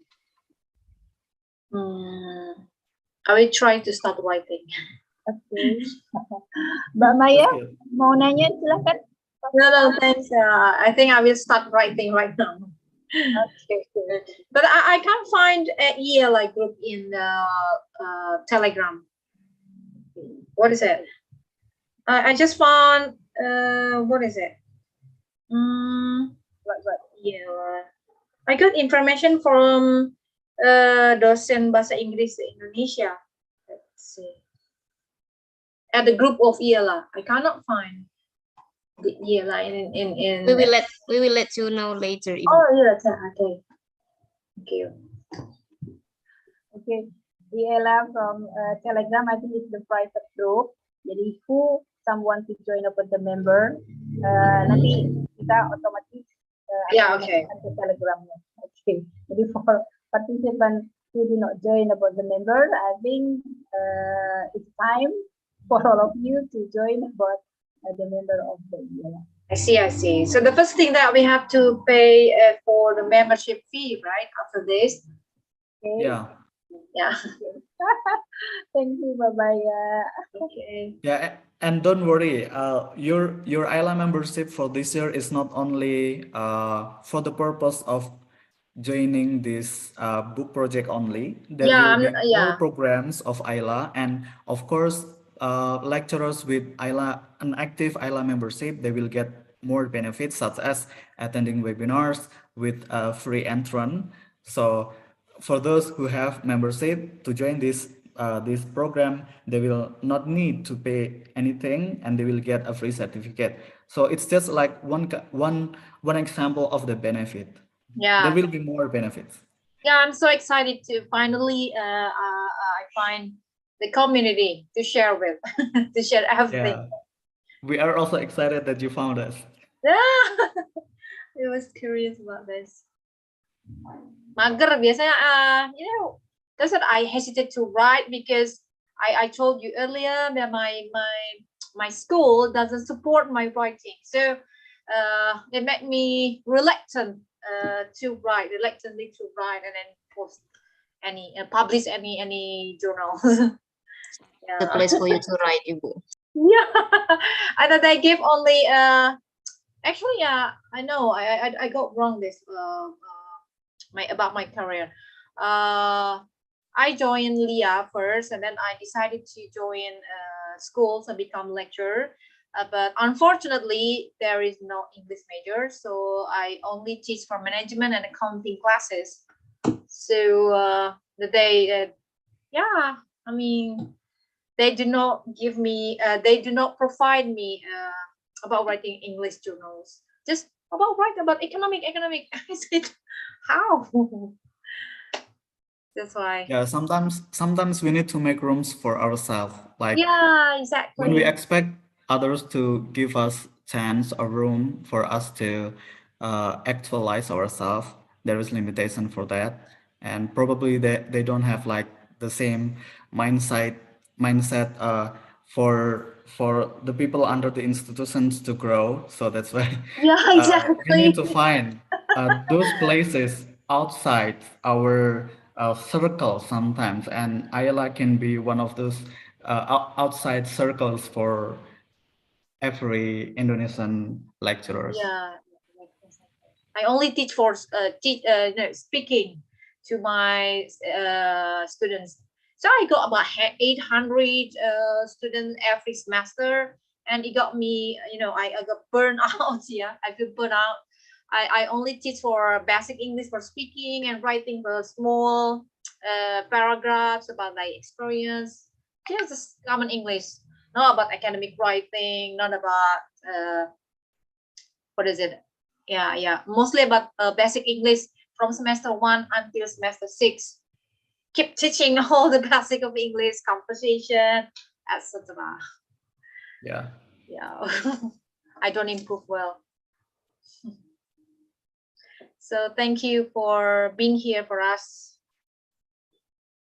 Speaker 4: I will try to start writing.
Speaker 3: Okay. Mbak Maya, mau nanya silakan.
Speaker 4: No, thanks. I think I will start writing right now.
Speaker 3: Okay.
Speaker 4: But I can't find an IELA group in Telegram. What is it? I just found what is it? Yeah, I got information from dosen bahasa Inggris Indonesia. Let's see. At the group of IELA, I cannot find the IELA in.
Speaker 9: We will let you know later.
Speaker 4: Oh yeah, okay. Thank you.
Speaker 3: Okay, IELA from Telegram, I think it's the private group. Jadi who someone to join up with the member, nanti kita otomatis
Speaker 4: Yeah, okay.
Speaker 3: ke Telegramnya. Okay, jadi for participants who do not join about the member, I think it's time for all of you to join about the member of the IELA.
Speaker 4: I see. So the first thing that we have to pay for the membership fee, right? After this.
Speaker 3: Okay.
Speaker 4: Yeah.
Speaker 3: Thank you, Babaya.
Speaker 4: Okay.
Speaker 11: Yeah, and don't worry, your IELA membership for this year is not only for the purpose of joining this book project only. There will be more programs of IELA, and of course, lecturers with IELA, an active IELA membership, they will get more benefits such as attending webinars with free entrance. So for those who have membership to join this program, they will not need to pay anything and they will get a free certificate. So it's just like one example of the benefit.
Speaker 4: Yeah.
Speaker 11: There will be more benefits.
Speaker 4: Yeah, I'm so excited to finally I find the community to share with, to share everything.
Speaker 11: Yeah. We are also excited that you found us.
Speaker 4: Yeah. I was curious about this. Mager biasanya, that's what I hesitate to write because I told you earlier that my school doesn't support my writing, so it made me reluctantly to write and then post publish any journals.
Speaker 9: The place for you to write, Ibu.
Speaker 4: Yeah, and then they give only actually, yeah, I know I got wrong this about my career. I joined LIA first, and then I decided to join schools and become lecturer. But unfortunately, there is no English major, so I only teach for management and accounting classes. So they do not give me, they do not provide me about writing English journals. Just about economic. I said, how? That's why.
Speaker 11: Yeah, sometimes we need to make rooms for ourselves. Like,
Speaker 4: yeah, exactly.
Speaker 11: When we expect others to give us chance or room for us to actualize ourselves, there is limitation for that, and probably they don't have like the same mindset for the people under the institutions to grow. So that's why we need to find those places outside our circle sometimes, and IELA can be one of those outside circles for every Indonesian lecturers.
Speaker 4: Yeah, I only teach for speaking to my students. So I got about 800 students every semester, and it got me, I got burned out. Yeah, I feel burned out. I only teach for basic English for speaking and writing for small paragraphs about my experience. Just common English, not about academic writing, not about what is it? Yeah, mostly about basic English from semester 1 until semester 6. Keep teaching all the basic of English, conversation, etc.
Speaker 11: Yeah.
Speaker 4: I don't improve well. So thank you for being here for us.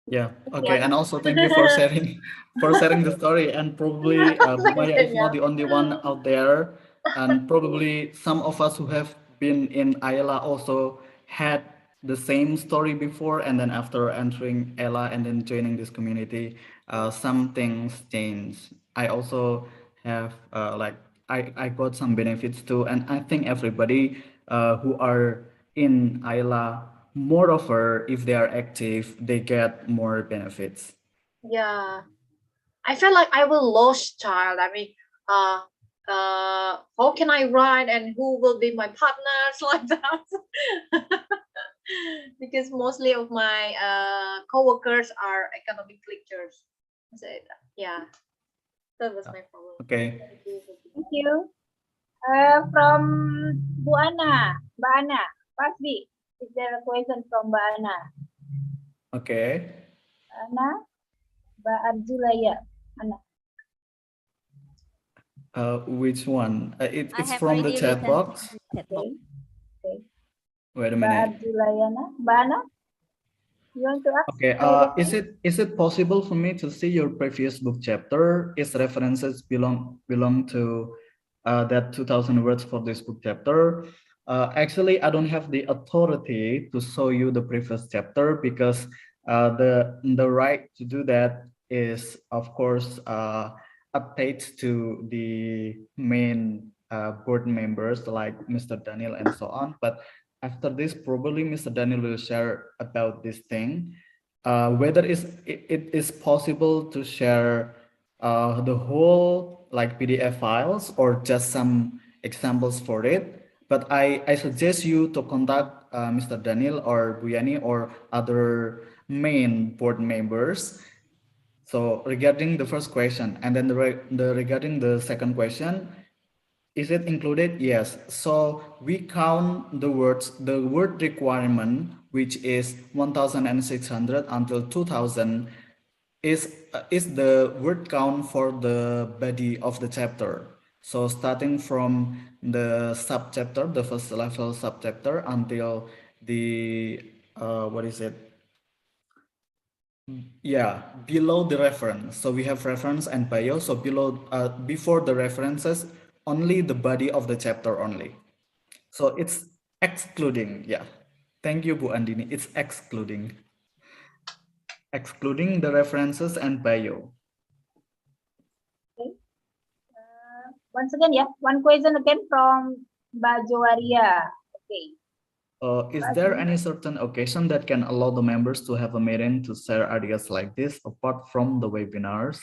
Speaker 11: Yeah. Okay. And also thank you for sharing the story. And probably Bumaya is not the only one out there. And probably some of us who have been in IELA also had the same story before, and then after entering IELA and then joining this community, some things change. I also have I got some benefits too, and I think everybody who are in IELA. Moreover, if they are active, they get more benefits.
Speaker 4: Yeah, I felt like I will lost child. I mean, how can I write and who will be my partners like that? Because mostly of my co-workers are economic lecturers. So, yeah, that was my problem.
Speaker 11: Okay.
Speaker 3: Thank you. From Bu Ana, Mbak Ana, Pasvi, is there a question from Mbak Ana?
Speaker 11: Okay.
Speaker 3: Ana, Mbak Arjulaya, Ana.
Speaker 11: Which one?
Speaker 5: I
Speaker 11: It's
Speaker 5: have
Speaker 11: from the
Speaker 5: already
Speaker 11: chat
Speaker 5: written
Speaker 11: box.
Speaker 5: in the chat box.
Speaker 3: Okay.
Speaker 11: Wait a
Speaker 3: Mbak
Speaker 11: minute.
Speaker 3: Arjulayana, Mbak Ana, you want to ask?
Speaker 11: Okay. Is it possible for me to see your previous book chapter? Its references belong to that 2,000 words for this book chapter. Actually, I don't have the authority to show you the previous chapter because the right to do that is, of course, attached to the main board members like Mr. Daniel and so on. But after this, probably Mr. Daniel will share about this thing. Whether it is possible to share the whole like PDF files or just some examples for it. But I suggest you to contact Mr. Daniel or Buyani or other main board members. So regarding the first question, and then regarding the second question, is it included? Yes. So we count the words, the word requirement, which is 1,600 until 2,000, is the word count for the body of the chapter. So starting from the subchapter, the first level subchapter, until the what is it? Yeah, below the reference. So we have reference and bio. So below, before the references, only the body of the chapter only. So it's excluding. Yeah. Thank you, Bu Andini. It's excluding the references and bio.
Speaker 3: Okay. Once again, yeah, one question again from Mbak Joaria. Okay.
Speaker 11: Is there any certain occasion that can allow the members to have a meeting to share ideas like this apart from the webinars?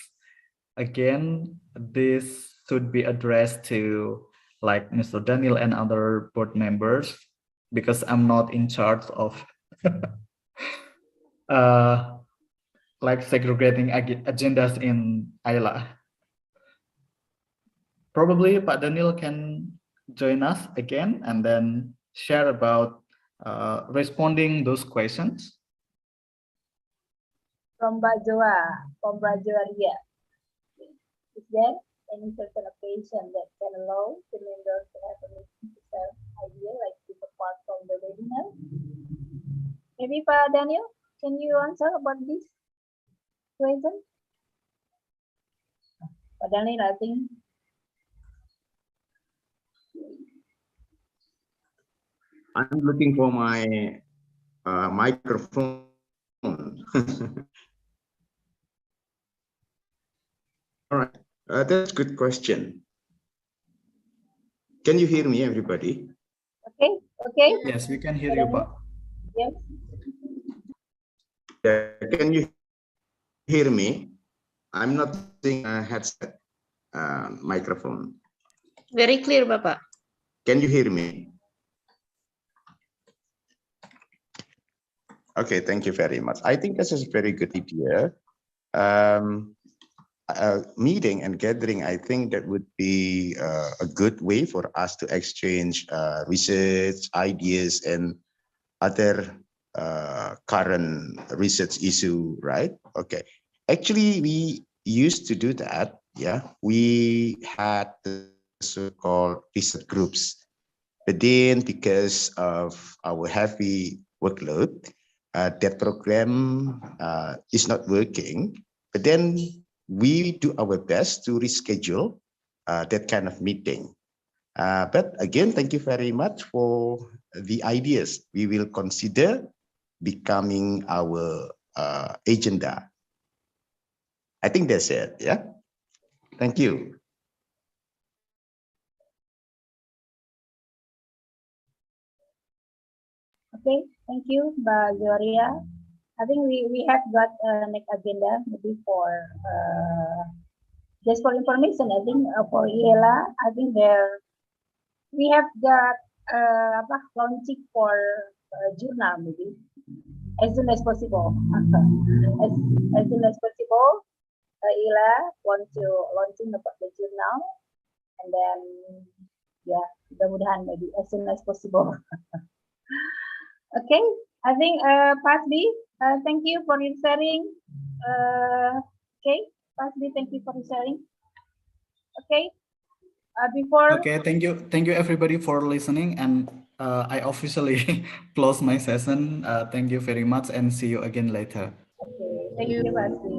Speaker 11: Again, this should be addressed to like Mr. Daniel and other board members because I'm not in charge of like segregating agendas in IELA. Probably Pak Daniel can join us again and then share about responding those questions.
Speaker 3: From Mbak Joaria. Is there any certain occasion that can allow the members to have a meeting to share idea like this apart from the webinar? Maybe Pak Daniel, can you answer about this question? Pak Daniel, I think.
Speaker 1: I'm looking for my microphone. All right, that's a good question. Can you hear me, everybody?
Speaker 3: Okay, okay.
Speaker 11: Yes, we can hear you, Pak.
Speaker 3: Yes.
Speaker 1: Yeah, can you hear me? I'm not using a headset microphone.
Speaker 9: Very clear, Bapak.
Speaker 1: Can you hear me? Okay, thank you very much. I think this is a very good idea. Meeting and gathering, I think that would be a good way for us to exchange research ideas and other current research issue, right? Okay. Actually, we used to do that. Yeah, we had the so-called research groups, but then because of our heavy workload, that program is not working. But then we do our best to reschedule that kind of meeting. But again, thank you very much for the ideas. We will consider becoming our agenda. I think that's it. Yeah. Thank you.
Speaker 3: Okay, thank you, Mbak Gloria. I think we have got next agenda maybe for just for information. I think for IELA, I think we have got launching for journal maybe as soon as possible. As soon as possible, IELA want to launching about the journal, and then yeah, mudah-mudahan maybe as soon as possible. Okay, I think Pasbi, thank you for your sharing. Okay, Pasbi, thank you for your sharing. Okay, before.
Speaker 11: Okay, thank you everybody for listening, and I officially close my session. Thank you very much, and see you again later.
Speaker 3: Okay, thank you, Pasbi.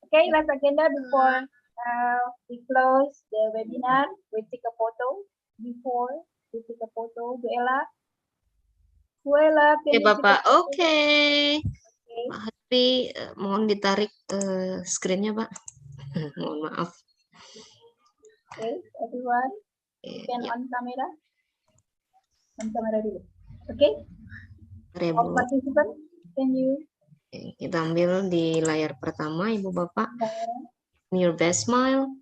Speaker 3: Okay, last agenda before we close the webinar. We take a photo before we take a photo. Buela,
Speaker 9: Oke, Bapak. Oke. Pak Hatri, mohon ditarik screen-nya, Pak. Mohon maaf.
Speaker 3: Okay, everyone. Can on camera. On camera dulu. Okay. All participants, can you?
Speaker 9: Kita ambil di layar pertama, Ibu Bapak. Your best smile.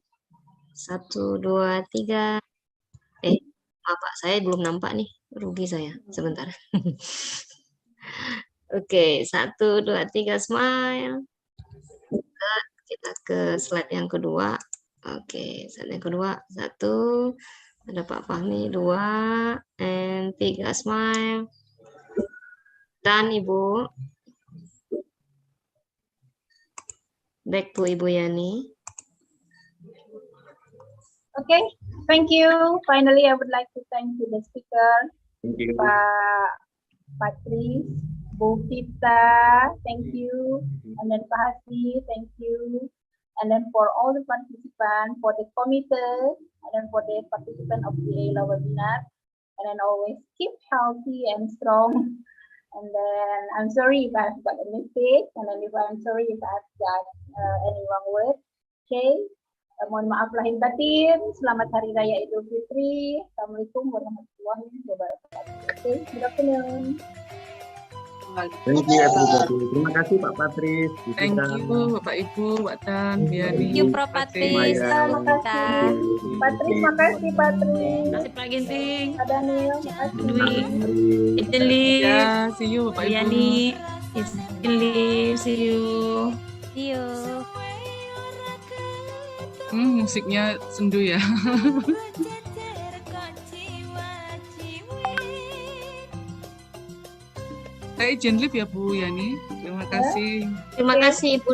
Speaker 9: 1, 2, 3. Maaf, Pak, saya belum nampak nih. Rugi saya. Sebentar. Oke, 1, 2, 3, smile. Kita ke slide yang kedua. Oke, slide yang kedua. 1, ada Pak Fahmi. 2, and 3, smile. Dan Ibu. Back to Ibu Yani.
Speaker 3: Okay, thank you. Finally, I would like to thank the speaker,
Speaker 1: Thank you.
Speaker 3: Pak Patrice, Bu Fita, thank you, and then Pak Hasi, thank you, and then for all the participants, for the committee, and then for the participant of the IELA webinar, and then always keep healthy and strong. And then I'm sorry if I've got a mistake, and then if I'm sorry if I've got any wrong word. Okay. Mohon maaf lahir batin. Selamat Hari Raya Idul Fitri. Assalamualaikum warahmatullahi wabarakatuh. Okay, good afternoon.
Speaker 1: Thank you everybody. Terima kasih Pak Patrice.
Speaker 7: Thank you Bapak Ibu, Mbak Tan, Biani.
Speaker 5: Thank you Prof. Patrice.
Speaker 3: Terima kasih. Patrice, makasih Patrice.
Speaker 12: Terima kasih Pak Ginting.
Speaker 3: Pak Daniel, makasih.
Speaker 12: Dwi.
Speaker 7: Ya, see you Bapak Ibu.
Speaker 12: Yani. See you.
Speaker 5: See you.
Speaker 7: Musiknya sendu ya. Saya izin live ya Bu Yani. Terima kasih.
Speaker 9: Terima kasih Ibu